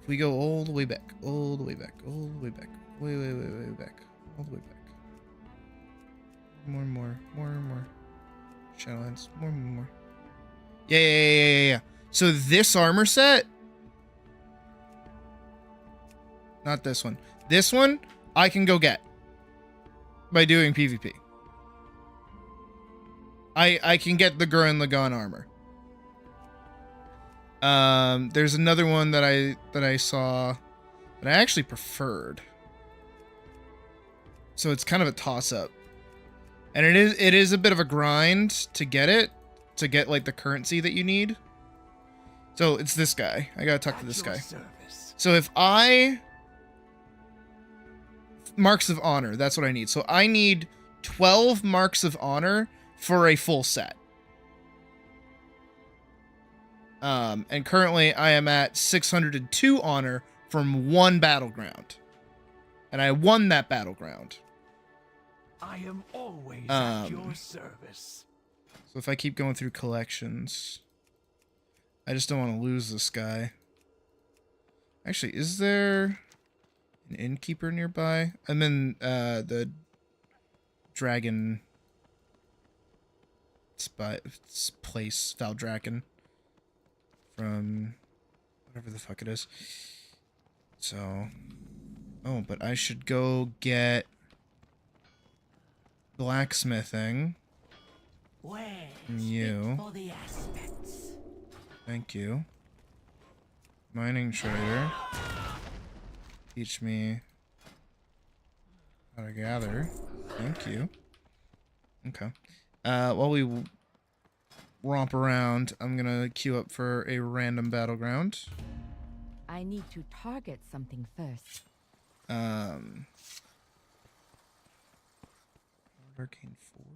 Speaker 4: If we go all the way back, all the way back, all the way back, way back, all the way back. More and more. Shadowlands, more. Yeah. So this armor set, not this one. This one I can go get by doing PvP. I can get the Gurren Lagann armor. There's another one that I saw that I actually preferred. So it's kind of a toss-up. And it is a bit of a grind to get it, to get like the currency that you need. So it's this guy. I gotta talk to this guy. So if Marks of Honor, that's what I need. So I need 12 Marks of Honor for a full set. And currently I am at 602 honor from one battleground. And I won that battleground.
Speaker 2: I am always at your service.
Speaker 4: So if I keep going through collections, I just don't want to lose this guy. Actually, is there an innkeeper nearby? I'm in the dragon place, Valdraken, from whatever the fuck it is. So, oh, but I should go get blacksmithing. From you. Thank you. Mining trader. Teach me how to gather. Thank you. Okay. While we romp around, I'm gonna queue up for a random battleground.
Speaker 9: I need to target something first.
Speaker 4: Arcane Forge.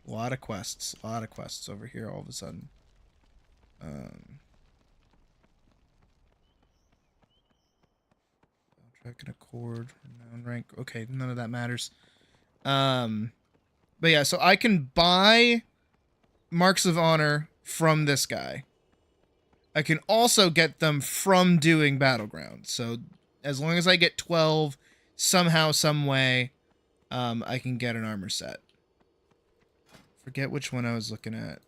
Speaker 4: A lot of quests over here all of a sudden. Dragon Accord, renown rank. Okay, none of that matters. But yeah, so I can buy Marks of Honor from this guy. I can also get them from doing Battlegrounds. So as long as I get 12 somehow, some way, I can get an armor set. Forget which one I was looking at.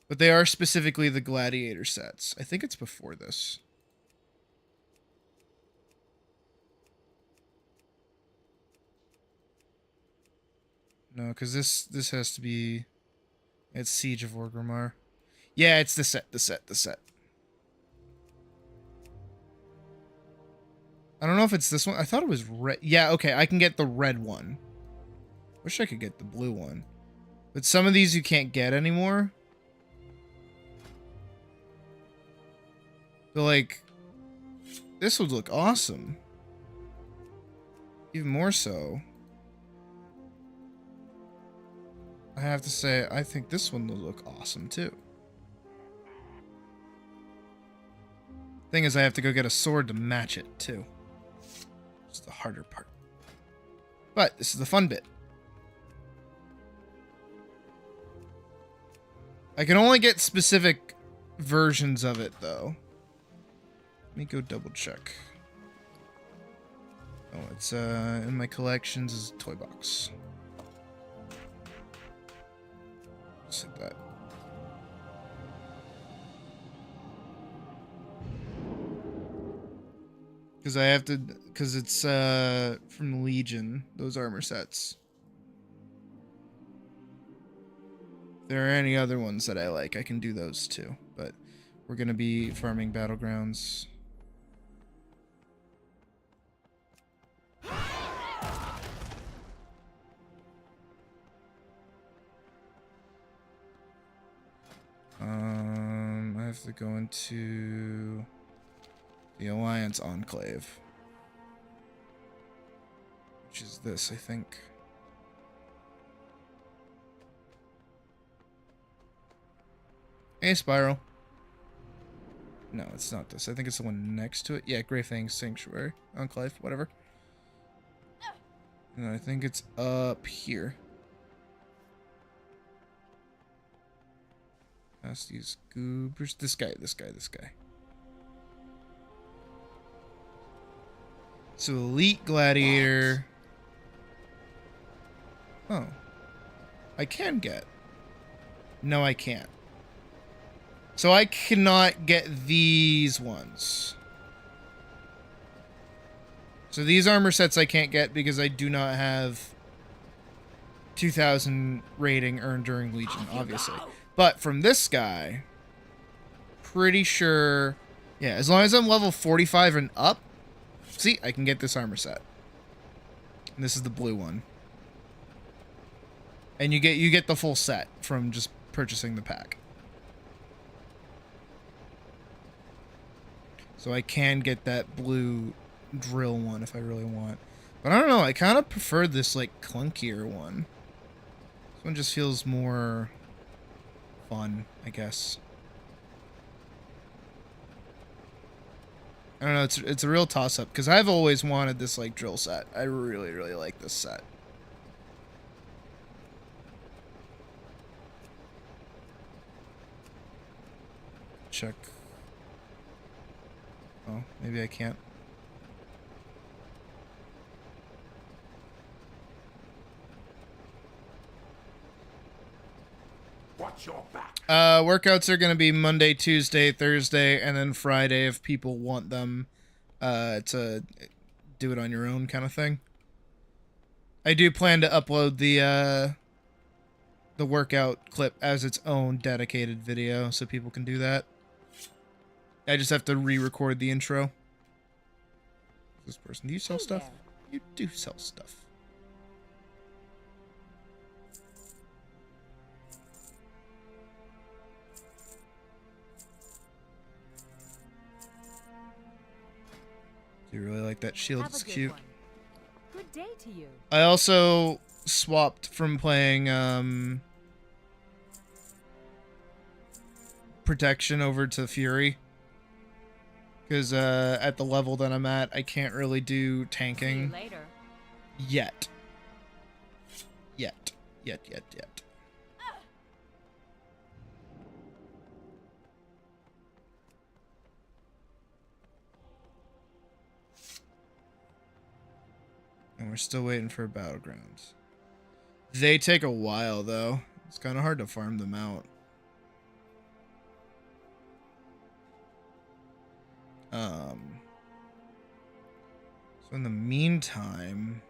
Speaker 4: But they are specifically the gladiator sets. I think it's before this. No, because this has to be... It's Siege of Orgrimmar. Yeah, it's the set. I don't know if it's this one. I thought it was red. Yeah, okay, I can get the red one. Wish I could get the blue one. But some of these you can't get anymore. So, like, this would look awesome. Even more so. I have to say, I think this one will look awesome, too. Thing is, I have to go get a sword to match it, too. It's the harder part. But, this is the fun bit. I can only get specific versions of it, though. Let me go double check. Oh, it's, in my collections is a toy box. Just hit that. Because I have to, because it's from Legion, those armor sets. If there are any other ones that I like, I can do those too. But we're going to be farming Battlegrounds. I have to go into the Alliance Enclave, which is this, I think. Hey, Spiral. No, it's not this. I think it's the one next to it. Yeah, Grey Fang Sanctuary. Enclave, whatever. And I think it's up here. Past these goobers. This guy. So Elite Gladiator. Oh. I can get. No, I can't. So I cannot get these ones. So these armor sets I can't get because I do not have 2,000 rating earned during Legion, obviously. But from this guy, pretty sure, yeah, as long as I'm level 45 and up, see, I can get this armor set. And this is the blue one. And you get the full set from just purchasing the pack. So I can get that blue drill one if I really want. But I don't know, I kind of prefer this like clunkier one. This one just feels more fun, I guess. I don't know, it's a real toss-up because I've always wanted this like drill set. I really, really like this set. Check. Oh, maybe I can't.
Speaker 8: Watch your back.
Speaker 4: Workouts are gonna be Monday, Tuesday, Thursday, and then Friday if people want them to do it on your own kind of thing. I do plan to upload the workout clip as its own dedicated video so people can do that. I just have to re-record the intro. This person, do you sell stuff? You do sell stuff. Do you really like that shield? It's cute.
Speaker 9: Good day to you.
Speaker 4: I also swapped from playing Protection over to Fury. Because at the level that I'm at, I can't really do tanking.
Speaker 9: See you later.
Speaker 4: Yet. And we're still waiting for Battlegrounds. They take a while, though. It's kind of hard to farm them out. So in the meantime,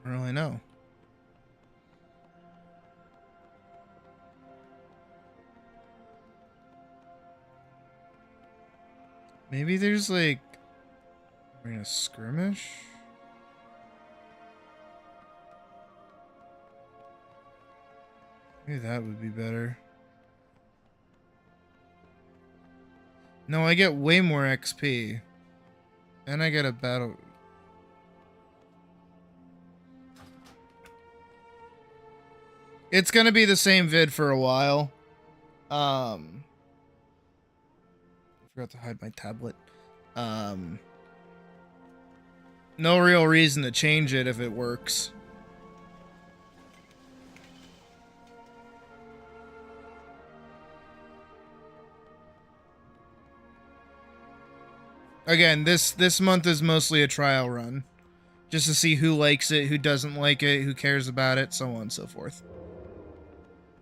Speaker 4: I don't really know. Maybe there's like a skirmish? Maybe that would be better. No, I get way more XP. And I get a battle. It's gonna be the same vid for a while. I forgot to hide my tablet. No real reason to change it if it works. Again, this month is mostly a trial run. Just to see who likes it, who doesn't like it, who cares about it, so on and so forth.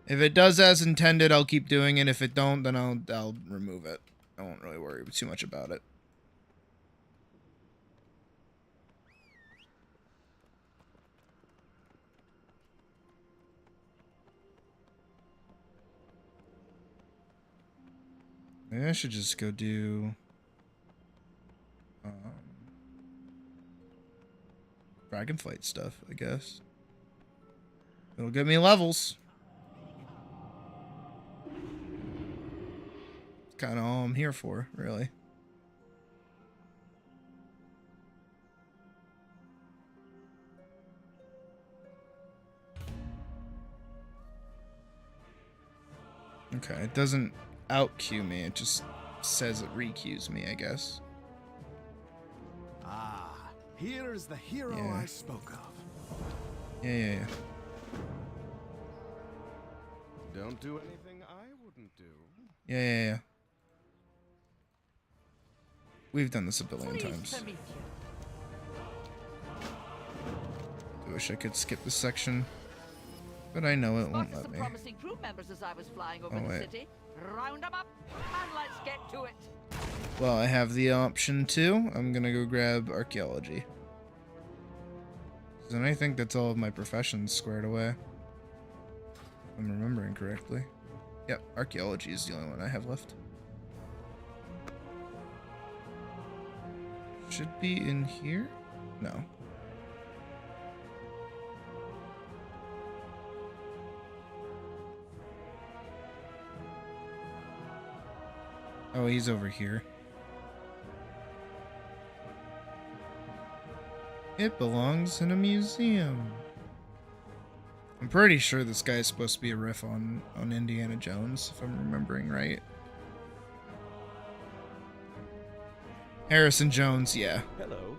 Speaker 4: If it does as intended, I'll keep doing it. If it don't, then I'll remove it. I won't really worry too much about it. Maybe I should just go do Dragonflight stuff, I guess. It'll give me levels. It's kind of all I'm here for, really. Okay, it doesn't out-queue me, it just says it re-queues me, I guess.
Speaker 10: Ah, here is the hero
Speaker 4: Yeah.
Speaker 10: I spoke of.
Speaker 4: Yeah.
Speaker 10: Don't do anything I wouldn't do.
Speaker 4: Yeah. We've done this a billion times. I wish I could skip this section, but I know it won't let me.
Speaker 11: Promising crew members as I was flying over
Speaker 4: Oh,
Speaker 11: the
Speaker 4: wait.
Speaker 11: city. Round 'em up and let's get to it.
Speaker 4: Well, I have the option too. I'm gonna go grab archaeology. And I think that's all of my professions squared away. If I'm remembering correctly. Yep, archaeology is the only one I have left. Should be in here? No. Oh, he's over here. It belongs in a museum. I'm pretty sure this guy is supposed to be a riff on Indiana Jones, if I'm remembering right. Harrison Jones, yeah.
Speaker 10: Hello.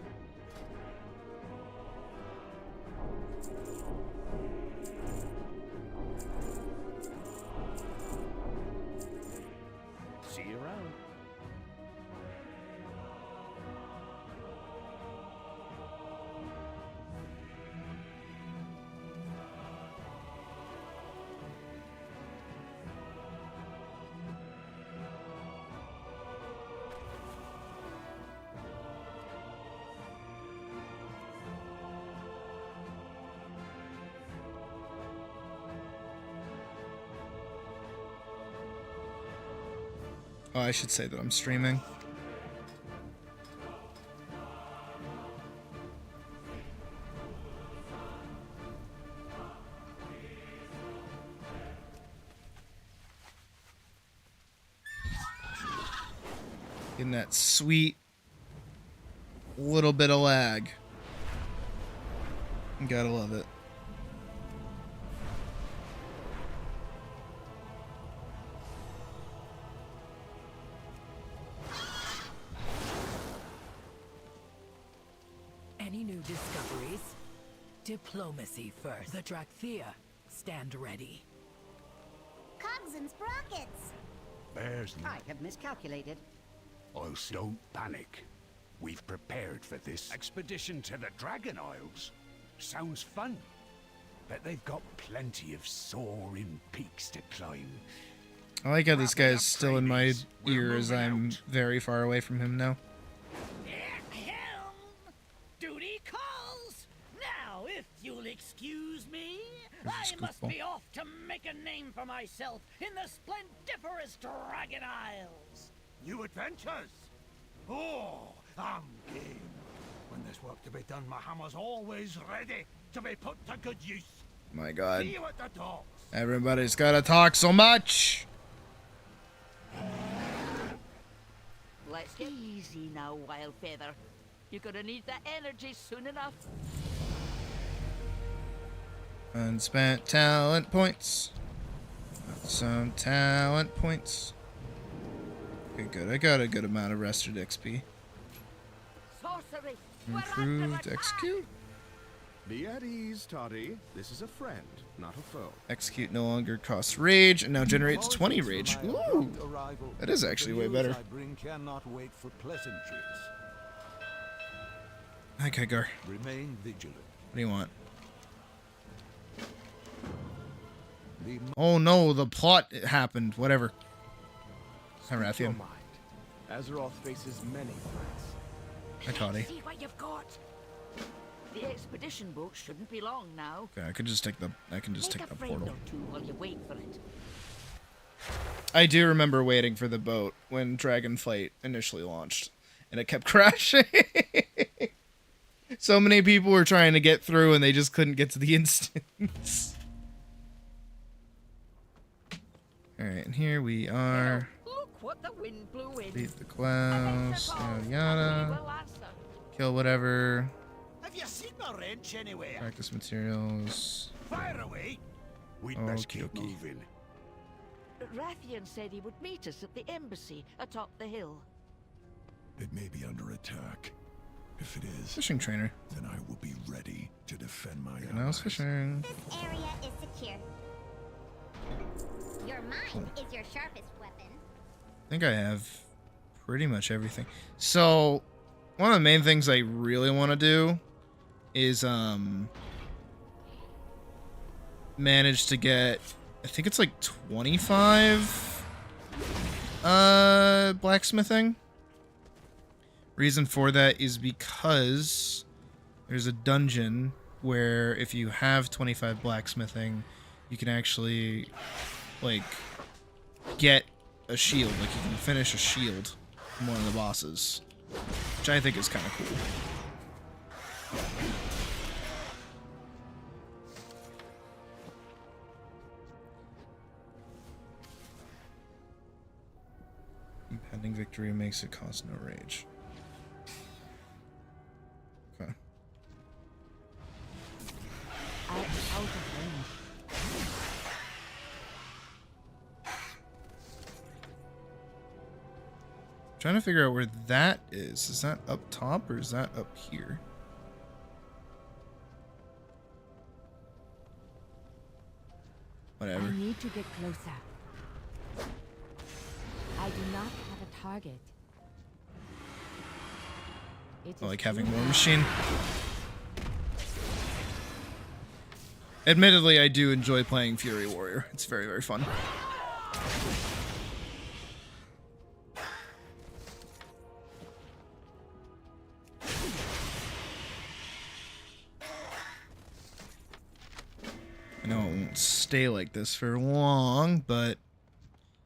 Speaker 10: See you around.
Speaker 4: Oh, I should say that I'm streaming. Getting that sweet little bit of lag. You gotta love it.
Speaker 12: Any new discoveries? Diplomacy first. The Drakthea, stand ready.
Speaker 13: Cogs and sprockets.
Speaker 8: Bears me.
Speaker 11: I have miscalculated.
Speaker 8: Oh, don't panic. We've prepared for this expedition to the Dragon Isles. Sounds fun. But they've got plenty of soaring peaks to climb.
Speaker 4: I like how this guy's still in my ear as I'm very far away from him now.
Speaker 11: Duty calls. Now, if you'll excuse me,
Speaker 4: There's a
Speaker 11: I must
Speaker 4: goofball.
Speaker 11: be off to make a name for myself in the splendiferous Dragon Isles.
Speaker 10: New adventures? Oh, I'm game. When there's work to be done, my hammer's always ready to be put to good use.
Speaker 4: My God.
Speaker 10: See you at the docks.
Speaker 4: Everybody's gotta talk so much.
Speaker 11: Let's get easy now, Wild Feather. You're gonna need that energy soon enough.
Speaker 4: Unspent talent points. Some talent points. Okay, good. I got a good amount of rested XP.
Speaker 11: Sorcery.
Speaker 4: Improved execute.
Speaker 10: Be at ease, Toddy. This is a friend, not a foe.
Speaker 4: Execute no longer costs rage and now generates 20 rage. Ooh, that is actually way better.
Speaker 10: I bring cannot wait for pleasantries.
Speaker 4: Hi, Kygar.
Speaker 10: Remain vigilant.
Speaker 4: What do you want?
Speaker 14: only
Speaker 4: Oh no, the plot happened. Whatever. Hi,
Speaker 14: your
Speaker 4: Rathian.
Speaker 14: mind. Azeroth faces many threats.
Speaker 4: Hi, Toddy.
Speaker 11: See what you've got. The expedition boat shouldn't be long now.
Speaker 4: Okay, I can just take the
Speaker 11: Make a friend
Speaker 4: portal.
Speaker 11: or two while you wait for it.
Speaker 4: I do remember waiting for the boat when Dragonflight initially launched, and it kept crashing. So many people were trying to get through, and they just couldn't get to the instance. Alright, and here we are.
Speaker 11: Look what the wind blew in.
Speaker 4: Beat the class, yada yada. Kill whatever.
Speaker 10: Have you seen my wrench anywhere?
Speaker 4: Practice materials.
Speaker 10: Fire away.
Speaker 8: We'd best
Speaker 4: Okie
Speaker 8: keep
Speaker 4: dokie.
Speaker 8: moving.
Speaker 11: Rathian said he would meet us at the embassy atop the hill.
Speaker 15: It may be under attack. If it is,
Speaker 4: Fishing trainer.
Speaker 15: then I will be ready to defend my
Speaker 4: And I was fishing.
Speaker 13: This area is secure. Your mind is your sharpest weapon.
Speaker 4: I think I have pretty much everything. So, one of the main things I really want to do is manage to get, I think it's like 25 blacksmithing. Reason for that is because there's a dungeon where if you have 25 blacksmithing, you can actually like get a shield. Like you can finish a shield from one of the bosses, which I think is kind of cool. Impending victory makes it cause no rage. Okay.
Speaker 9: I am out of range.
Speaker 4: Trying to figure out where that is. Is that up top or is that up here? Whatever.
Speaker 9: I need to get closer. I do not have a target.
Speaker 4: I like having War Machine. Admittedly, I do enjoy playing Fury Warrior. It's very, very fun. I know it won't stay like this for long, but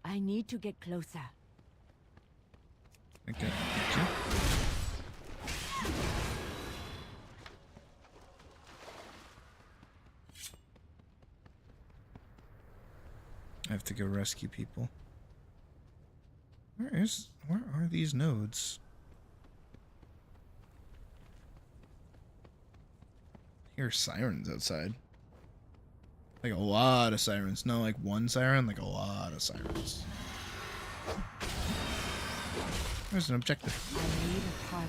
Speaker 9: I need to get closer.
Speaker 4: okay. I have to go rescue people. Where are these nodes? I hear sirens outside. Like a lot of sirens. Not like one siren, like a lot of sirens. There's an objective.
Speaker 9: I need a target.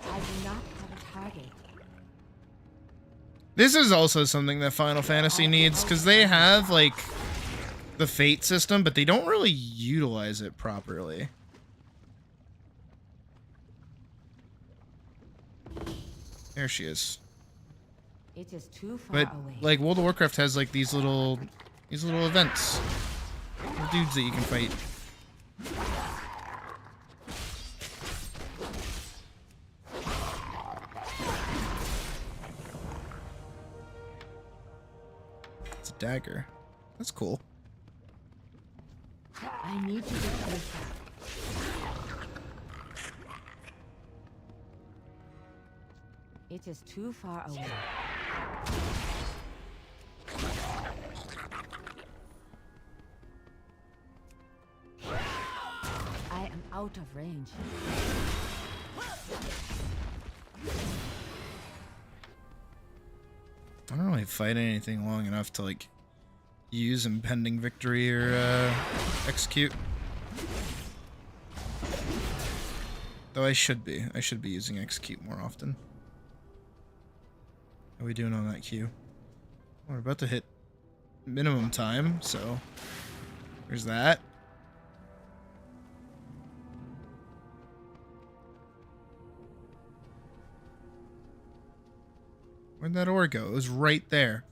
Speaker 9: I do not have a target.
Speaker 4: This is also something that Final Fantasy needs, because they have, like, the fate system, but they don't really utilize it properly. There she is.
Speaker 9: It is too far
Speaker 4: But,
Speaker 9: away.
Speaker 4: like, World of Warcraft has, like, these little events. Little dudes that you can fight. It's a dagger. That's cool.
Speaker 9: I need to get closer. It is too far away. I am out of range.
Speaker 4: I don't really fight anything long enough to, like, use impending victory or execute. Though I should be. I should be using execute more often. How are we doing on that queue? We're about to hit minimum time, so there's that. Where'd that ore go? It was right there.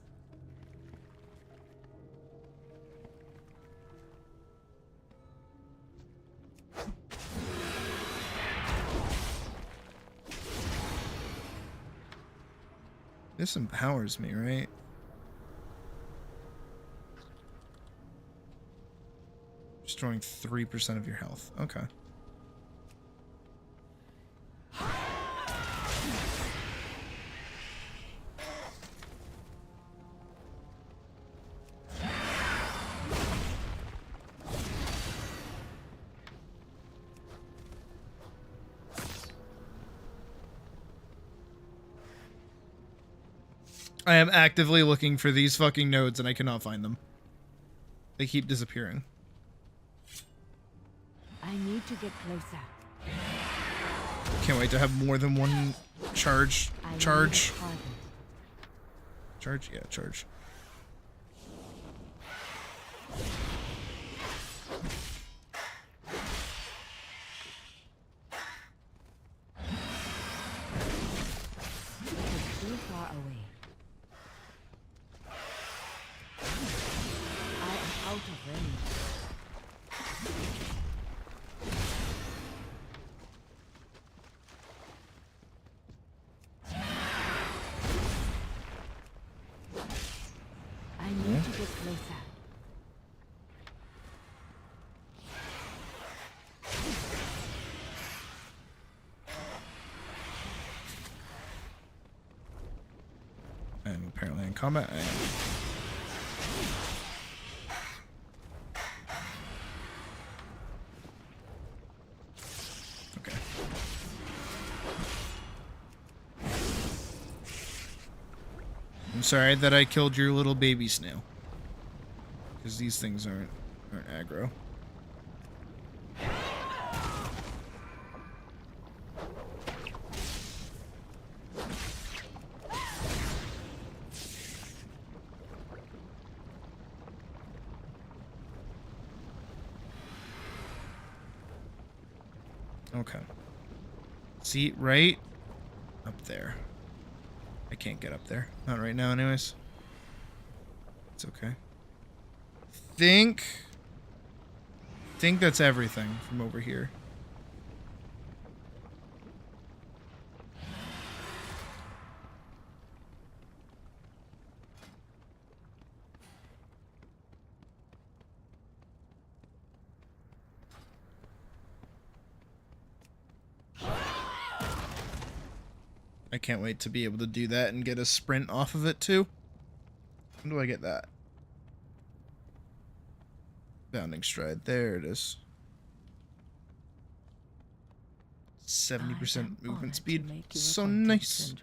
Speaker 4: This empowers me, right? Restoring 3% of your health. Okay. I am actively looking for these fucking nodes and I cannot find them. They keep disappearing.
Speaker 9: I need to get closer.
Speaker 4: Can't wait to have more than one charge. Charge. Charge? Yeah, charge.
Speaker 9: Too far away. I am out of range. I need to get closer.
Speaker 4: I'm apparently in combat. I am. Okay. I'm sorry that I killed your little baby snail. Because these things aren't aggro. Okay. See, right up there. I can't get up there. Not right now, anyways. It's okay. Think that's everything from over here. I can't wait to be able to do that and get a sprint off of it too. When do I get that? Bounding stride. There it is. 70% movement speed. So nice.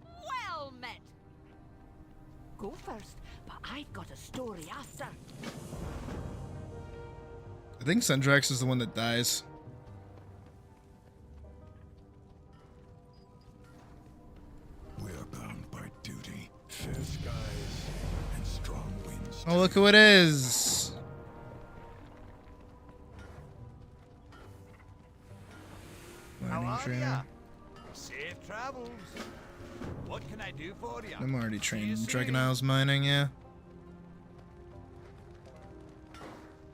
Speaker 11: Well met. Go first, but I've got a story after.
Speaker 4: I think Sendrax is the one that dies.
Speaker 15: We are bound by duty, fair skies, and strong winds.
Speaker 4: Oh, look who it is!
Speaker 10: How
Speaker 4: Mining
Speaker 10: are
Speaker 4: trainer.
Speaker 10: ya? Safe travels. What can I do for you?
Speaker 4: I'm already trained in Dragon Isles mining, yeah.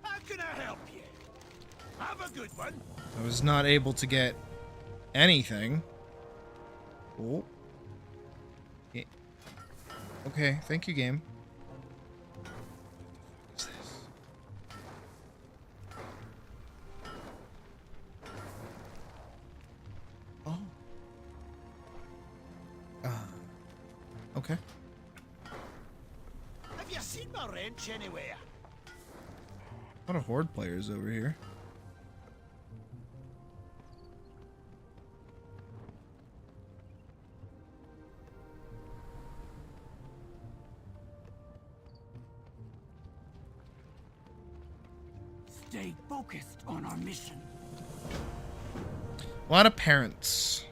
Speaker 10: How can I help you? Have a good one.
Speaker 4: I was not able to get anything. Oh. Yeah. Okay, thank you, game. What is this? Oh. Okay.
Speaker 10: Have you seen my wrench anywhere?
Speaker 4: A lot of Horde players over here.
Speaker 12: Stay focused on our mission.
Speaker 4: A lot of parents.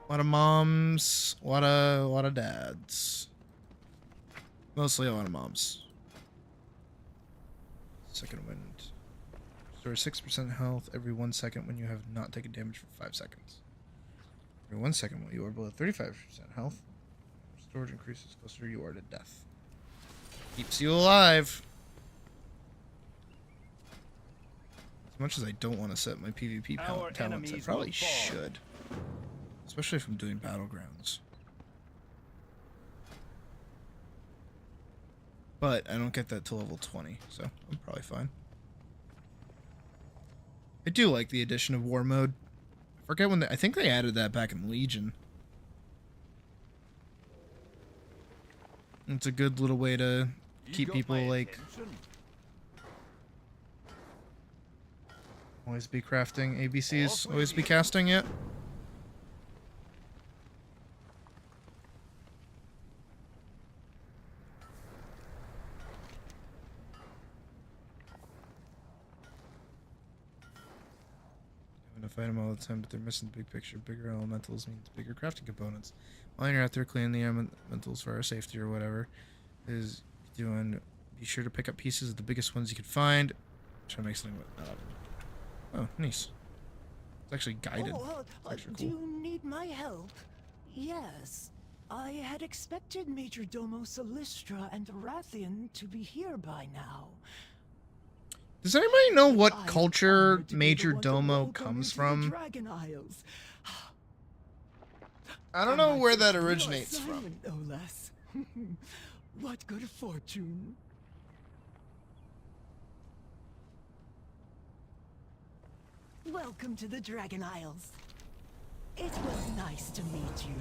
Speaker 4: A lot of moms. A lot of dads. Mostly a lot of moms. Second wind. Restore 6% health every 1 second when you have not taken damage for 5 seconds. For 1 second while you are below 35% health, storage increases closer you are to death. Keeps you alive. As much as I don't want to set my PvP talents, I probably should. Especially if I'm doing battlegrounds. But I don't get that to level 20, so I'm probably fine. I do like the addition of war mode. I forget when I think they added that back in Legion. It's a good little way to keep people like always be crafting ABCs, always be casting it. Fight them all the time, but they're missing the big picture. Bigger elementals means bigger crafting components. While you're out there cleaning the elementals for our safety or whatever is doing, be sure to pick up pieces of the biggest ones you could find. Try to make something with oh, nice. It's actually guided. It's actually
Speaker 12: Do
Speaker 4: cool.
Speaker 12: you need my help? Yes. I had expected Major Domo Solistra and Rathian to be here by now.
Speaker 4: Does anybody know what culture Major Domo comes from?
Speaker 12: Dragon Isles.
Speaker 4: I don't know where that originates from.
Speaker 12: No less. What good fortune. Welcome to the Dragon Isles. It was nice to meet you.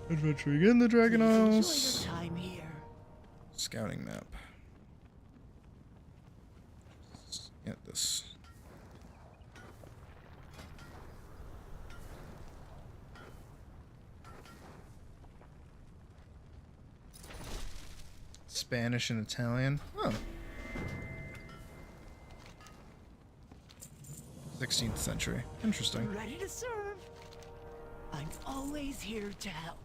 Speaker 4: Adventuring in the Dragon Isles.
Speaker 12: Enjoy your time here.
Speaker 4: Scouting map. Get this. Spanish and Italian. Oh. 16th century. Interesting.
Speaker 12: Ready to serve. I'm always here to help.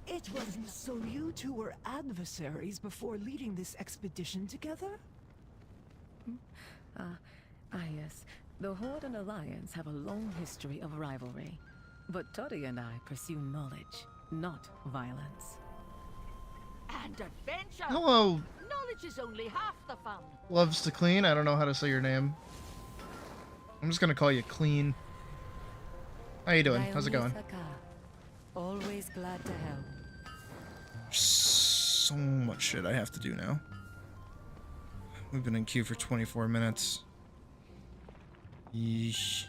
Speaker 12: It wasn't so you two were adversaries before leading this expedition together?
Speaker 16: Yes. The Horde and Alliance have a long history of rivalry. But Toddy and I pursue knowledge, not violence.
Speaker 11: And adventure.
Speaker 4: Hello.
Speaker 11: Knowledge is only half the fun.
Speaker 4: Loves to clean. I don't know how to say your name. I'm just gonna call you Clean. How you doing? How's it going?
Speaker 16: Always glad to help.
Speaker 4: So much shit I have to do now. We've been in queue for 24 minutes. Yeesh.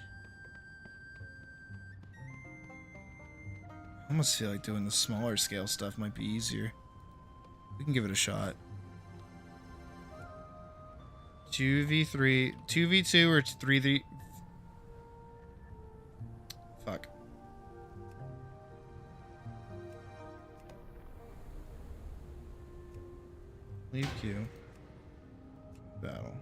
Speaker 4: I almost feel like doing the smaller scale stuff might be easier. We can give it a shot. 2v3, 2v2 or 3v... Fuck. Leave queue. Battle.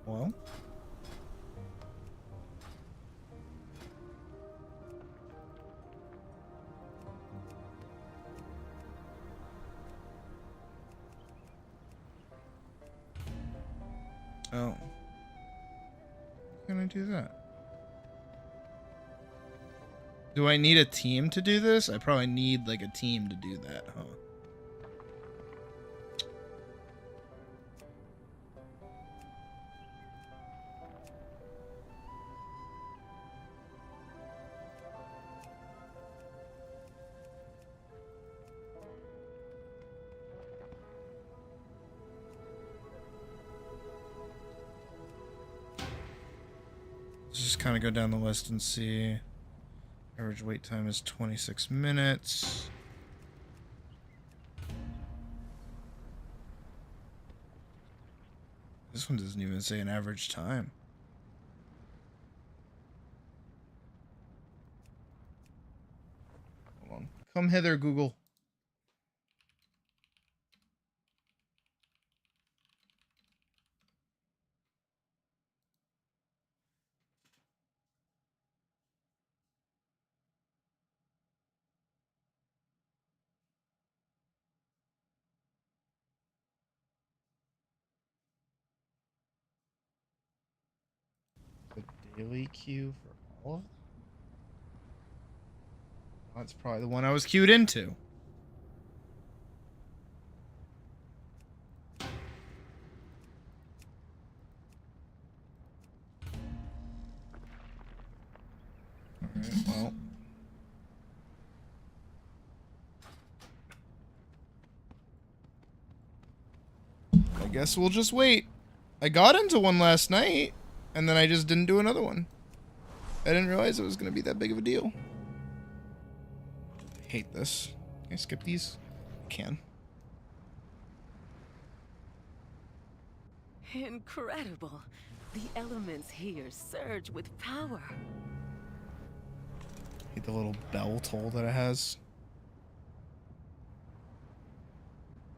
Speaker 4: Well. Oh. How can I do that? Do I need a team to do this? I probably need like a team to do that, huh? Let's just kind of go down the list and see. Average wait time is 26 minutes. This one doesn't even say an average time. Hold on. Come hither, Google. Really queue for all of them? That's probably the one I was queued into. Alright, well. I guess we'll just wait. I got into one last night, and then I just didn't do another one. I didn't realize it was going to be that big of a deal. I hate this. Can I skip these? I can.
Speaker 16: Incredible. The elements here surge with power.
Speaker 4: I hate the little bell toll that it has.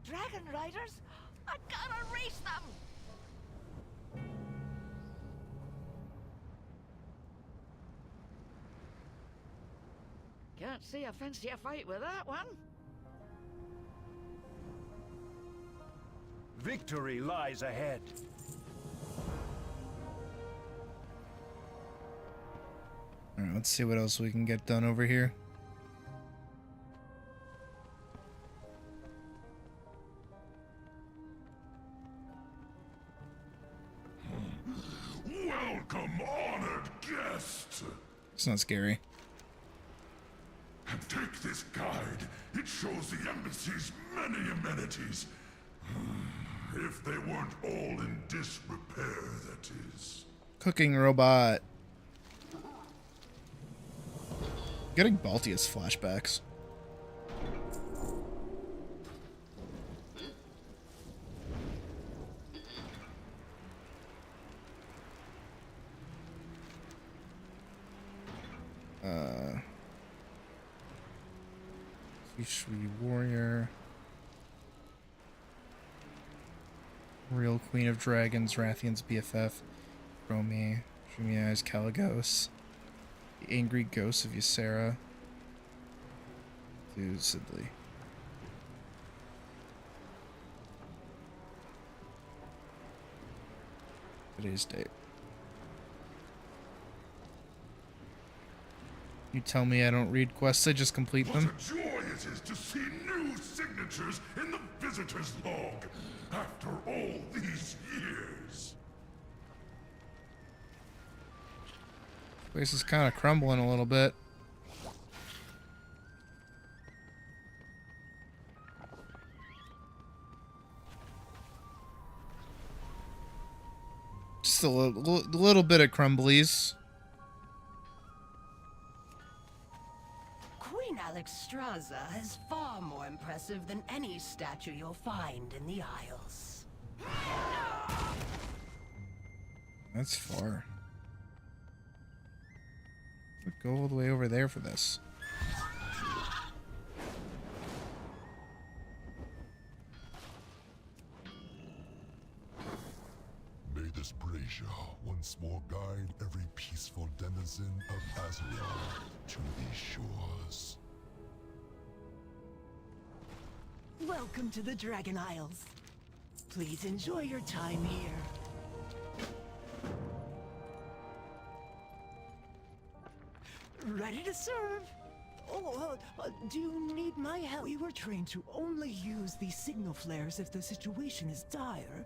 Speaker 11: Dragon Riders? I gotta race them! Can't say I fancy a fight with that one.
Speaker 8: Victory lies ahead.
Speaker 4: Alright, let's see what else we can get done over here.
Speaker 15: Welcome, honored guest.
Speaker 4: It's not scary.
Speaker 15: And take this guide. It shows the embassy's many amenities. If they weren't all in disrepair, that is.
Speaker 4: Cooking robot. Getting Baltius flashbacks. Shui Warrior. Real Queen of Dragons, Rathian's BFF. Romy. Shumi Eyes, Caligos. The Angry Ghost of Ysera. Dude, Sidley. Today's date. You tell me I don't read quests, I just complete them.
Speaker 15: What a joy it is to see new signatures in the visitor's log after all these years.
Speaker 4: Place is kind of crumbling a little bit. Just a little bit of crumblies.
Speaker 12: Queen Alexstrasza is far more impressive than any statue you'll find in the Isles.
Speaker 4: That's far. We'd go all the way over there for this.
Speaker 15: May this brazier once more guide every peaceful denizen of Azeroth to these shores.
Speaker 12: Welcome to the Dragon Isles. Please enjoy your time here. Ready to serve? Oh, do you need my help? We were trained to only use these signal flares if the situation is dire.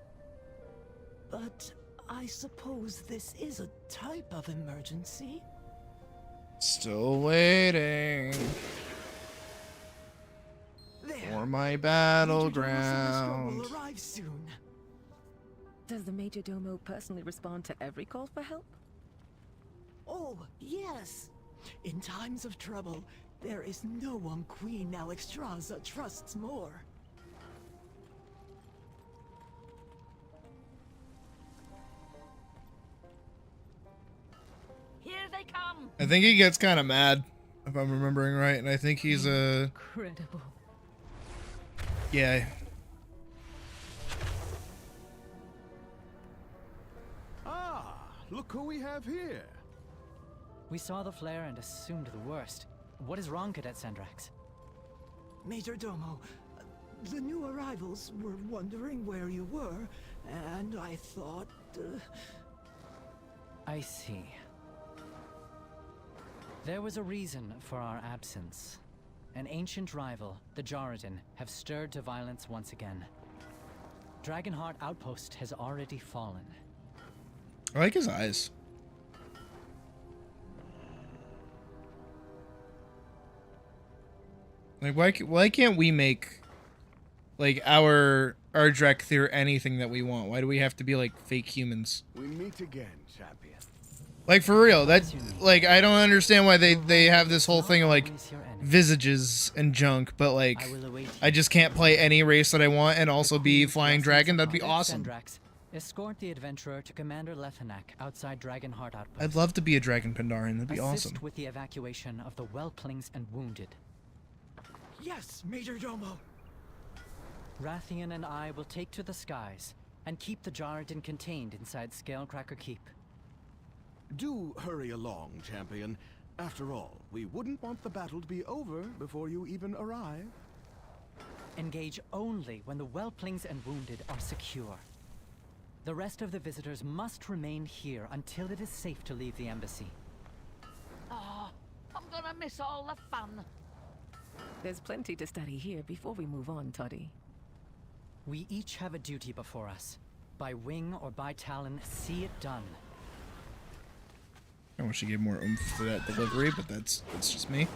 Speaker 12: But I suppose this is a type of emergency.
Speaker 4: Still waiting for my battleground.
Speaker 12: Will arrive soon.
Speaker 16: Does the Major Domo personally respond to every call for help?
Speaker 12: Oh, yes. In times of trouble, there is no one Queen Alexstrasza trusts more.
Speaker 11: Here they come!
Speaker 4: I think he gets kind of mad, if I'm remembering right, and I think he's a...
Speaker 16: Incredible.
Speaker 4: Yeah.
Speaker 14: Ah, look who we have here.
Speaker 17: We saw the flare and assumed the worst. What is wrong, Cadet Sandrax?
Speaker 12: Major Domo, the new arrivals were wondering where you were, and I thought...
Speaker 17: I see. There was a reason for our absence. An ancient rival, the Jordan, have stirred to violence once again. Dragonheart Outpost has already fallen.
Speaker 4: I like his eyes. Like, why can't we make, like, our Drekthir anything that we want? Why do we have to be, like, fake humans?
Speaker 14: We meet again, champion.
Speaker 4: Like, for real, that's, like, I don't understand why they have this whole thing of, like, visages and junk, but, like, I just can't play any race that I want and also be flying dragon. That'd be awesome.
Speaker 17: Escort the adventurer to Commander Lethanak outside Dragonheart Outpost.
Speaker 4: I'd love to be a Dragon Pandaren. That'd be
Speaker 17: Assist
Speaker 4: awesome.
Speaker 17: with the evacuation of the Whelplings and wounded.
Speaker 12: Yes, Major Domo.
Speaker 17: Rathian and I will take to the skies and keep the Jordan contained inside Scalecracker Keep.
Speaker 14: Do hurry along, champion. After all, we wouldn't want the battle to be over before you even arrive.
Speaker 17: Engage only when the Whelplings and wounded are secure. The rest of the visitors must remain here until it is safe to leave the embassy.
Speaker 11: Oh, I'm gonna miss all the fun.
Speaker 16: There's plenty to study here before we move on, Toddy.
Speaker 17: We each have a duty before us. By wing or by talon, see it done.
Speaker 4: I wish I gave more oomph to that delivery, but that's just me.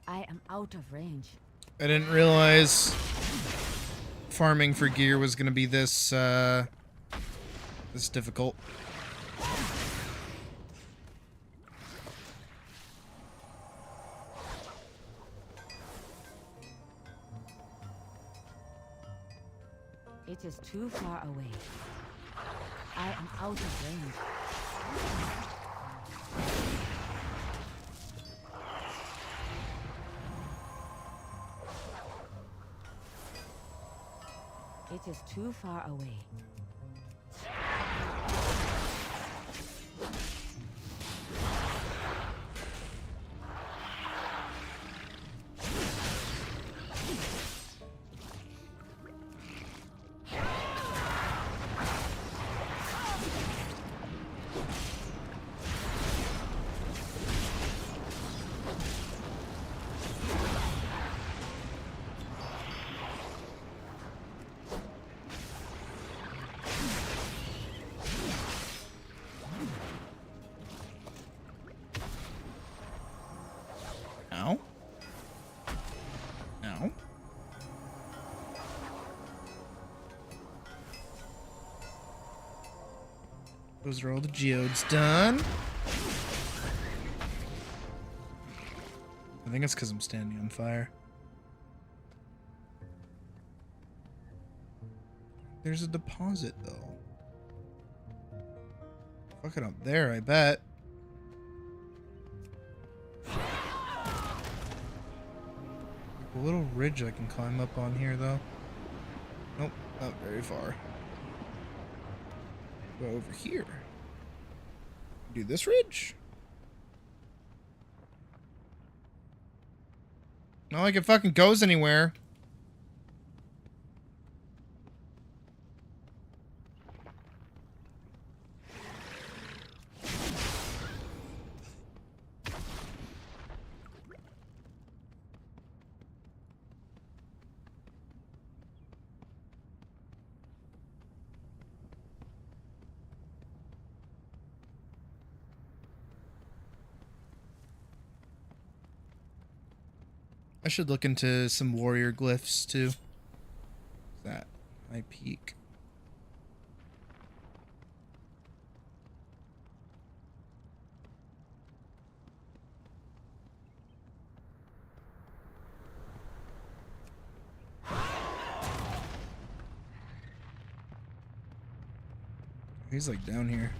Speaker 9: I am out of range.
Speaker 4: I didn't realize farming for gear was gonna be this this difficult.
Speaker 9: It is too far away. I am out of range. It is too far away.
Speaker 4: Ow. Ow. Those are all the geodes done. I think it's because I'm standing on fire. There's a deposit, though. Fuck it up there, I bet. A little ridge I can climb up on here, though. Nope, not very far. Go over here. Do this ridge. Not like it fucking goes anywhere. I should look into some warrior glyphs too. That high peak. He's like down here.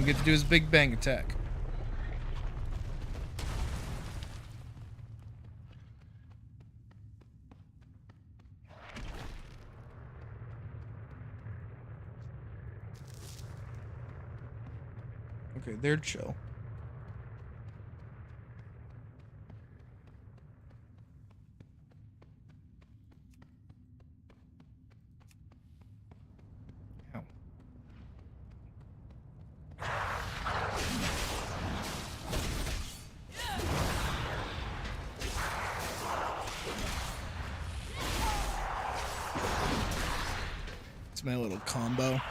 Speaker 4: we get to do his big bang attack. Okay, they're chill. Ow. It's my little combo.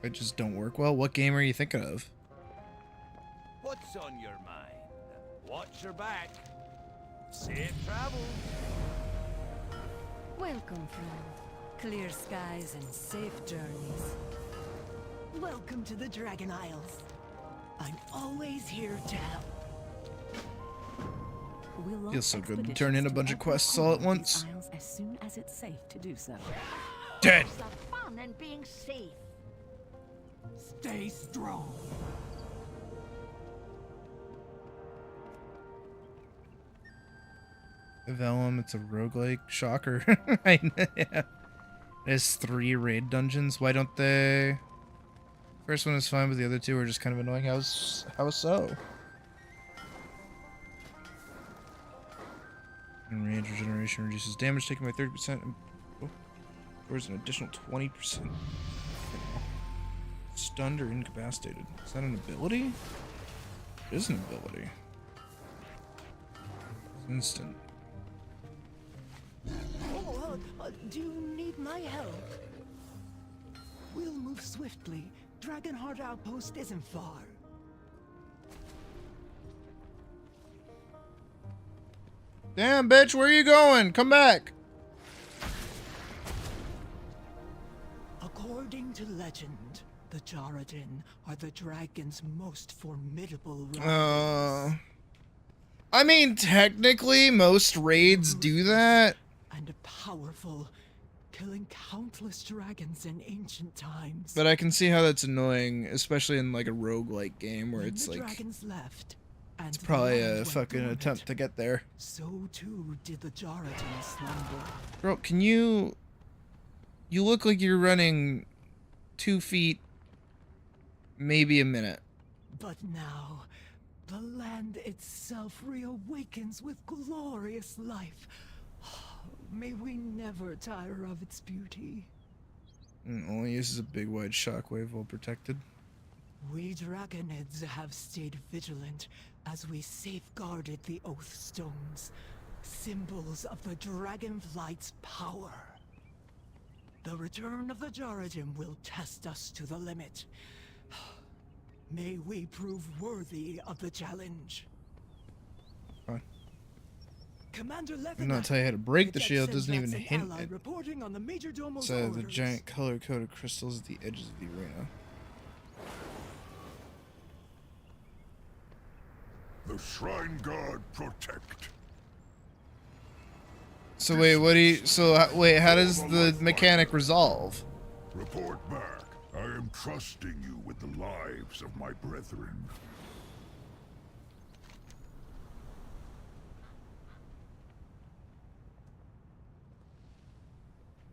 Speaker 4: It just don't work well. What game are you thinking of?
Speaker 8: What's on your mind? Watch your back. Safe travels.
Speaker 16: Welcome, friend. Clear skies and safe journeys.
Speaker 12: Welcome to the Dragon Isles. I'm always here to help.
Speaker 16: We'll
Speaker 4: Feels so good to turn in a bunch of quests all at once.
Speaker 16: Isles as soon as it's safe to do so.
Speaker 4: Dead.
Speaker 11: The fun in being safe.
Speaker 12: Stay strong.
Speaker 4: Vellum, it's a roguelike. Shocker. I know, yeah. There's 3 raid dungeons. Why don't they... First one is fine, but the other 2 are just kind of annoying. How so? And range regeneration reduces damage taken by 30% and towards an additional 20%. Stunned or incapacitated. Is that an ability? It is an ability. It's instant.
Speaker 12: Do you need my help? We'll move swiftly. Dragonheart Outpost isn't far.
Speaker 4: Damn, bitch, where are you going? Come back.
Speaker 12: According to legend, the Jaredin are the dragon's most formidable rivals.
Speaker 4: I mean, technically, most raids do that.
Speaker 12: And powerful, killing countless dragons in ancient times.
Speaker 4: But I can see how that's annoying, especially in like a roguelike game where
Speaker 12: When
Speaker 4: it's
Speaker 12: the
Speaker 4: like
Speaker 12: dragons left, and
Speaker 4: it's
Speaker 12: the
Speaker 4: probably
Speaker 12: land
Speaker 4: a
Speaker 12: went
Speaker 4: fucking
Speaker 12: dormant,
Speaker 4: attempt to get there.
Speaker 12: So too did the Jaredin slumber.
Speaker 4: Bro, can you look like you're running 2 feet, maybe a minute.
Speaker 12: But now, the land itself reawakens with glorious life. May we never tire of its beauty.
Speaker 4: And only uses a big wide shockwave while protected.
Speaker 12: We dragonids have stayed vigilant as we safeguarded the Oath Stones, symbols of the Dragonflight's power. The return of the Jaredin will test us to the limit. May we prove worthy of the challenge.
Speaker 4: Fine.
Speaker 12: Commander Levinas,
Speaker 4: I'm not tell you how to break the
Speaker 12: Cadet
Speaker 4: shield, doesn't even
Speaker 12: Sendrax and
Speaker 4: hint
Speaker 12: ally
Speaker 4: it.
Speaker 12: reporting on the Major Domo's
Speaker 4: So the
Speaker 12: orders.
Speaker 4: giant color-coded crystals at the edges of the arena.
Speaker 15: The Shrine Guard protect.
Speaker 4: So wait, what do you? So wait, how does the mechanic resolve?
Speaker 15: Report back. I am trusting you with the lives of my brethren.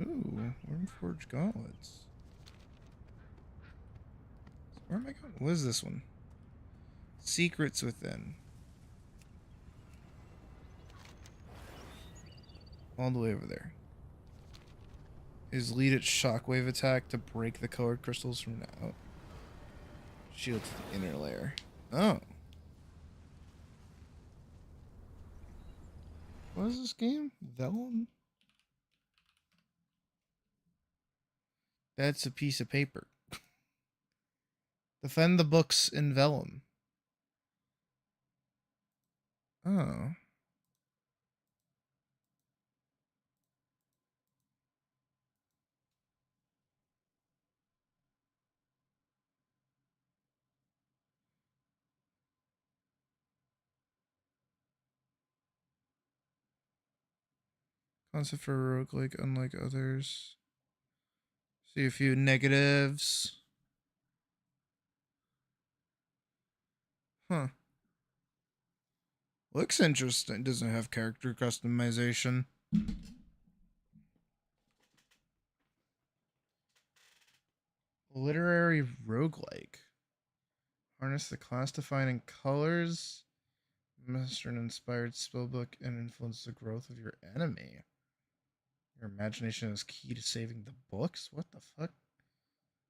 Speaker 4: Ooh, Wormforged gauntlets. Where am I going? What is this one? Secrets within. All the way over there. Is lead its shockwave attack to break the colored crystals from now. Shield to the inner layer. Oh. What is this game? Vellum? That's a piece of paper. Defend the books in Vellum. Oh. Concept for a roguelike, unlike others. See a few negatives. Huh. Looks interesting. Doesn't have character customization. Literary roguelike. Harness the class-defining colors. Master an inspired spellbook and influence the growth of your enemy. Your imagination is key to saving the books? What the fuck?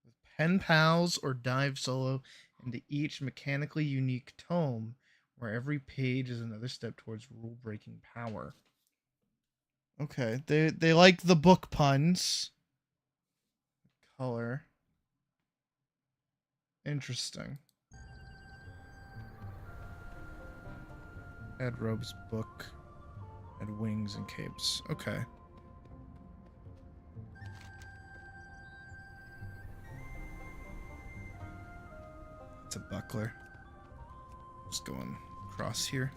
Speaker 4: With pen pals or dive solo into each mechanically unique tome, where every page is another step towards rule-breaking power. Okay, they like the book puns. Color. Interesting. Add robes, book, add wings and capes. Okay. It's a buckler. Just going across here.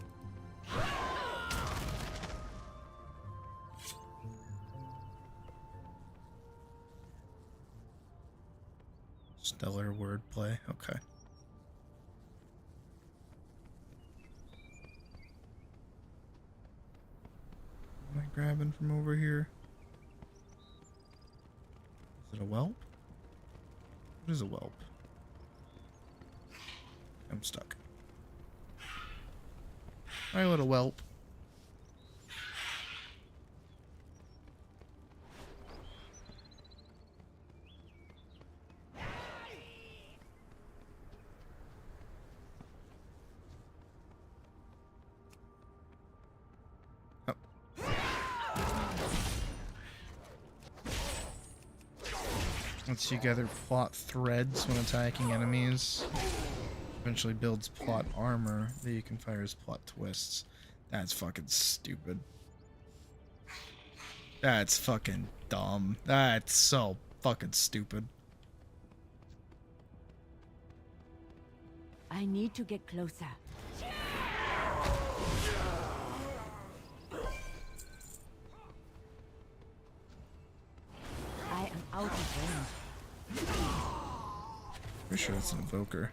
Speaker 4: Stellar wordplay. Okay. What am I grabbing from over here? Is it a whelp? What is a whelp? I'm stuck. My little whelp. Once you gather plot threads when attacking enemies, eventually builds plot armor that you can fire as plot twists. That's fucking stupid. That's fucking dumb. That's so fucking stupid.
Speaker 9: I need to get closer. I am out of range.
Speaker 4: Pretty sure it's an invoker.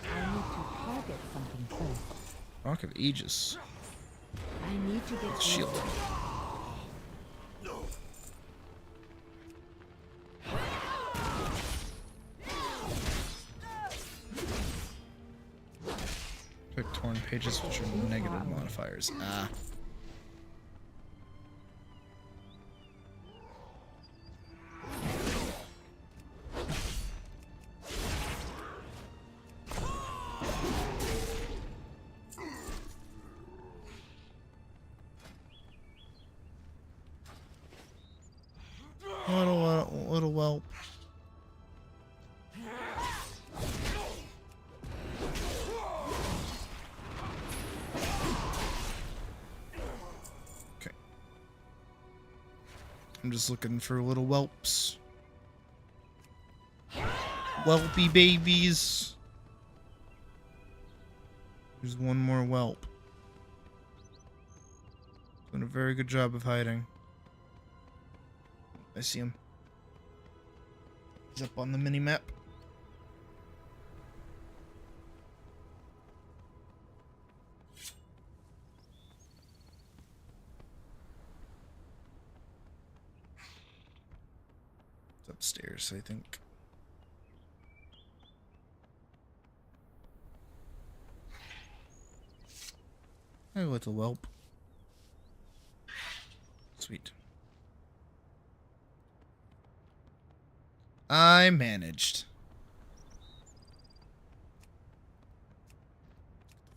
Speaker 9: I need to target something first.
Speaker 4: Rock of Aegis.
Speaker 9: I need to get
Speaker 4: Shield. Pick torn pages, which are negative modifiers. Ah. Little whelp. Okay. I'm just looking for little whelps. Whelpy babies. There's one more whelp. Doing a very good job of hiding. I see him. He's up on the mini-map. It's upstairs, I think. Hi, little whelp. Sweet. I managed.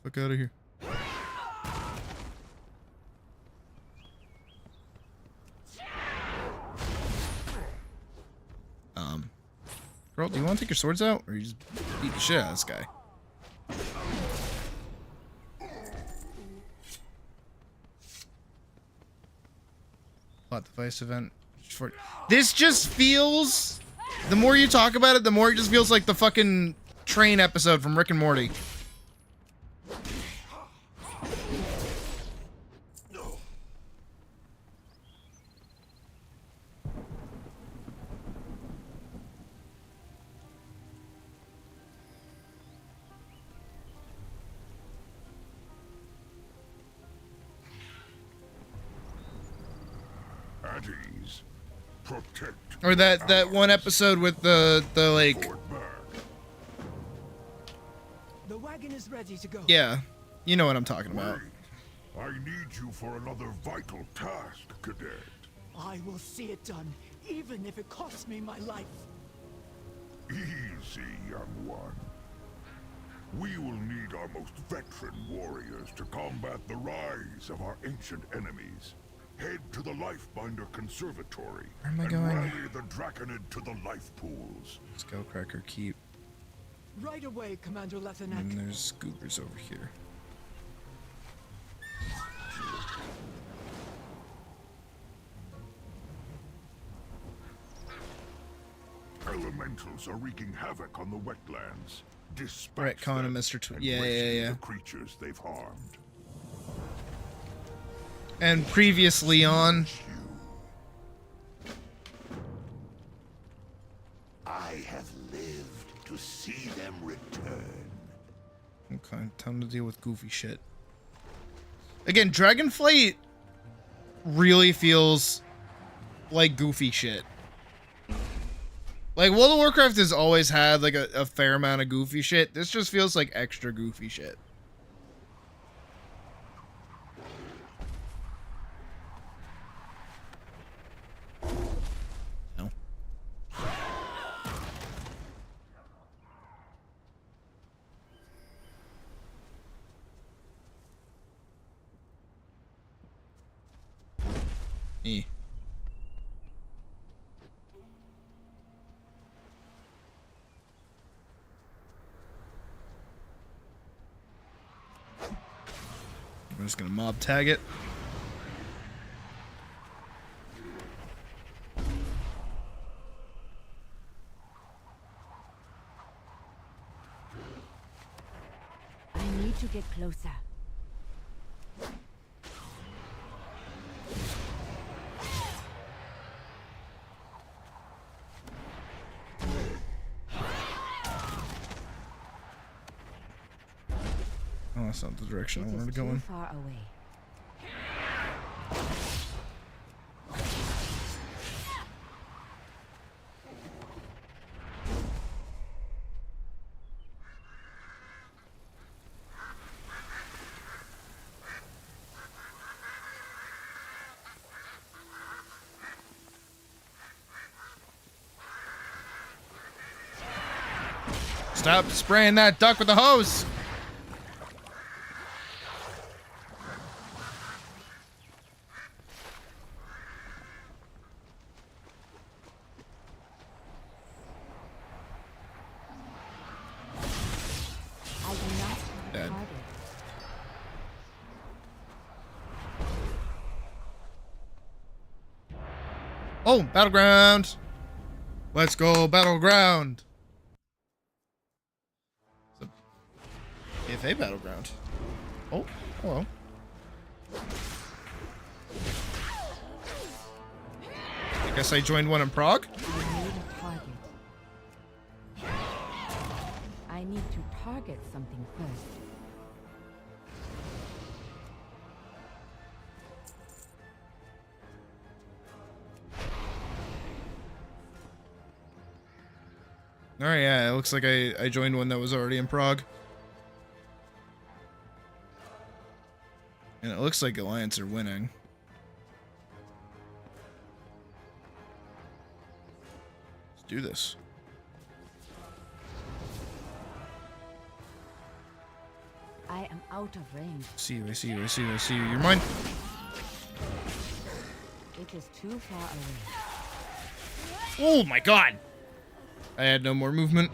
Speaker 4: Fuck out of here. Girl, do you want to take your swords out? Or you just beat the shit out of this guy? Plot device event. This just feels... The more you talk about it, the more it just feels like the fucking train episode from Rick and Morty.
Speaker 15: At ease. Protect.
Speaker 4: Or that one episode with the like.
Speaker 12: The wagon is ready to go.
Speaker 4: Yeah, you know what I'm talking about.
Speaker 15: I need you for another vital task, Cadet.
Speaker 12: I will see it done, even if it costs me my life.
Speaker 15: Easy, young one. We will need our most veteran warriors to combat the rise of our ancient enemies. Head to the Lifebinder Conservatory
Speaker 4: Where am I
Speaker 15: and
Speaker 4: going?
Speaker 15: rally the Draconid to the life pools.
Speaker 4: Skullcracker Keep.
Speaker 12: Right away, Commander Lieutenant.
Speaker 4: And there's Scoobers over here.
Speaker 15: Elementals are wreaking havoc on the wetlands.
Speaker 4: Brett Con and Mr. Yeah.
Speaker 15: The creatures they've harmed.
Speaker 4: And previously on.
Speaker 15: I have lived to see them return.
Speaker 4: Okay, time to deal with goofy shit. Again, Dragonflight really feels like goofy shit. Like, World of Warcraft has always had, like, a fair amount of goofy shit. This just feels like extra goofy shit. No. E. I'm just gonna mob tag it.
Speaker 9: I need to get closer.
Speaker 4: Oh, that's not the direction I wanted to go in.
Speaker 9: Far away.
Speaker 4: Stop spraying that duck with the hose! Dead. Oh, battleground! Let's go, battleground! AFA battleground. Oh, hello. I guess I joined one in Prague?
Speaker 9: I need to target something first.
Speaker 4: Alright, yeah, it looks like I joined one that was already in Prague. And it looks like Alliance are winning. Let's do this.
Speaker 9: I am out of range.
Speaker 4: I see you, I see you, I see you, I see you. You're mine.
Speaker 9: It is too far away.
Speaker 4: Oh my god! I had no more movement.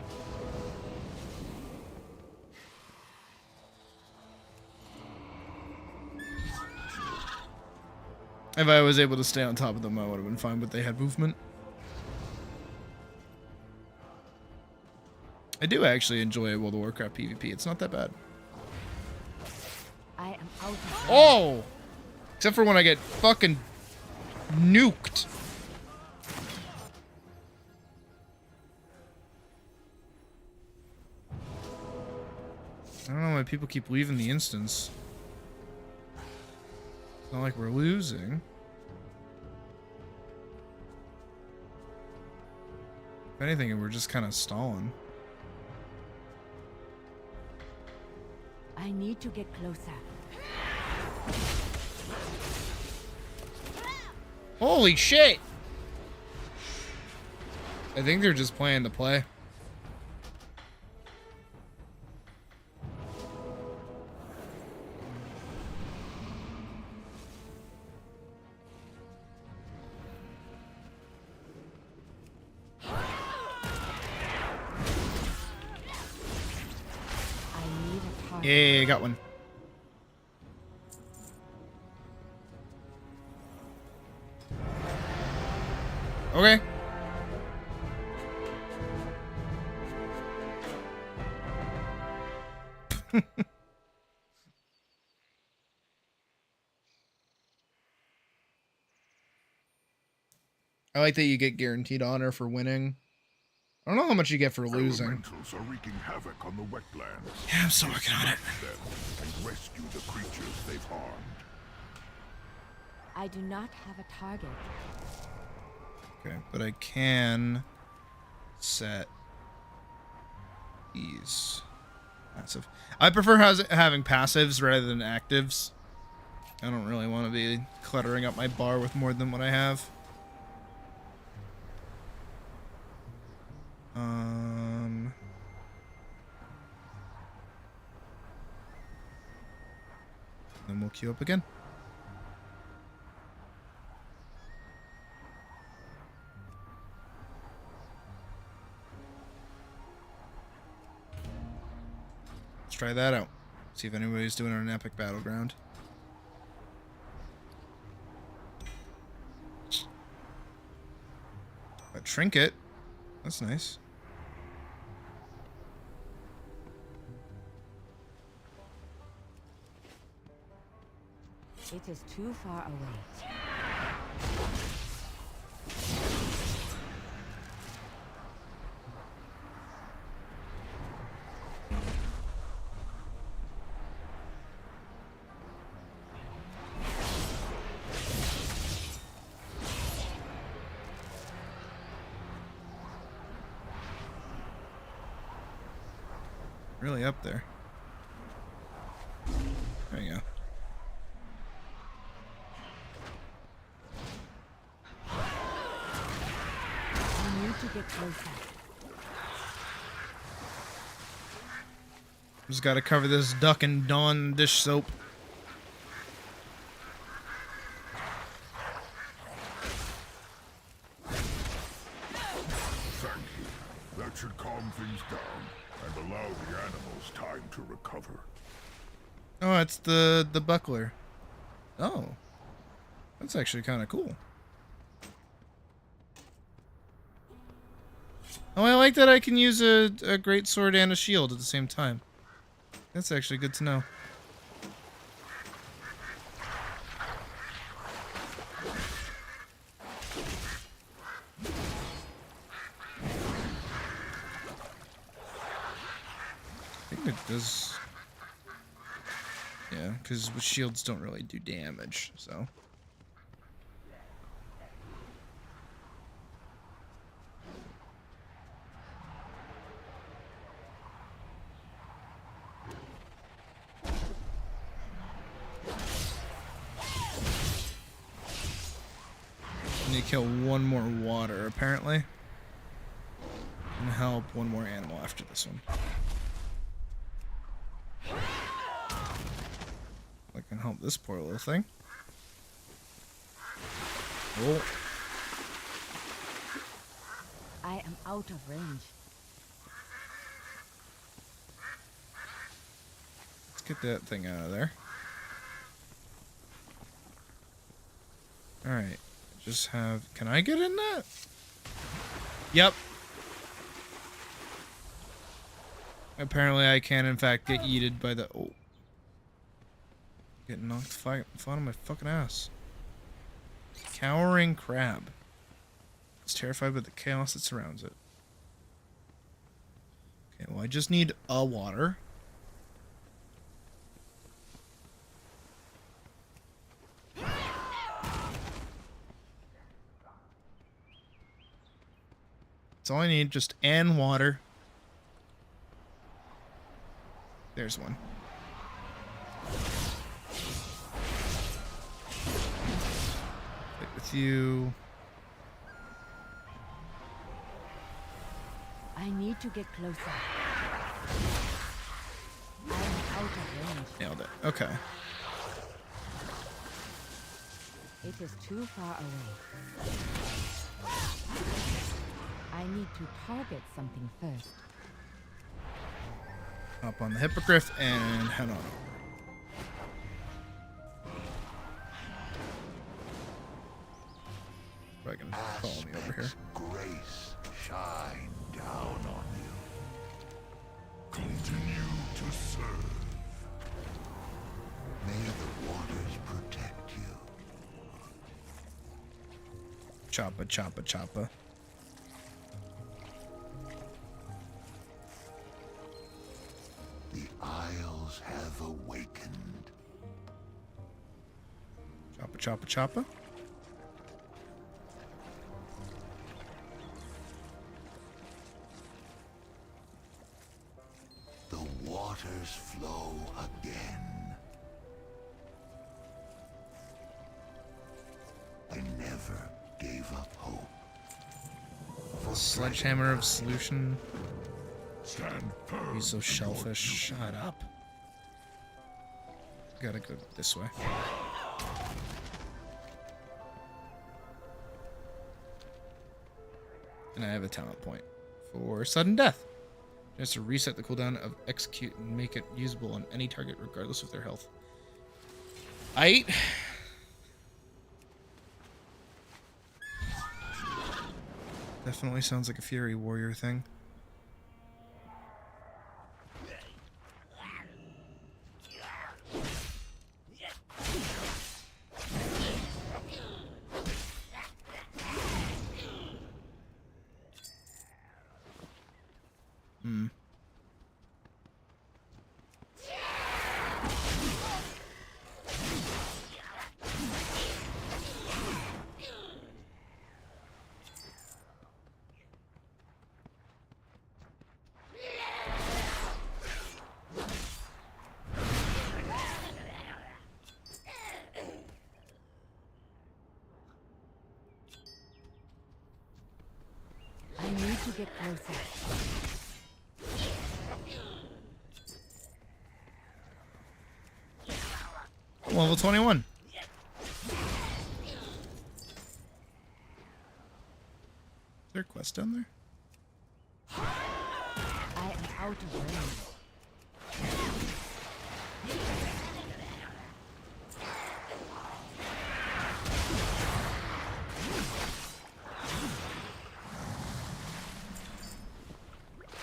Speaker 4: If I was able to stay on top of them, I would have been fine, but they had movement. I do actually enjoy World of Warcraft PvP. It's not that bad.
Speaker 9: I am out of range.
Speaker 4: Oh! Except for when I get fucking nuked. I don't know why people keep leaving the instance. It's not like we're losing. If anything, we're just kind of stalling.
Speaker 9: I need to get closer.
Speaker 4: Holy shit! I think they're just playing to play. Yeah, I got one. Okay. I like that you get guaranteed honor for winning. I don't know how much you get for losing.
Speaker 15: Elementals are wreaking havoc on the wetlands.
Speaker 4: Yeah, I'm still working on it.
Speaker 15: Them and rescue the creatures they've harmed.
Speaker 9: I do not have a target.
Speaker 4: Okay, but I can set these passive. I prefer having passives rather than actives. I don't really want to be cluttering up my bar with more than what I have. Then we'll queue up again. Let's try that out. See if anybody's doing it on an epic battleground. A trinket. That's nice.
Speaker 9: It is too far away.
Speaker 4: Really up there. There you go.
Speaker 9: I need to get closer.
Speaker 4: Just gotta cover this duck and Dawn dish soap.
Speaker 15: Thank you. That should calm things down and allow the animals time to recover.
Speaker 4: Oh, it's the buckler. Oh. That's actually kind of cool. Oh, I like that I can use a great sword and a shield at the same time. That's actually good to know. I think it does. Yeah, because shields don't really do damage, so. I need to kill one more water, apparently. And help one more animal after this one. I can help this poor little thing. Oh.
Speaker 9: I am out of range.
Speaker 4: Let's get that thing out of there. Alright. Just have... Can I get in that? Yep. Apparently I can, in fact, get yeeted by the... Oh. Getting knocked flat on my fucking ass. Cowering crab. It's terrified by the chaos that surrounds it. Okay, well I just need a water. That's all I need, just and water. There's one. Fight with you.
Speaker 9: I need to get closer. I'm out of range.
Speaker 4: Nailed it. Okay.
Speaker 9: It is too far away. I need to target something first.
Speaker 4: Hop on the hippogriff and head on over. If I can follow me over here.
Speaker 15: Grace shine down on you. Continue to serve. May the waters protect you.
Speaker 4: Choppa, choppa, choppa.
Speaker 15: The Isles have awakened.
Speaker 4: Choppa, choppa, choppa.
Speaker 15: The waters flow again. I never gave up hope.
Speaker 4: Sledgehammer of solution.
Speaker 15: Stand firm.
Speaker 4: He's so shellfish. Shut up. Gotta go this way. And I have a talent point for sudden death. Just to reset the cooldown of execute and make it usable on any target regardless of their health. Definitely sounds like a Fury Warrior thing.
Speaker 9: I need to get closer.
Speaker 4: Level 21. Is there a quest down there?
Speaker 9: I am out of range.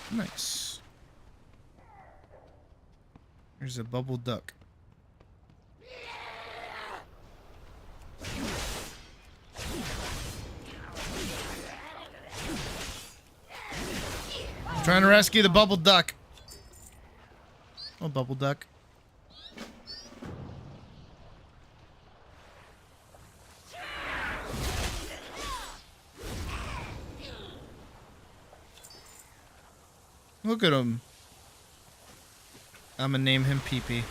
Speaker 4: Nice. There's a bubble duck. I'm trying to rescue the bubble duck. Oh, bubble duck. Look at him. I'm gonna name him Pee-Pee.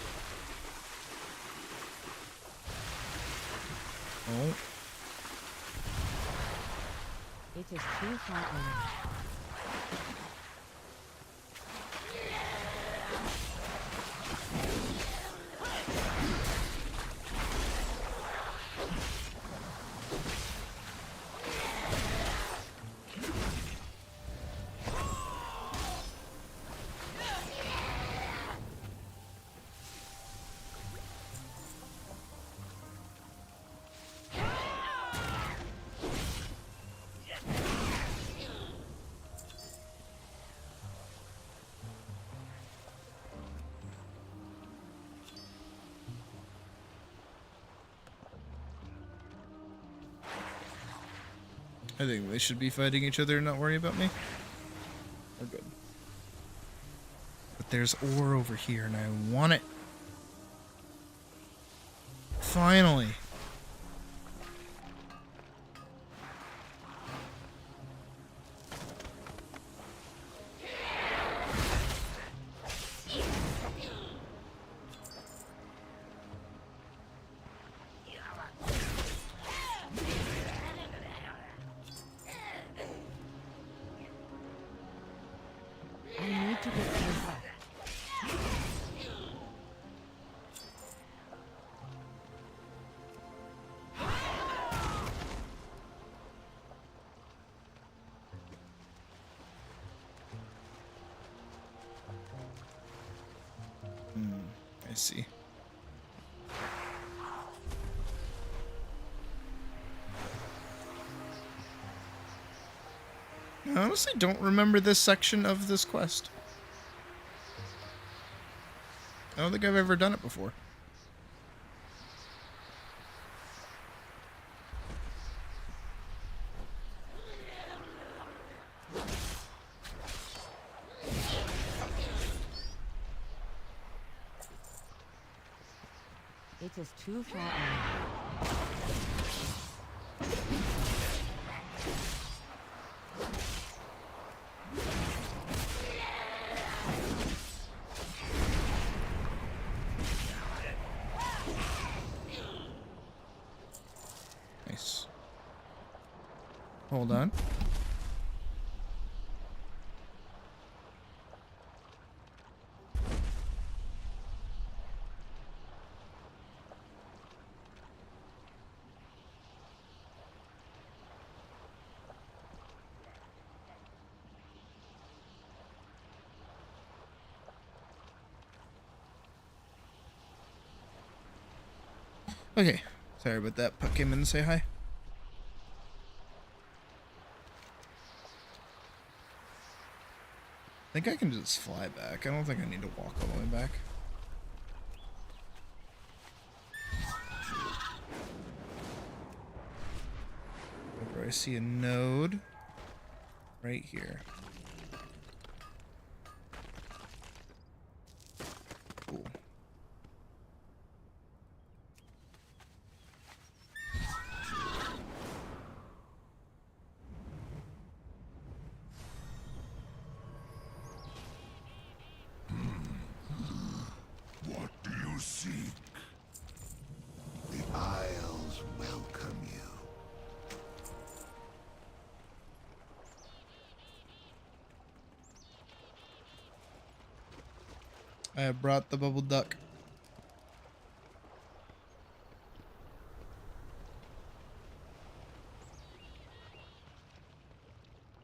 Speaker 4: Oh.
Speaker 9: It is too far away.
Speaker 4: I think they should be fighting each other and not worry about me. We're good. But there's ore over here and I want it. Finally. see. I honestly don't remember this section of this quest. I don't think I've ever done it before.
Speaker 9: It is too far away.
Speaker 4: Nice. Hold on. Okay, sorry about that. Puck came in to say hi. I think I can just fly back. I don't think I need to walk all the way back. Whenever I see a node right here. Cool.
Speaker 15: What do you seek? The Isles welcome you.
Speaker 4: I have brought the bubble duck.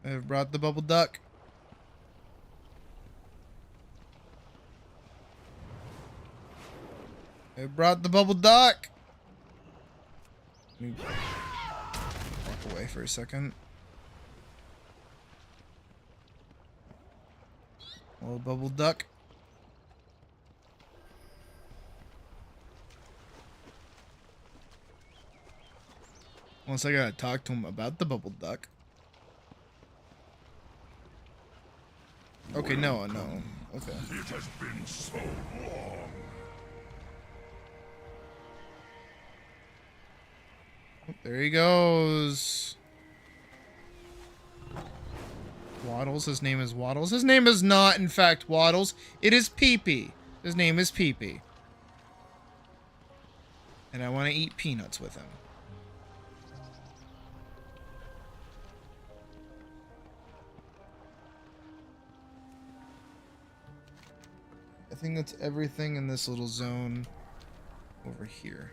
Speaker 4: I have brought the bubble duck. I brought the bubble duck. Let me walk away for a second. Little bubble duck. Once I gotta talk to him about the bubble duck. Okay, no. Okay.
Speaker 15: It has been so long.
Speaker 4: There he goes. Waddles. His name is Waddles. His name is not, in fact, Waddles. It is Pee-Pee. His name is Pee-Pee. And I want to eat peanuts with him. I think that's everything in this little zone over here.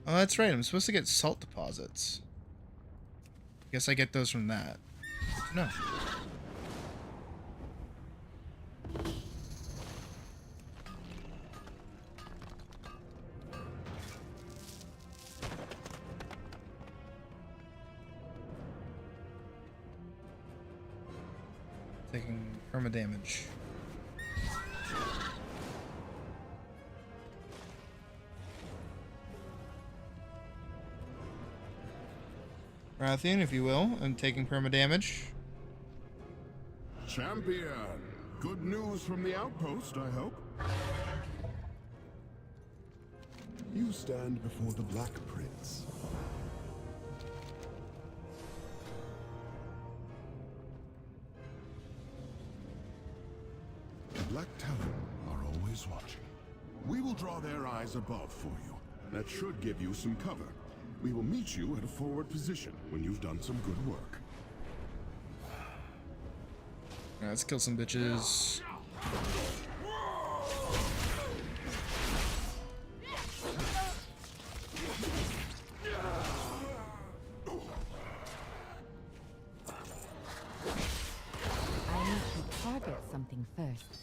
Speaker 4: Oh, that's right. I'm supposed to get salt deposits. Guess I get those from that. No. Taking perma damage. Rathian, if you will, and taking perma damage.
Speaker 14: Champion! Good news from the outpost, I hope. You stand before the Black Prince. The Black Talon are always watching. We will draw their eyes above for you. That should give you some cover. We will meet you at a forward position when you've done some good work.
Speaker 4: Alright, let's kill some bitches.
Speaker 9: I need to target something first.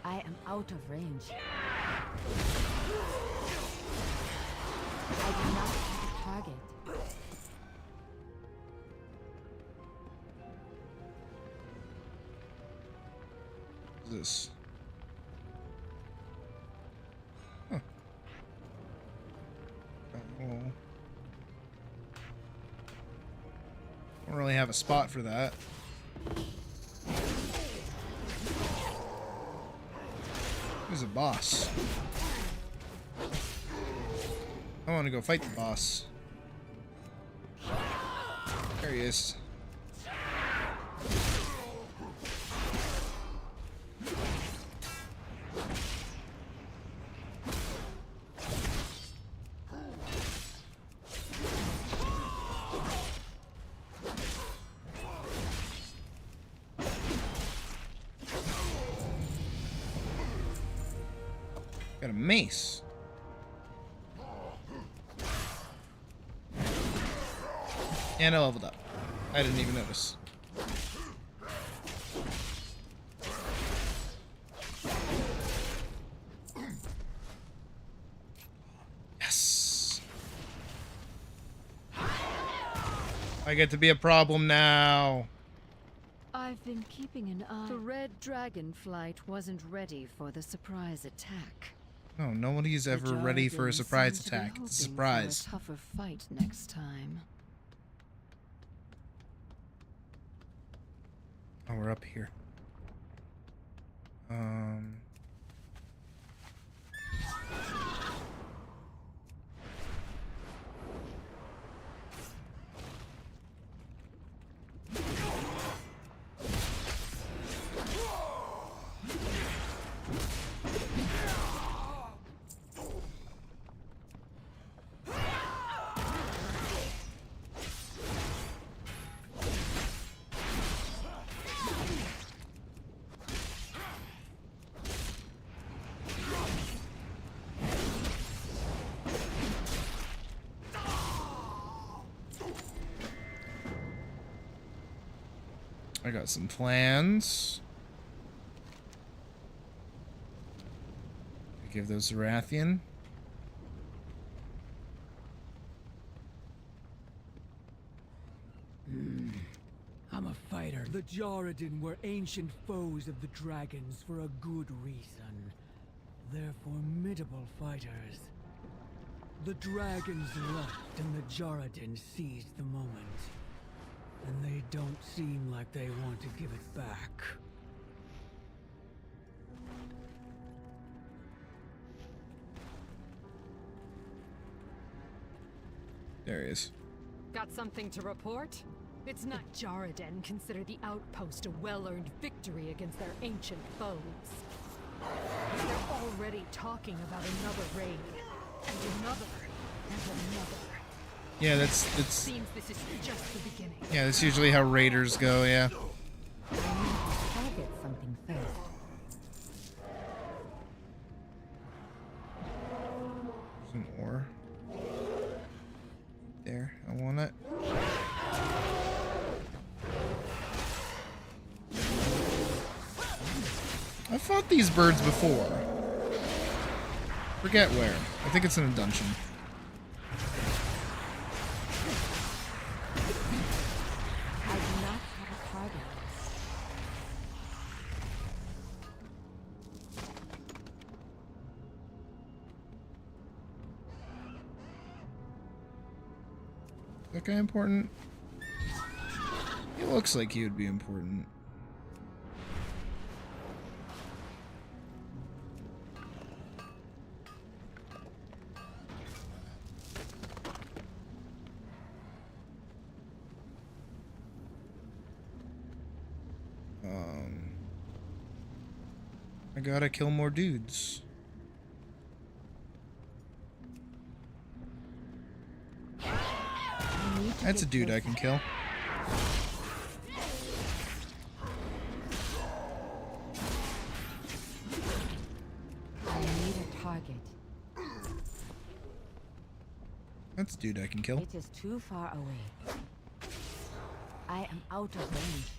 Speaker 9: I am out of range. I do not have a target.
Speaker 4: What's this? Huh. Oh. Don't really have a spot for that. Who's a boss? I want to go fight the boss. There he is. Got a mace. And I leveled up. I didn't even notice. Yes. I get to be a problem now.
Speaker 16: I've been keeping an eye. The red dragon flight wasn't ready for the surprise attack.
Speaker 4: No, nobody's ever ready for a surprise attack. It's a surprise.
Speaker 16: For a tougher fight next time.
Speaker 4: Oh, we're up here. I got some plans. I give those to Rathian.
Speaker 12: I'm a fighter. The Jaredin were ancient foes of the dragons for a good reason. They're formidable fighters. The dragons left and the Jaredin seized the moment. And they don't seem like they want to give it back.
Speaker 4: There he is.
Speaker 18: Got something to report? It's not Jaredin consider the outpost a well-earned victory against their ancient foes. They're already talking about another raid, and another, and another.
Speaker 4: Yeah, that's
Speaker 18: Seems this is just the beginning.
Speaker 4: yeah, that's usually how raiders go, yeah.
Speaker 9: I need to target something first.
Speaker 4: Some ore. There, I want it. I fought these birds before. Forget where. I think it's in a dungeon.
Speaker 9: I do not have a target.
Speaker 4: Is that guy important? He looks like he would be important. I gotta kill more dudes. That's a dude I can kill. That's a dude I can kill.
Speaker 9: It is too far away. I am out of range.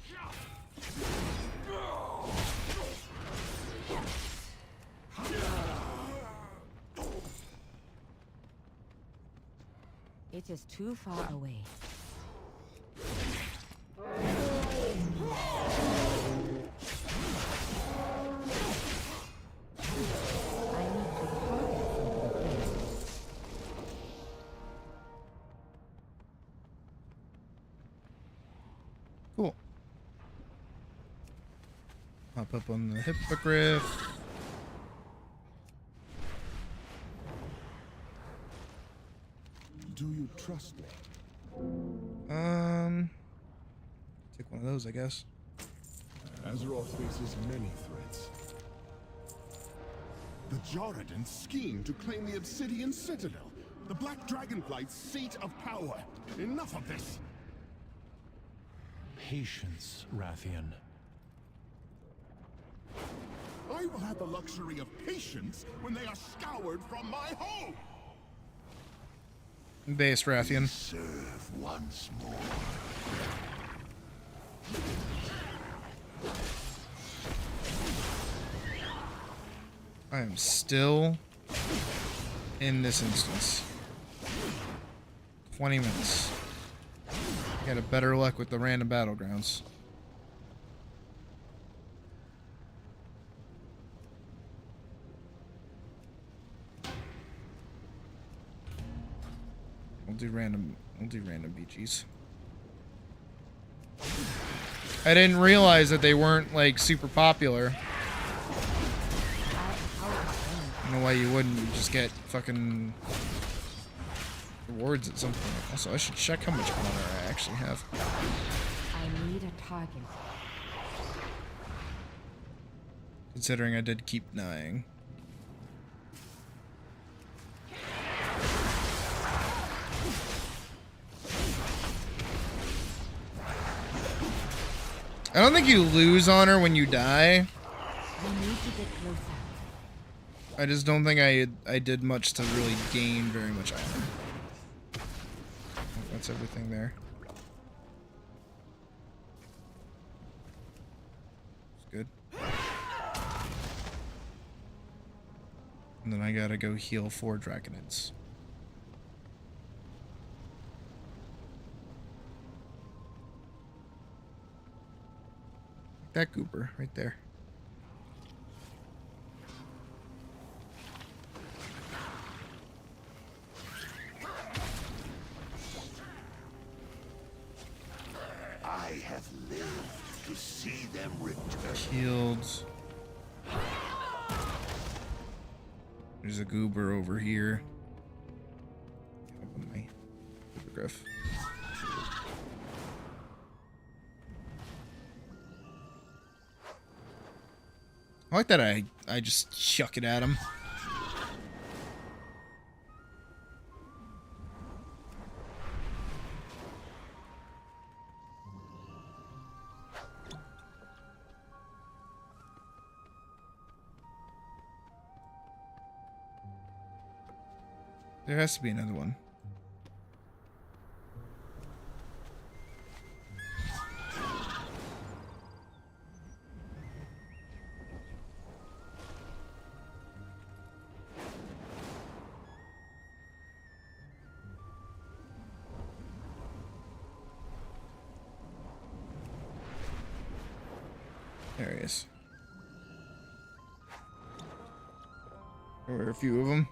Speaker 9: It is too far away.
Speaker 4: Cool. Hop up on the hippogriff.
Speaker 14: Do you trust me?
Speaker 4: Take one of those, I guess.
Speaker 14: Azeroth faces many threats. The Jarradin scheme to claim the Obsidian Citadel, the Black Dragonflight's seat of power. Enough of this!
Speaker 19: Patience, Rathian.
Speaker 14: I will have the luxury of patience when they are scoured from my home!
Speaker 4: Base Rathian.
Speaker 15: Serve once more.
Speaker 4: I am still in this instance. 20 minutes. Got a better luck with the random battlegrounds. We'll do random BGs. I didn't realize that they weren't like super popular. I don't know why you wouldn't. You just get fucking rewards at some point. Also, I should check how much water I actually have.
Speaker 9: I need a target.
Speaker 4: Considering I did keep dying. I don't think you lose honor when you die.
Speaker 9: We need to get closer.
Speaker 4: I just don't think I did much to really gain very much honor. That's everything there. It's good. And then I gotta go heal 4 dragonids. That goober right there.
Speaker 15: I have lived to see them return.
Speaker 4: Shields. There's a goober over here. Open my hippogriff. I like that I just chuck it at him. There has to be another one. There he is. There were a few of them.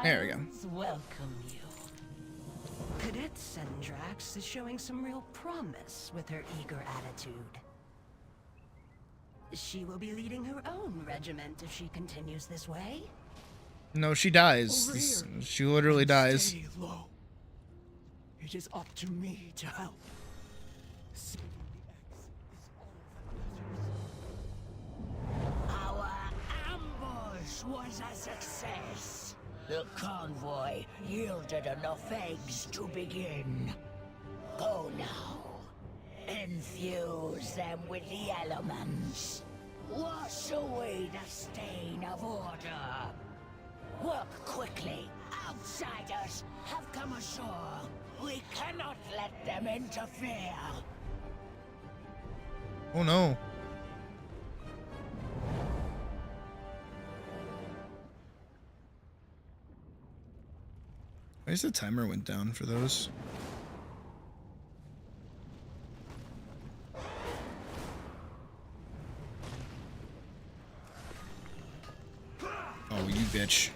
Speaker 4: There we go.
Speaker 12: Welcome you. Cadet Sendrax is showing some real promise with her eager attitude. She will be leading her own regiment if she continues this way.
Speaker 4: No, she dies. She literally dies.
Speaker 12: Stay low. It is up to me to help.
Speaker 11: Our ambush was a success. The convoy yielded enough eggs to begin. Go now. Infuse them with the elements. Wash away the stain of order. Work quickly. Outsiders have come ashore. We cannot let them interfere.
Speaker 4: Oh no. Why is the timer went down for those? Oh, you bitch.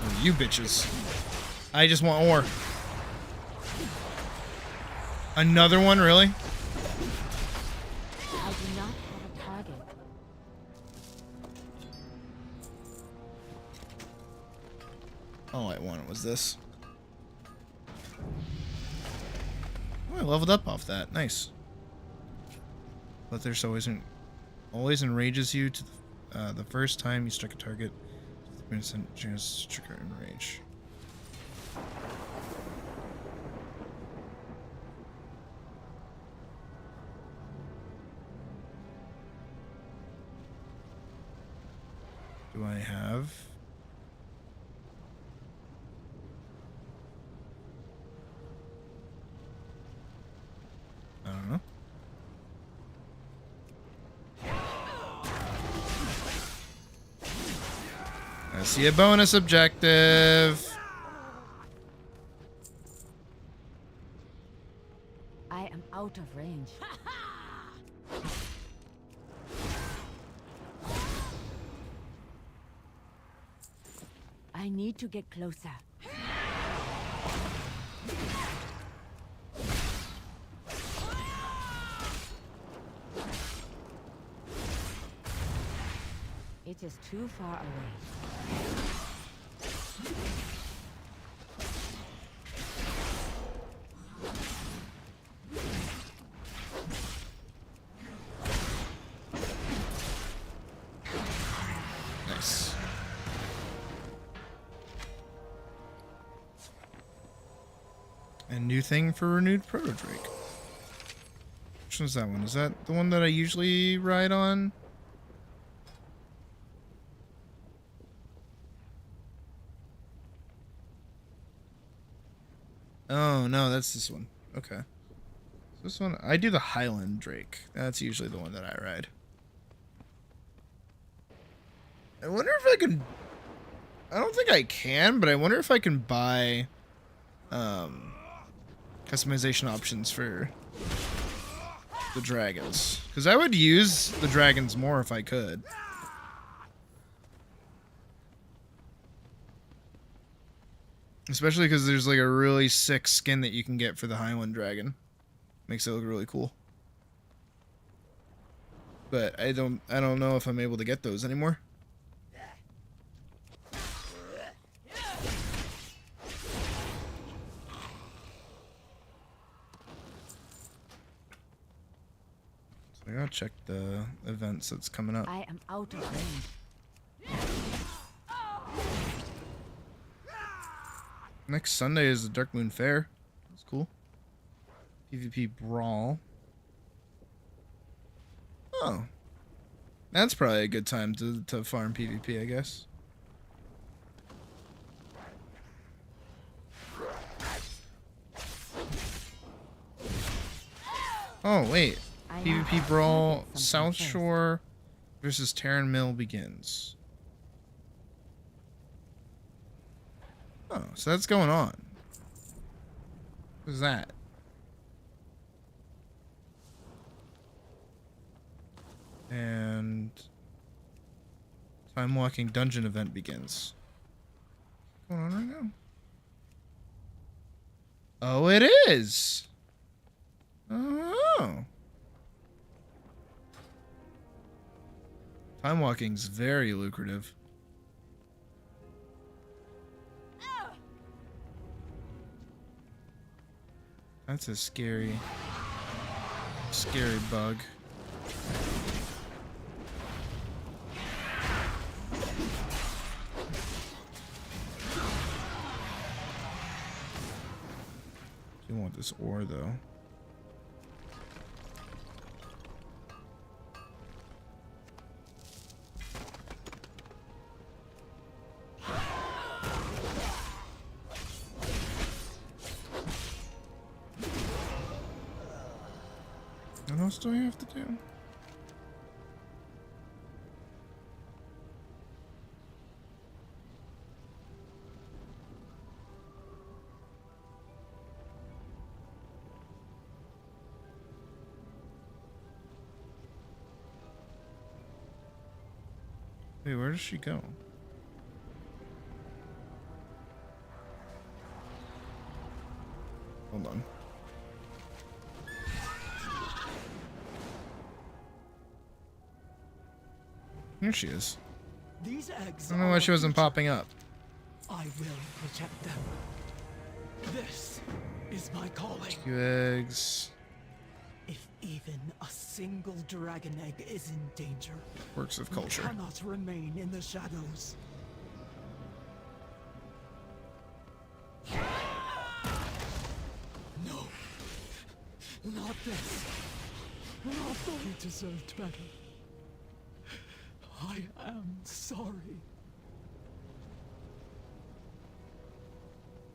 Speaker 4: Oh, you bitches. I just want ore. Another one, really?
Speaker 9: I do not have a target.
Speaker 4: All I wanted was this. Oh, I leveled up off that. Nice. But there's always enrages you to the first time you strike a target. Just trigger enrage. Do I have? I don't know. I see a bonus objective.
Speaker 9: I am out of range. I need to get closer. It is too far away.
Speaker 4: Nice. A new thing for renewed Proto Drake. Which one's that one? Is that the one that I usually ride on? Oh, no, that's this one. Okay. So this one, I do the Highland Drake. That's usually the one that I ride. I wonder if I can... I don't think I can, but I wonder if I can buy customization options for the dragons. Because I would use the dragons more if I could. Especially because there's like a really sick skin that you can get for the Highland Dragon. Makes it look really cool. But I don't know if I'm able to get those anymore. So I gotta check the events that's coming up.
Speaker 9: I am out of range.
Speaker 4: Next Sunday is the Dark Moon Fair. That's cool. PvP Brawl. Oh. That's probably a good time to farm PvP, I guess. Oh, wait. PvP Brawl, South Shore versus Terran Mill begins. Oh, so that's going on. What is that? And Time Walking Dungeon event begins. What's going on right now? Oh, it is. Oh. Time walking's very lucrative. That's a scary bug. You want this ore though. What else do I have to do? Wait, where does she go? Hold on. Here she is.
Speaker 12: These eggs
Speaker 4: I don't know why she wasn't popping up.
Speaker 12: I will protect them. This is my calling.
Speaker 4: Few eggs.
Speaker 12: If even a single dragon egg is in danger,
Speaker 4: Works of
Speaker 12: we
Speaker 4: culture.
Speaker 12: cannot remain in the shadows. No, not this. Not the you deserved better. I am sorry.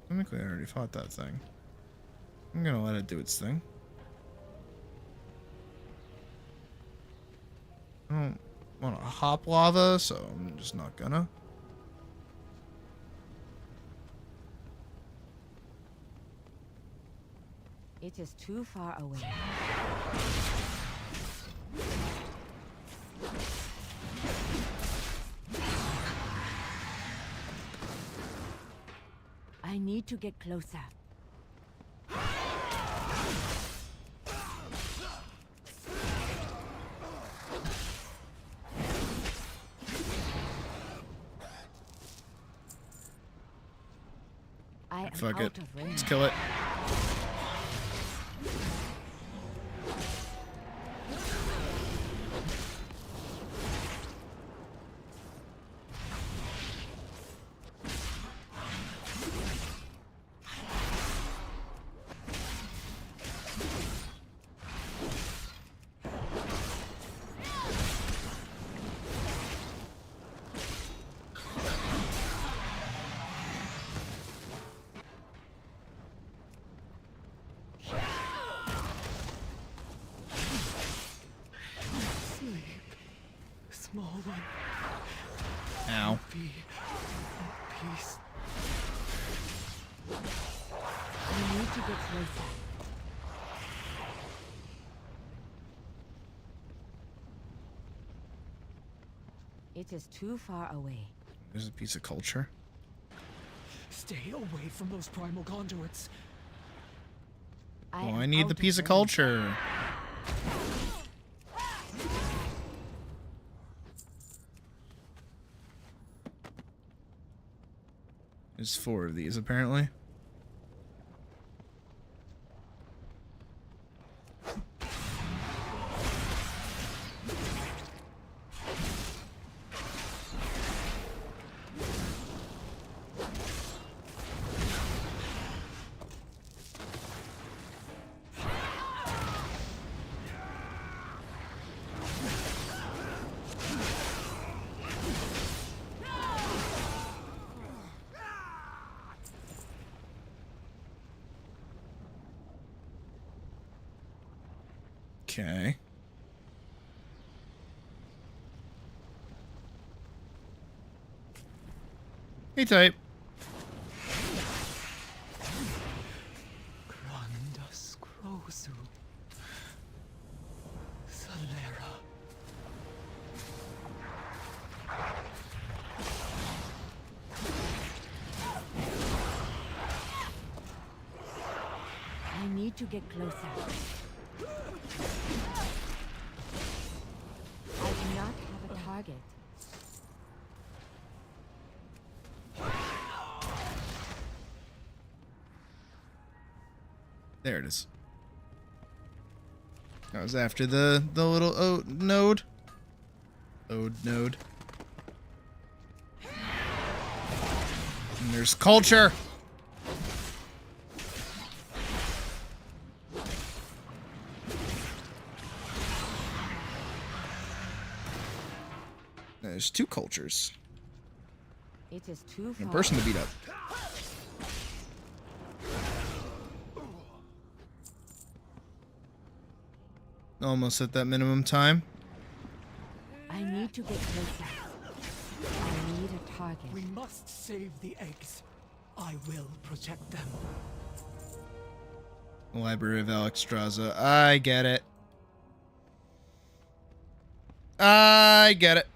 Speaker 4: Technically, I already fought that thing. I'm gonna let it do its thing. I don't want to hop lava, so I'm just not gonna.
Speaker 9: It is too far away. I need to get closer.
Speaker 4: Fuck it. Let's kill it.
Speaker 12: Small one.
Speaker 4: Ow.
Speaker 12: Be at peace.
Speaker 9: I need to get closer. It is too far away.
Speaker 4: There's a piece of culture.
Speaker 12: Stay away from those primal conduits.
Speaker 4: I need the piece of culture. There's 4 of these, apparently. Okay. Hey, type.
Speaker 12: Grandas Crosu. Solera.
Speaker 9: I need to get closer. I do not have a target.
Speaker 4: There it is. I was after the little node. Ode node. And there's culture. There's 2 cultures.
Speaker 9: It is too
Speaker 4: And a
Speaker 9: far.
Speaker 4: person to beat up. Almost at that minimum time.
Speaker 9: I need to get closer. I need a target.
Speaker 12: We must save the eggs. I will protect them.
Speaker 4: Library of Alexstrasza. I get it. I get it.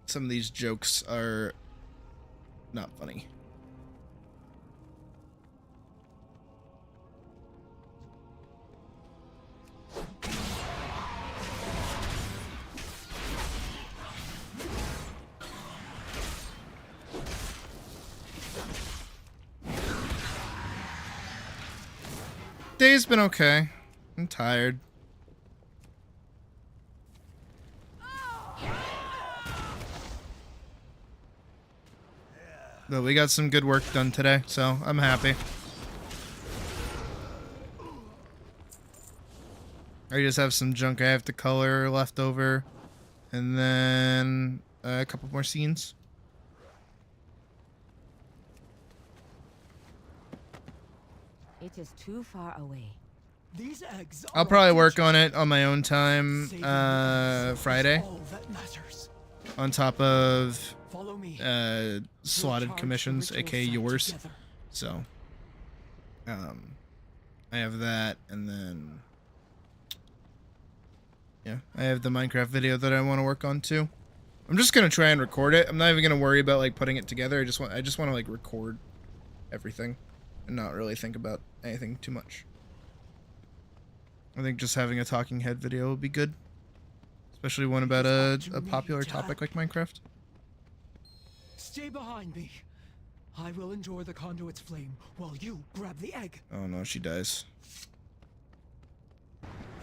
Speaker 4: Some of these jokes are not funny. Day's been okay. I'm tired. But we got some good work done today, so I'm happy. I just have some junk I have to color left over. And then a couple more scenes.
Speaker 9: It is too far away.
Speaker 12: These eggs
Speaker 4: I'll probably work on it on my own time Friday.
Speaker 12: all that matters.
Speaker 4: On top of
Speaker 12: Follow me.
Speaker 4: slotted
Speaker 12: charge
Speaker 4: commissions,
Speaker 12: the ritual
Speaker 4: aka
Speaker 12: site
Speaker 4: yours.
Speaker 12: together.
Speaker 4: So I have that, and then yeah, I have the Minecraft video that I want to work on too. I'm just gonna try and record it. I'm not even gonna worry about like putting it together. I just want to like record everything and not really think about anything too much. I think just having a talking head video would be good, especially one about a popular topic like Minecraft.
Speaker 12: Stay behind me. I will endure the conduit's flame while you grab the egg.
Speaker 4: Oh no, she dies.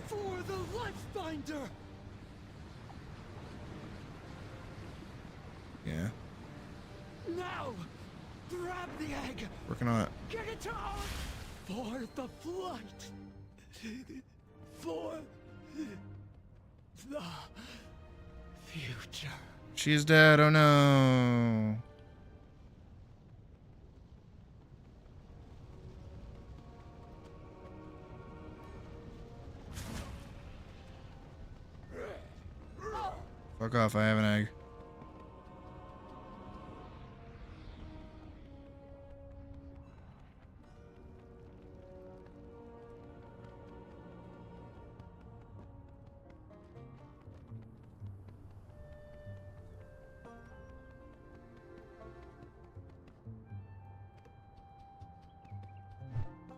Speaker 12: For the life binder.
Speaker 4: Yeah,
Speaker 12: Now, grab the egg.
Speaker 4: working on it.
Speaker 12: Get it out for the flight. For the future.
Speaker 4: She's dead. Oh no. Fuck off, I have an egg.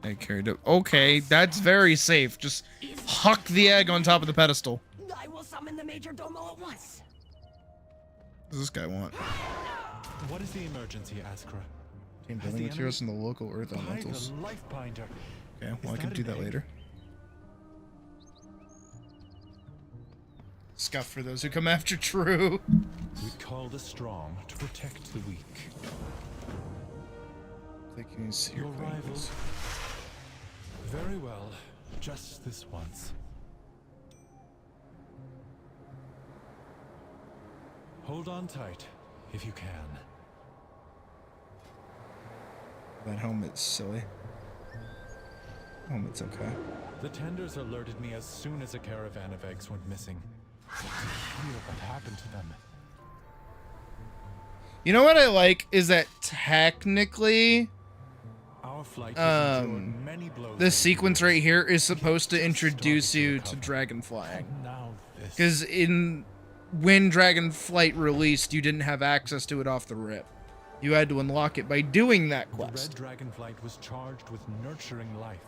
Speaker 4: Egg carried up. Okay, that's very safe. Just huck the egg on top of the pedestal.
Speaker 11: I will summon the Major Domo at once.
Speaker 4: What does this guy want?
Speaker 19: What is the emergency, Askra?
Speaker 4: Team
Speaker 19: Has
Speaker 4: building
Speaker 19: the
Speaker 4: materials in the local earth
Speaker 19: enemy-
Speaker 4: elementals.
Speaker 19: the life binder.
Speaker 4: Okay, well, I
Speaker 19: Is
Speaker 4: can
Speaker 19: that
Speaker 4: do
Speaker 19: an
Speaker 4: that
Speaker 19: egg?
Speaker 4: later. Scuff for those who come after True.
Speaker 19: We call the strong to protect the weak.
Speaker 4: Clicking here.
Speaker 19: Your rivals. Very well. Just this once. Hold on tight, if you can.
Speaker 4: That helmet's silly. Helmet's okay.
Speaker 19: The tenders alerted me as soon as a caravan of eggs went missing. To hear what happened to them.
Speaker 4: You know what I like is that technically,
Speaker 19: Our flight has endured many blows.
Speaker 4: this sequence right here is supposed to introduce you to dragon flying.
Speaker 19: Now this.
Speaker 4: Because when Dragonflight released, you didn't have access to it off the rip. You had to unlock it by doing that
Speaker 19: The
Speaker 4: quest.
Speaker 19: red dragonflight was charged with nurturing life.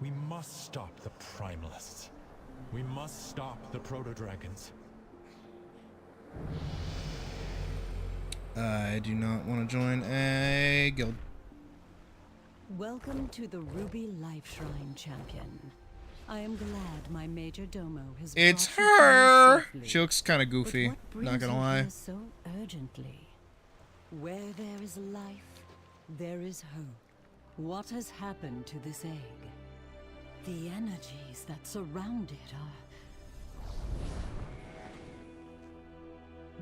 Speaker 19: We must stop the primalists. We must stop the proto-dragons.
Speaker 4: I do not want to join a guild.
Speaker 20: Welcome to the Ruby Life Shrine, champion. I am glad my Major Domo has
Speaker 4: It's
Speaker 20: brought you to me
Speaker 4: her!
Speaker 20: safely.
Speaker 4: She looks kind of goofy,
Speaker 20: But what
Speaker 4: not
Speaker 20: brings
Speaker 4: gonna
Speaker 20: you
Speaker 4: lie.
Speaker 20: here so urgently? Where there is life, There is hope. What has happened to this egg? The energies that surround it are...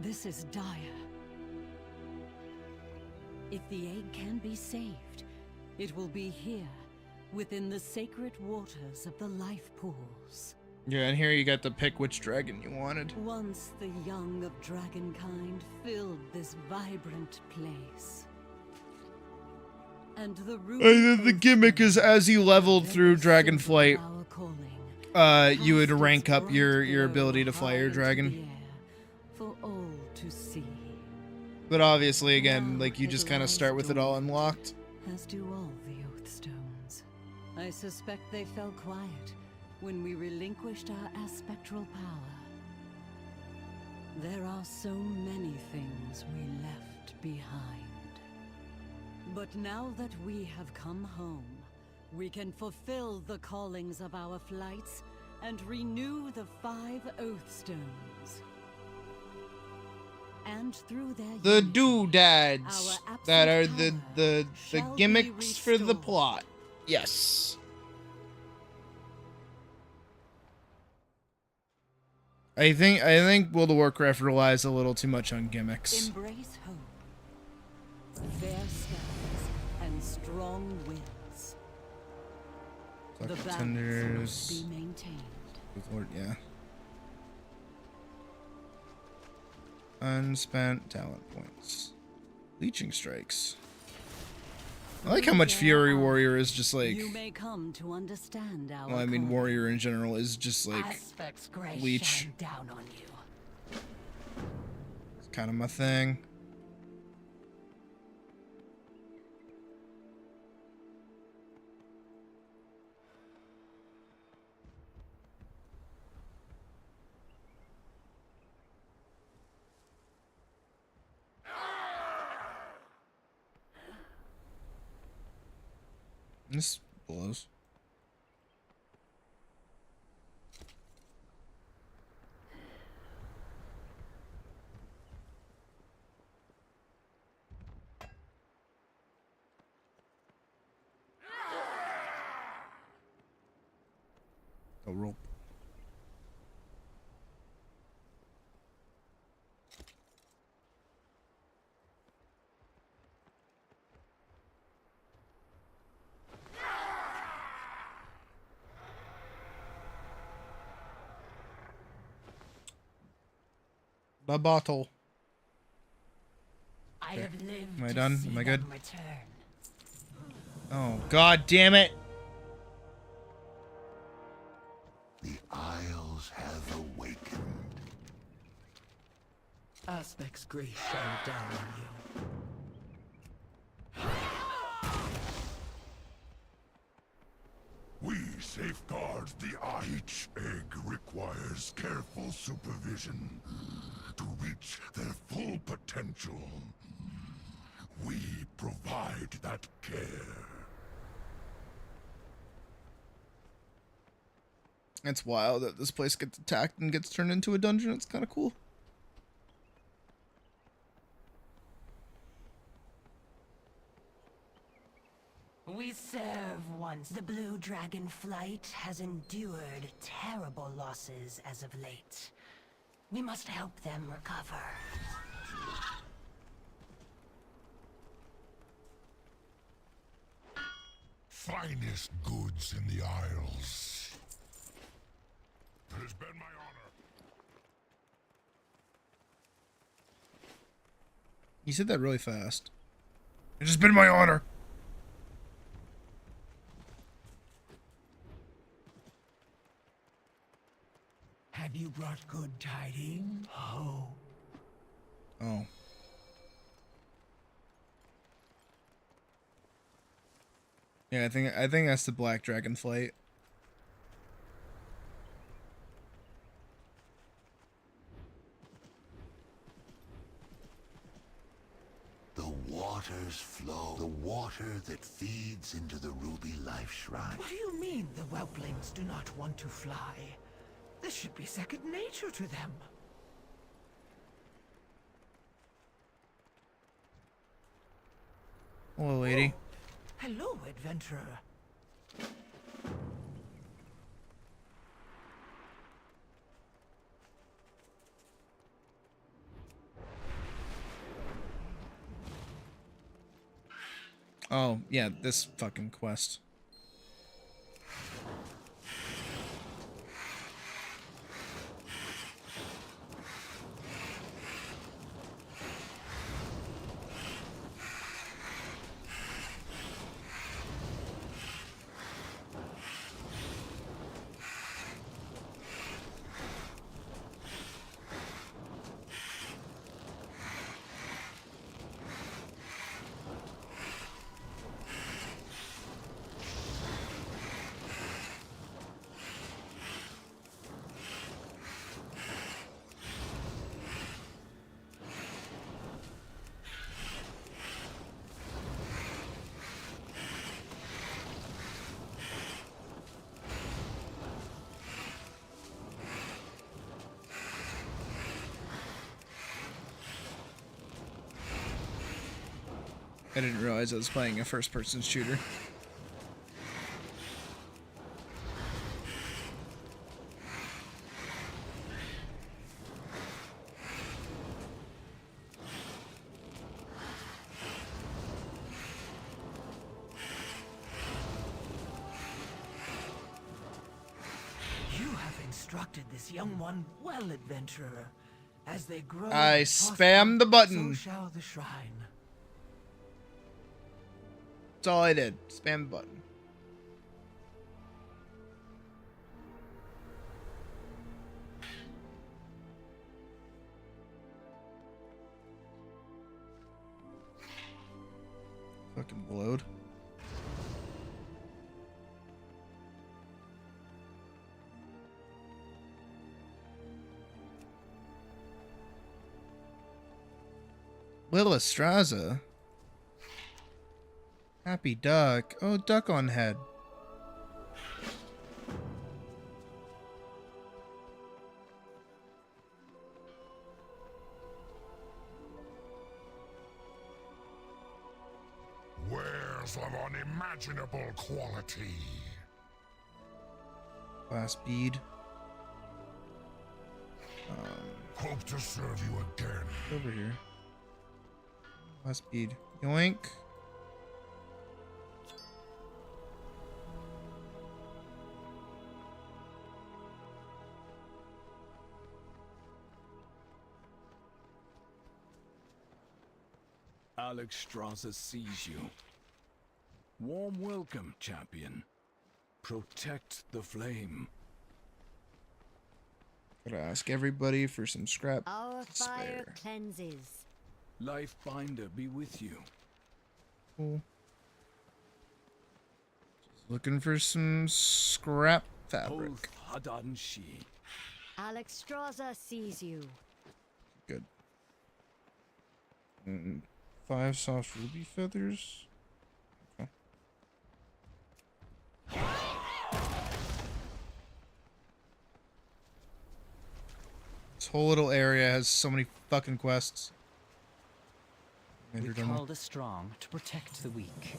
Speaker 20: This is dire. If the egg can be saved, it will be here, within the sacred waters of the life pools.
Speaker 4: Yeah, and here you got to pick which dragon you wanted.
Speaker 20: Once the young of dragonkind filled this vibrant place. And
Speaker 4: the gimmick is as you leveled through Dragonflight, you would rank up your ability to fly your dragon.
Speaker 20: For all to see.
Speaker 4: But obviously, again, like you just kind of start with it all unlocked.
Speaker 20: As do all the Oathstones. I suspect they fell quiet when we relinquished our aspectral power. There are so many things we left behind. But now that we have come home, we can fulfill the callings of our flights and renew the 5 Oathstones. And through their
Speaker 4: The doodads that are the gimmicks for the plot. Yes. I think World of Warcraft relies a little too much on gimmicks.
Speaker 20: Embrace hope. Fair skies and strong winds. The balance must be maintained.
Speaker 4: Good Lord, yeah. Unspent talent points. Leeching strikes. I like how much Fury Warrior is just like...
Speaker 20: You may come to understand our
Speaker 4: Well, I mean, Warrior in general is just like... Leech.
Speaker 20: Down on you.
Speaker 4: It's kind of my thing. This blows. A rope. The bottle.
Speaker 11: I have lived
Speaker 4: Am I
Speaker 11: to
Speaker 4: done?
Speaker 11: see
Speaker 4: Am I good?
Speaker 11: them return.
Speaker 4: Oh, god damn it!
Speaker 15: The Isles have awakened.
Speaker 12: Aspect's grace shine down on you.
Speaker 15: We safeguard the eye. Each egg requires careful supervision to reach their full potential. We provide that care.
Speaker 4: It's wild that this place gets attacked and gets turned into a dungeon. It's kind of cool.
Speaker 11: We serve once. The Blue Dragon Flight has endured terrible losses as of late. We must help them recover.
Speaker 15: Finest goods in the Isles. It has been my honor.
Speaker 4: You said that really fast. It has been my honor.
Speaker 12: Have you brought good tidings? Oh.
Speaker 4: Oh. Yeah, I think that's the Black Dragon Flight.
Speaker 15: The waters flow. The water that feeds into the Ruby Life Shrine.
Speaker 12: What do you mean the whelplings do not want to fly? This should be second nature to them.
Speaker 4: Hello, lady.
Speaker 12: Hello, adventurer.
Speaker 4: Oh, yeah, this fucking quest. I didn't realize I was playing a first-person shooter.
Speaker 12: You have instructed this young one well, adventurer. As they grow,
Speaker 4: I
Speaker 12: and
Speaker 4: spammed the button.
Speaker 12: so shall the shrine.
Speaker 4: That's all I did. Spam the button. Fucking load. Lil Estraza. Happy duck. Oh, duck on head.
Speaker 15: Wares of unimaginable quality.
Speaker 4: Glass bead.
Speaker 15: Hope to serve you again.
Speaker 4: Over here. Glass bead. Yoink.
Speaker 14: Alex Strasser sees you. Warm welcome, champion. Protect the flame.
Speaker 4: Gotta ask everybody for some scrap.
Speaker 9: Our
Speaker 4: to
Speaker 9: fire
Speaker 4: spare.
Speaker 9: cleanses.
Speaker 14: Life Binder be with you.
Speaker 4: Cool. Just looking for some scrap fabric.
Speaker 14: Hadan Shi.
Speaker 9: Alex Strasser sees you.
Speaker 4: Good. 5 soft ruby feathers. Okay. This whole little area has so many fucking quests.
Speaker 17: We call the strong to protect the weak.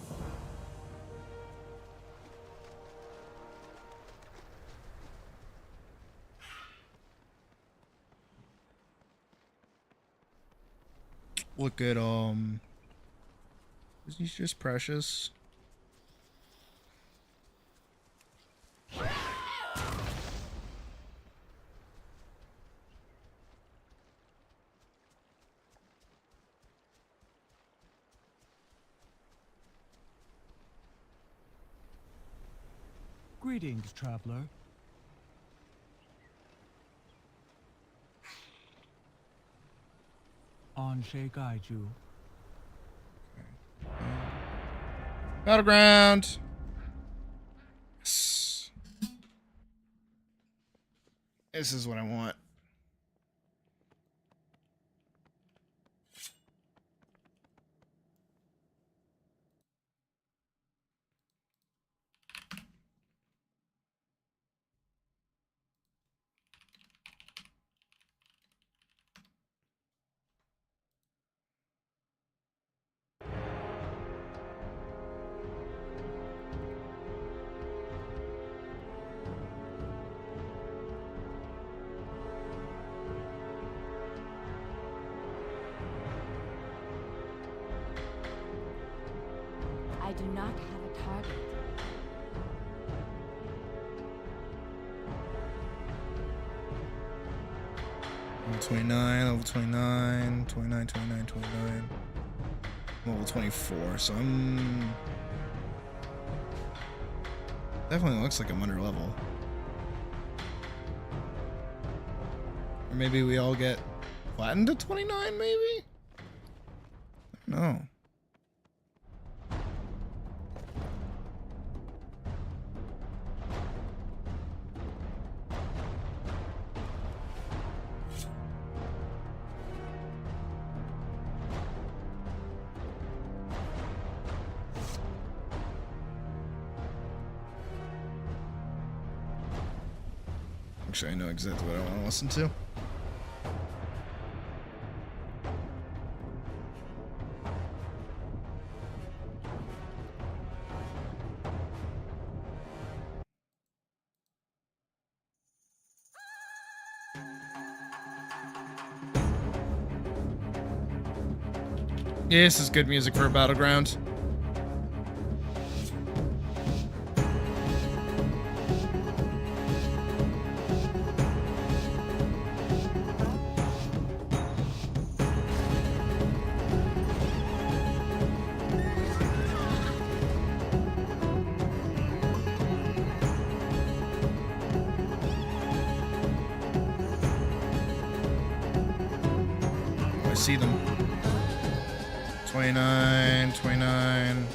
Speaker 4: Look at isn't he just precious?
Speaker 12: Greetings, traveler. On Shei Gaiju.
Speaker 4: Battleground. Yes. This is what I want.
Speaker 9: I do not have a target.
Speaker 4: Level 29, level 29, 29, 29, 29. Level 24, so I'm... Definitely looks like I'm under level. Or maybe we all get flattened to 29, maybe? I don't know. Actually, I know exactly what I want to listen to. Yeah, this is good music for a battleground. I see them. 29, 29.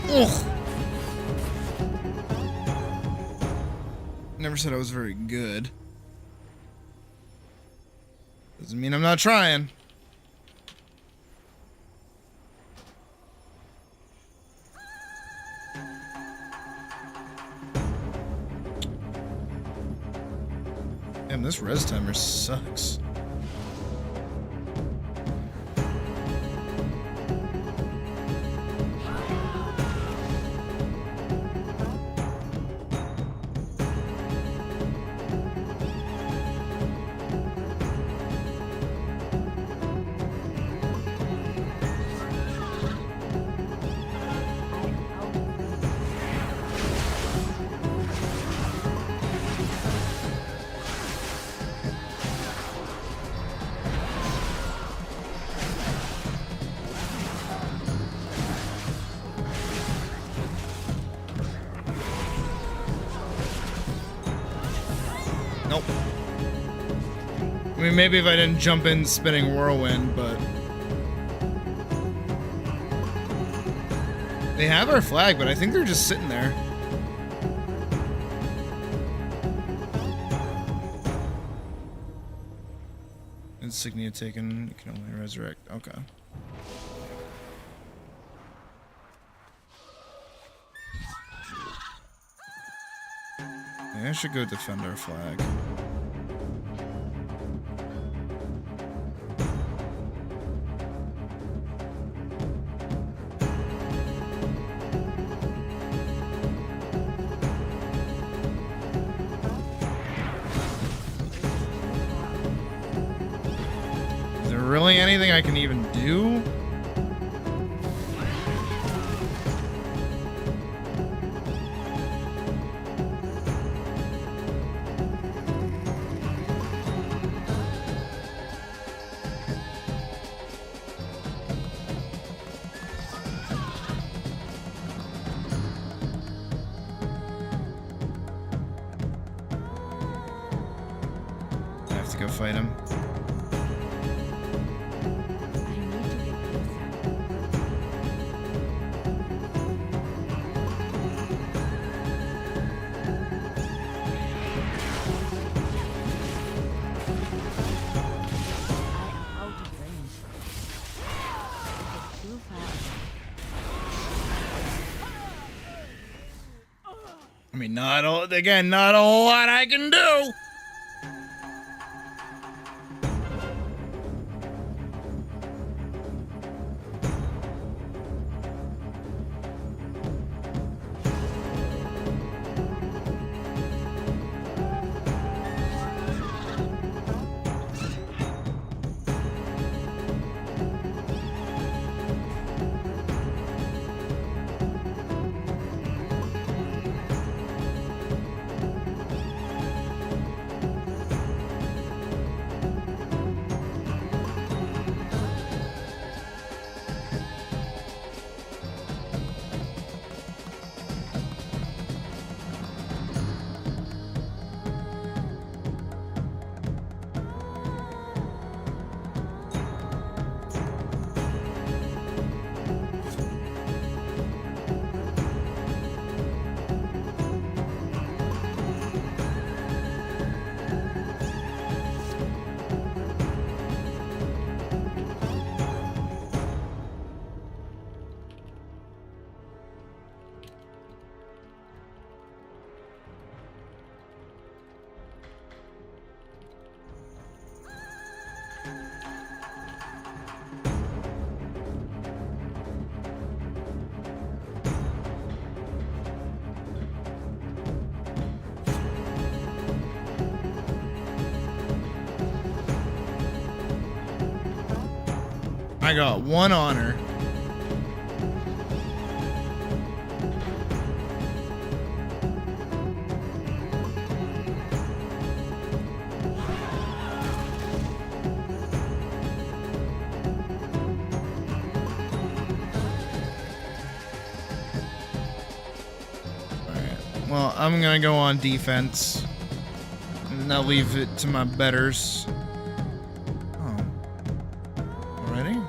Speaker 4: Ugh. Never said I was very good. Doesn't mean I'm not trying. Damn, this res timer sucks. Nope. I mean, maybe if I didn't jump in spinning whirlwind, but... They have our flag, but I think they're just sitting there. Insignia taken, you can only resurrect. Okay. Yeah, I should go defend our flag. Is there really anything I can even do? To go fight him. I mean, not a whole lot I can do. I got 1 honor. Well, I'm gonna go on defense. And I'll leave it to my betters. Oh. Already?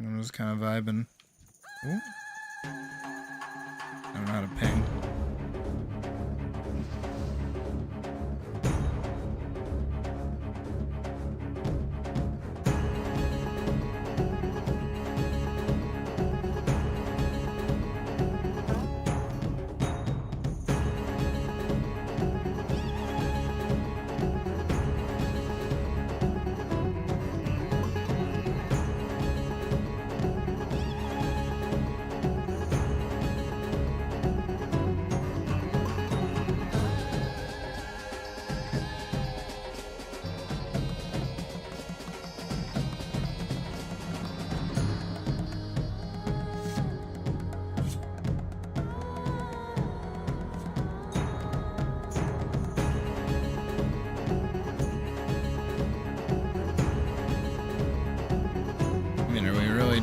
Speaker 4: I was kind of vibing. Ooh. I don't know how to ping.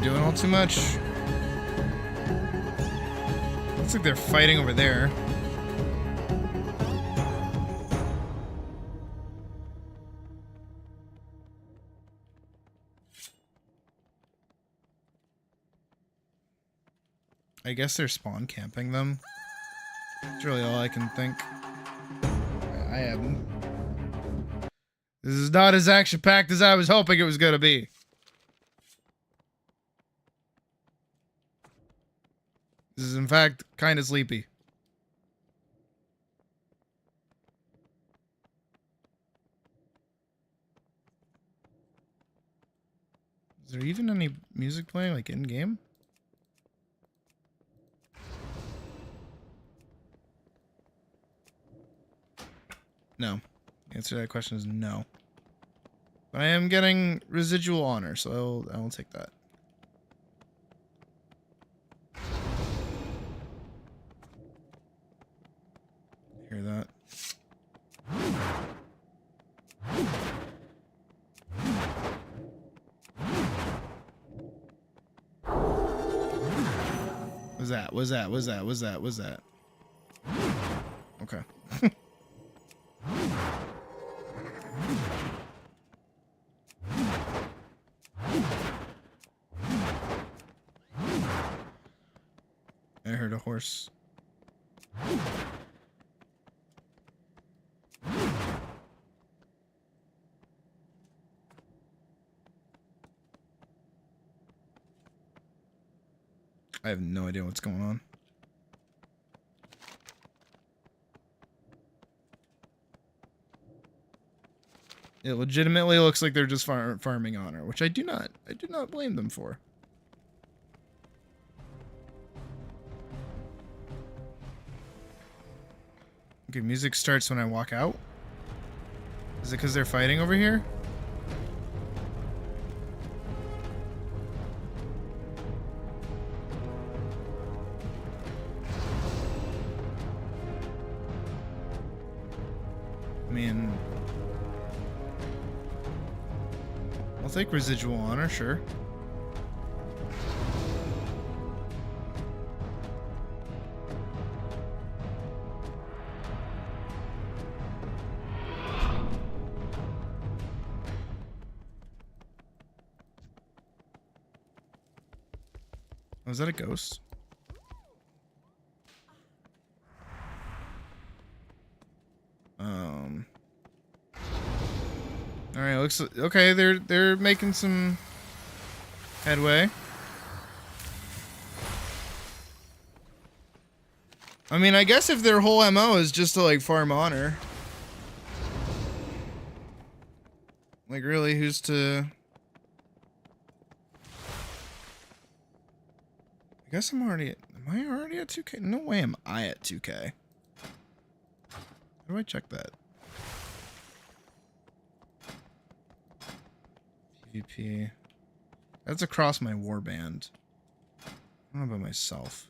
Speaker 4: Doing all too much. Looks like they're fighting over there. I guess they're spawn camping them. That's really all I can think. I am. This is not as action-packed as I was hoping it was gonna be. This is, in fact, kind of sleepy. Is there even any music playing, like, in-game? No. The answer to that question is no. But I am getting residual honor, so I will take that. Hear that? Was that? Okay. I heard a horse. I have no idea what's going on. It legitimately looks like they're just farming honor, which I do not blame them for. Okay, music starts when I walk out. Is it because they're fighting over here? I mean, I'll take residual honor, sure. Was that a ghost? All right, looks okay. They're making some headway. mean, I guess if their whole MO is just to, like, farm honor. Like, really, who's to... I guess I'm already at... Am I already at 2K? No way am I at 2K. How do I check that? PvP. That's across my warband. I don't know about myself.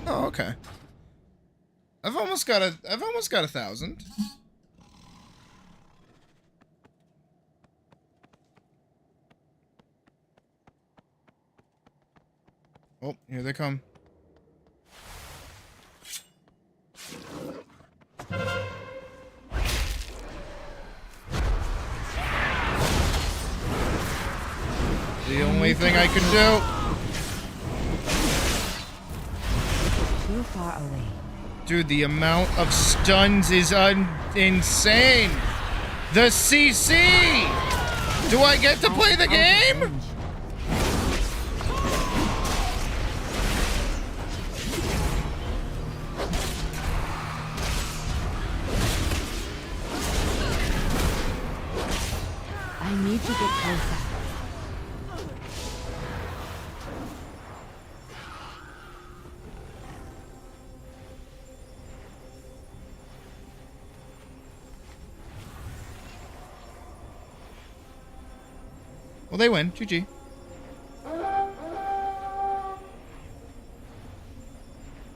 Speaker 4: Oh, okay. I've almost got 1,000. Oh, here they come. The only thing I can do.
Speaker 9: Too far away.
Speaker 4: Dude, the amount of stuns is insane. The CC! Do I get to play the game?
Speaker 9: I need to get closer.
Speaker 4: Well, they win. GG.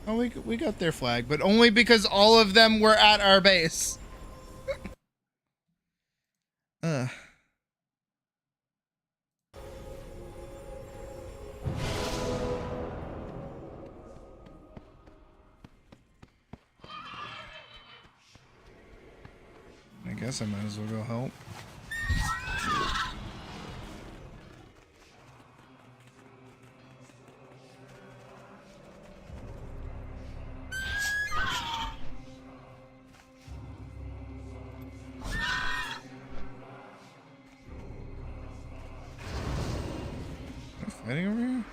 Speaker 4: Oh, we got their flag, but only because all of them were at our base. I guess I might as well go help. Fighting over here?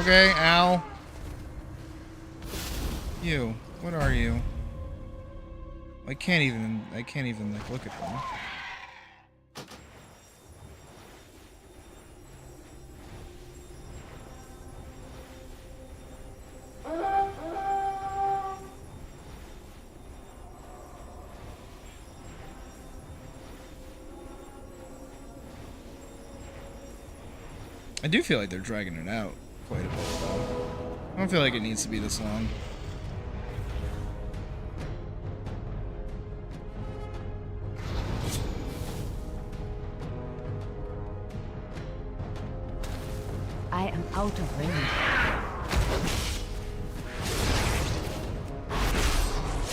Speaker 4: Okay, ow. You, what are you? I can't even like look at them. I do feel like they're dragging it out quite a bit, though. I don't feel like it needs to be this long.
Speaker 9: I am out of range.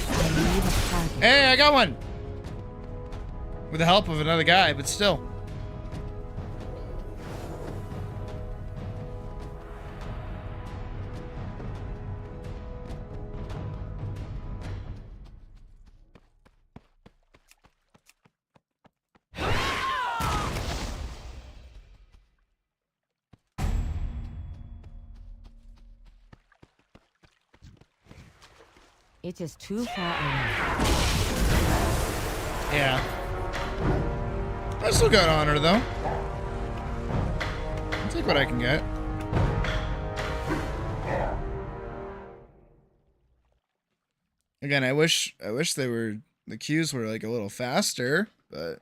Speaker 9: I need a target.
Speaker 4: Hey, I got one! With the help of another guy, but still.
Speaker 9: It is too far away.
Speaker 4: Yeah. I still got honor, though. I'll take what I can get. Again, I wish the queues were like a little faster, but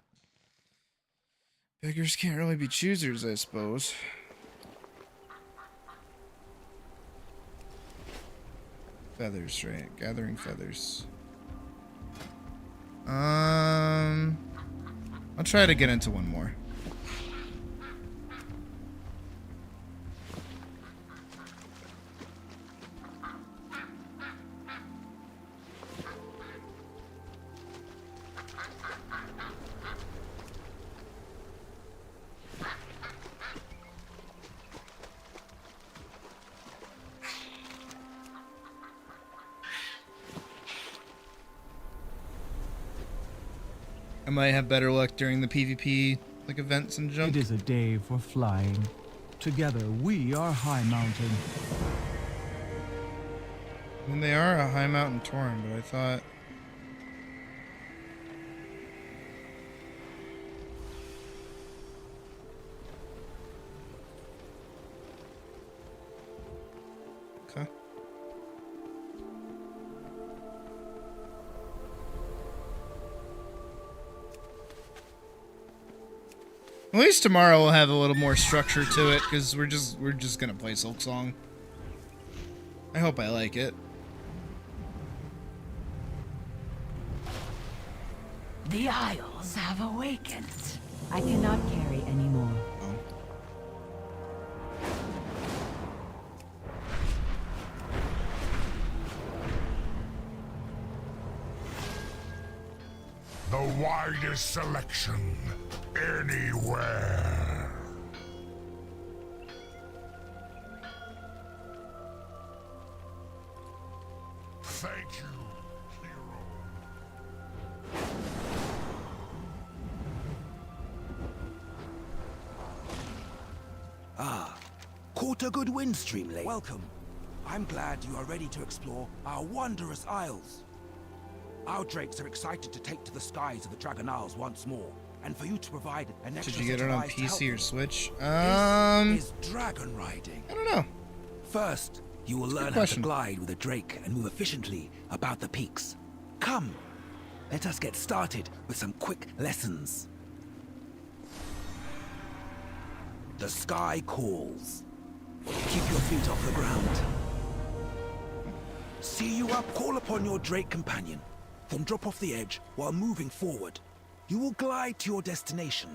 Speaker 4: beggars can't really be choosers, I suppose. Feathers, right? Gathering feathers. I'll try to get into one more. I might have better luck during the PvP like events and jump.
Speaker 21: It is a day for flying. Together, we are High Mountain.
Speaker 4: I mean, they are a High Mountain Tauren, but I thought... Okay. At least tomorrow we'll have a little more structure to it, because we're just gonna play Silksong. I hope I like it.
Speaker 11: The Isles have awakened.
Speaker 9: I cannot carry anymore.
Speaker 15: The widest selection anywhere. Thank you, hero.
Speaker 22: Ah, caught a good wind stream late. Welcome. I'm glad you are ready to explore our wondrous isles. Our drakes are excited to take to the skies of the Dragon Isles once more, and for you to provide an extra
Speaker 4: Did you get
Speaker 22: set
Speaker 4: it
Speaker 22: of
Speaker 4: on
Speaker 22: eyes to help
Speaker 4: PC or
Speaker 22: you.
Speaker 4: Switch?
Speaker 22: This is dragon riding.
Speaker 4: I don't know.
Speaker 22: First, you will learn how to glide with a drake and move efficiently about the peaks. Come, let us get started with some quick lessons. The sky calls. Keep your feet off the ground. See you up, call upon your drake companion. Then drop off the edge while moving forward. You will glide to your destination.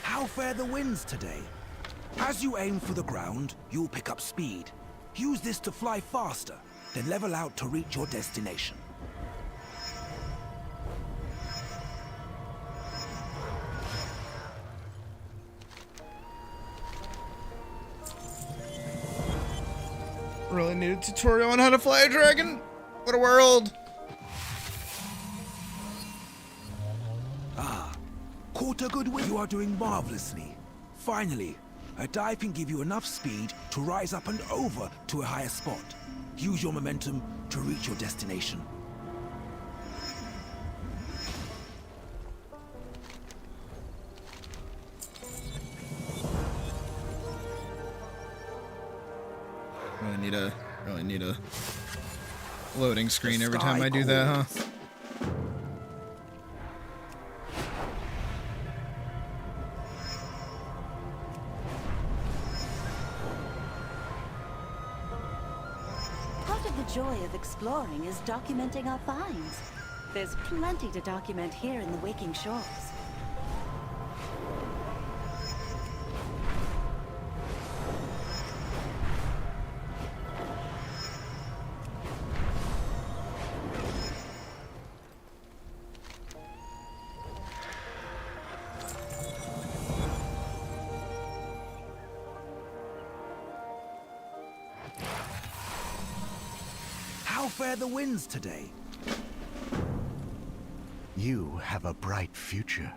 Speaker 22: How fare the winds today? As you aim for the ground, you'll pick up speed. Use this to fly faster, then level out to reach your destination.
Speaker 4: Really need a tutorial on how to fly a dragon? What a world!
Speaker 22: Ah, caught a good wind. You are doing marvelously. Finally, a dive can give you enough speed to rise up and over to a higher spot. Use your momentum to reach your destination.
Speaker 4: Really need a loading screen every time I do that, huh?
Speaker 23: Part of the joy of exploring is documenting our finds. There's plenty to document here in the Waking Shores.
Speaker 22: How fare the winds today?
Speaker 14: You have a bright future.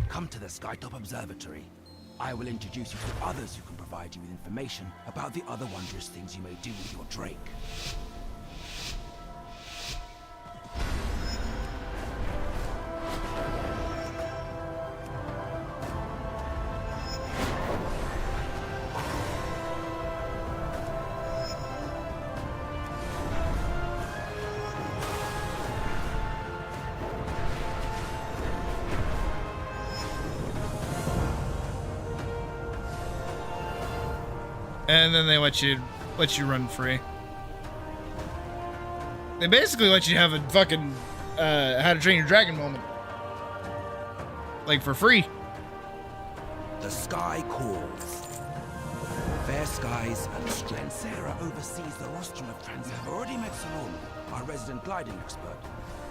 Speaker 22: Come to the Skytop Observatory. I will introduce you to others who can provide you with information about the other wondrous things you may do with your drake.
Speaker 4: And then they let you run free. They basically let you have a fucking How to Train Your Dragon moment. Like, for free.
Speaker 22: The sky calls. Fair skies and strength. Sarah oversees the rostrum of trans. I've already met Salome, our resident gliding expert.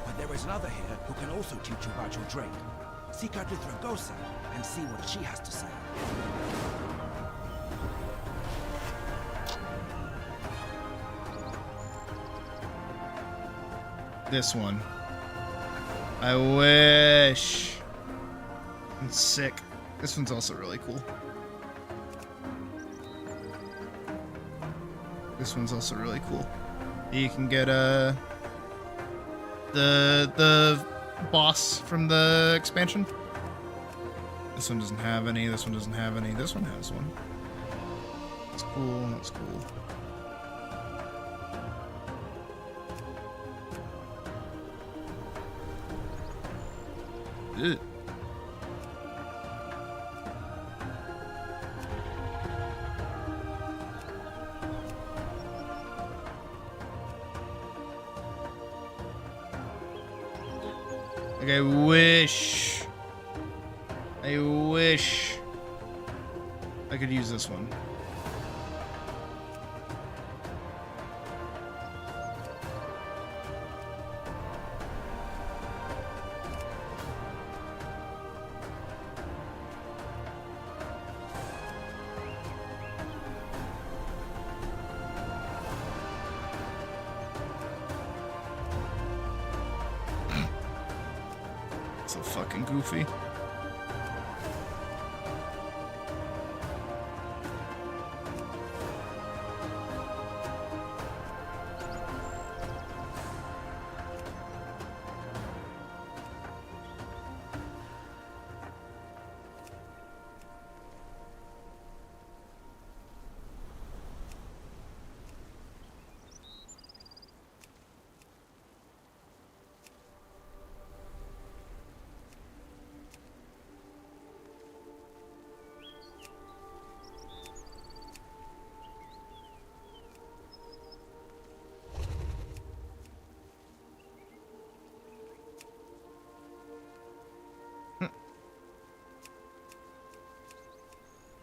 Speaker 22: But there is another here who can also teach you about your drake. Seek out with Ragosa and see what she has to say.
Speaker 4: This one. I wish. It's sick. This one's also really cool. This one's also really cool. You can get the boss from the expansion. This one doesn't have any. This one doesn't have any. This one has one. That's cool. That's cool. Ugh. Like, I wish I could use this one. So fucking goofy.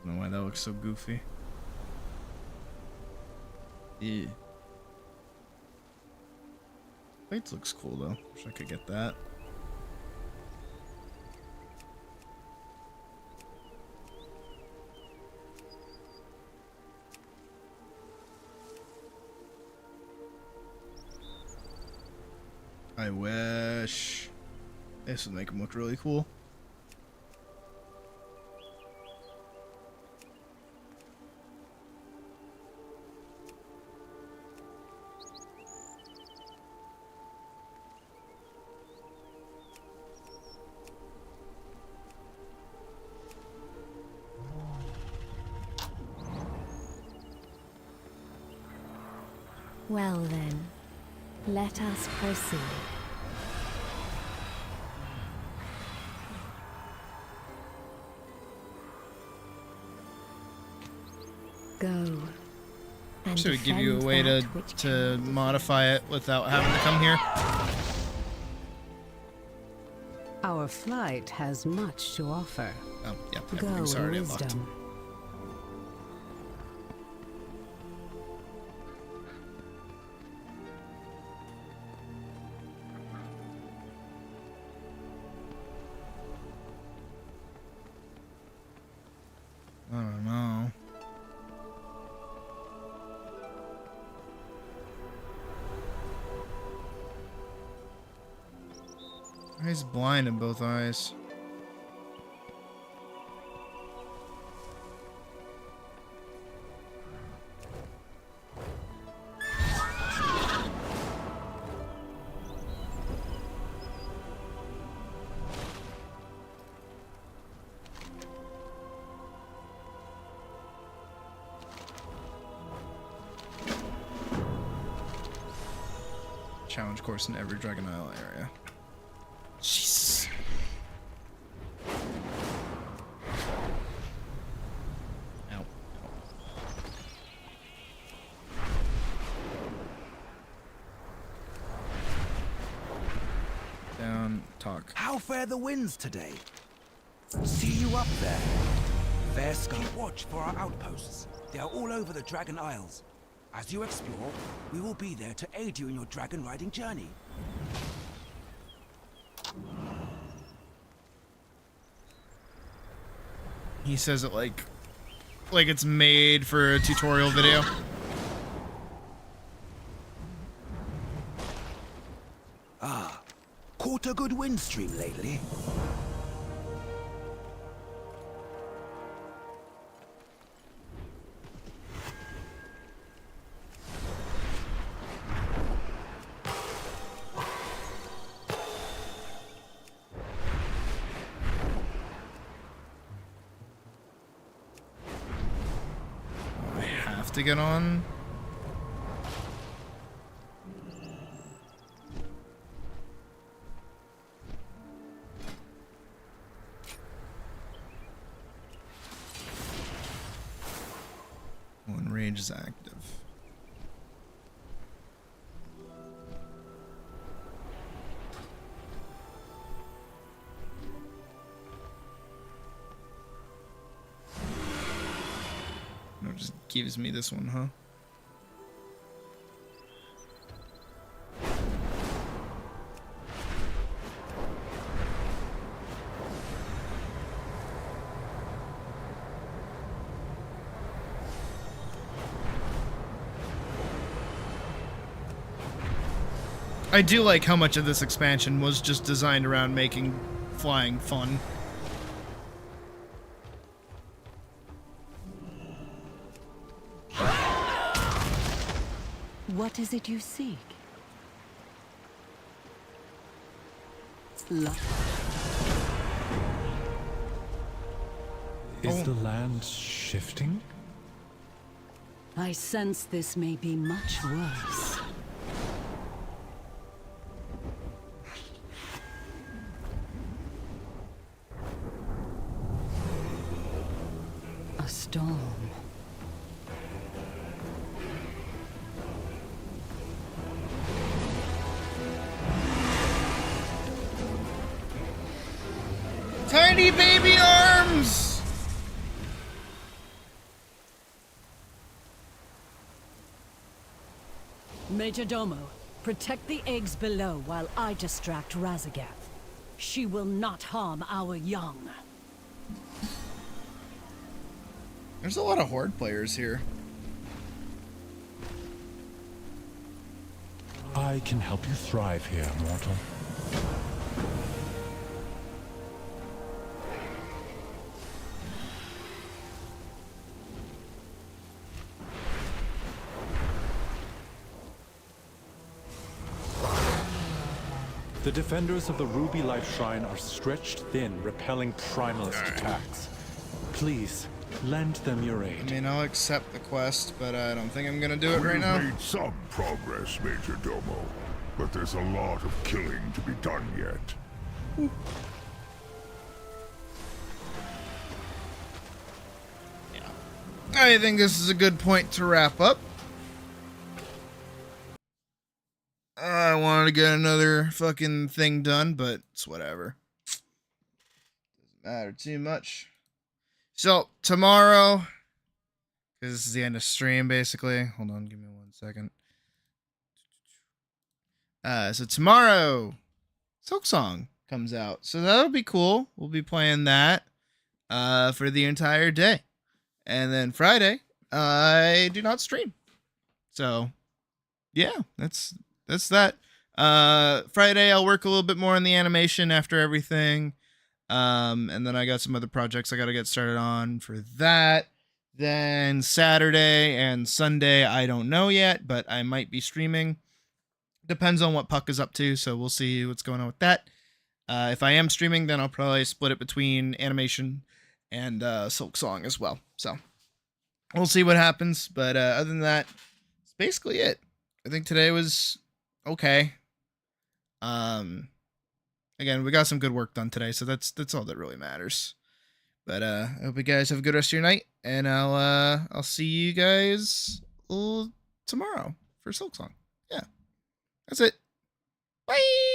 Speaker 4: I don't know why that looks so goofy. Yeah. Plates looks cool though. Wish I could get that. I wish. This would make them look really cool.
Speaker 9: Well then, let us proceed. Go. And
Speaker 4: Should we give you a
Speaker 9: defend
Speaker 4: way
Speaker 9: that which
Speaker 4: to modify it without having to come here?
Speaker 1: Our flight has much to offer.
Speaker 4: Oh, yeah.
Speaker 1: Go
Speaker 4: Everything's already
Speaker 1: with
Speaker 4: unlocked.
Speaker 1: wisdom.
Speaker 4: I don't know. He's blind in both eyes. Challenge course in every Dragon Isle area. Jesus. Ow. on talk.
Speaker 22: How fare the winds today? See you up there. Fair sky. Keep watch for our outposts. They are all over the Dragon Isles. As you explore, we will be there to aid you in your dragon riding journey.
Speaker 4: He says it like it's made for a tutorial video.
Speaker 22: Ah, caught a good wind stream lately.
Speaker 4: To get on. When rage is active. No, it just gives me this one, huh? I do like how much of this expansion was just designed around making flying fun.
Speaker 20: What is it you seek? Luck.
Speaker 19: Is the land shifting?
Speaker 20: I sense this may be much worse. A storm.
Speaker 4: Tiny baby arms!
Speaker 20: Major Domo, protect the eggs below while I distract Razagath. She will not harm our young.
Speaker 4: There's a lot of Horde players here.
Speaker 19: I can help you thrive here, mortal. The defenders of the Ruby Light Shrine are stretched thin, repelling primalist attacks. Please, lend them your aid.
Speaker 4: I mean, I'll accept the quest, but I don't think I'm gonna do it right now.
Speaker 15: We've made some progress, Major Domo, but there's a lot of killing to be done yet.
Speaker 4: I think this is a good point to wrap up. I wanted to get another fucking thing done, but it's whatever. Doesn't matter too much. So, tomorrow, because this is the end of stream, basically. Hold on, give me 1 second. So tomorrow, Silksong comes out. So that'll be cool. We'll be playing that for the entire day. And then Friday, I do not stream. So, yeah, that's that. Friday, I'll work a little bit more on the animation after everything. And then I got some other projects I got to get started on for that. Then Saturday and Sunday, I don't know yet, but I might be streaming. Depends on what Puck is up to, so we'll see what's going on with that. If I am streaming, then I'll probably split it between animation and Silksong as well. So we'll see what happens. But other than that, it's basically it. I think today was okay. Again, we got some good work done today, so that's all that really matters. But I hope you guys have a good rest of your night, and I'll see you guys tomorrow for Silksong. Yeah, that's it. Bye.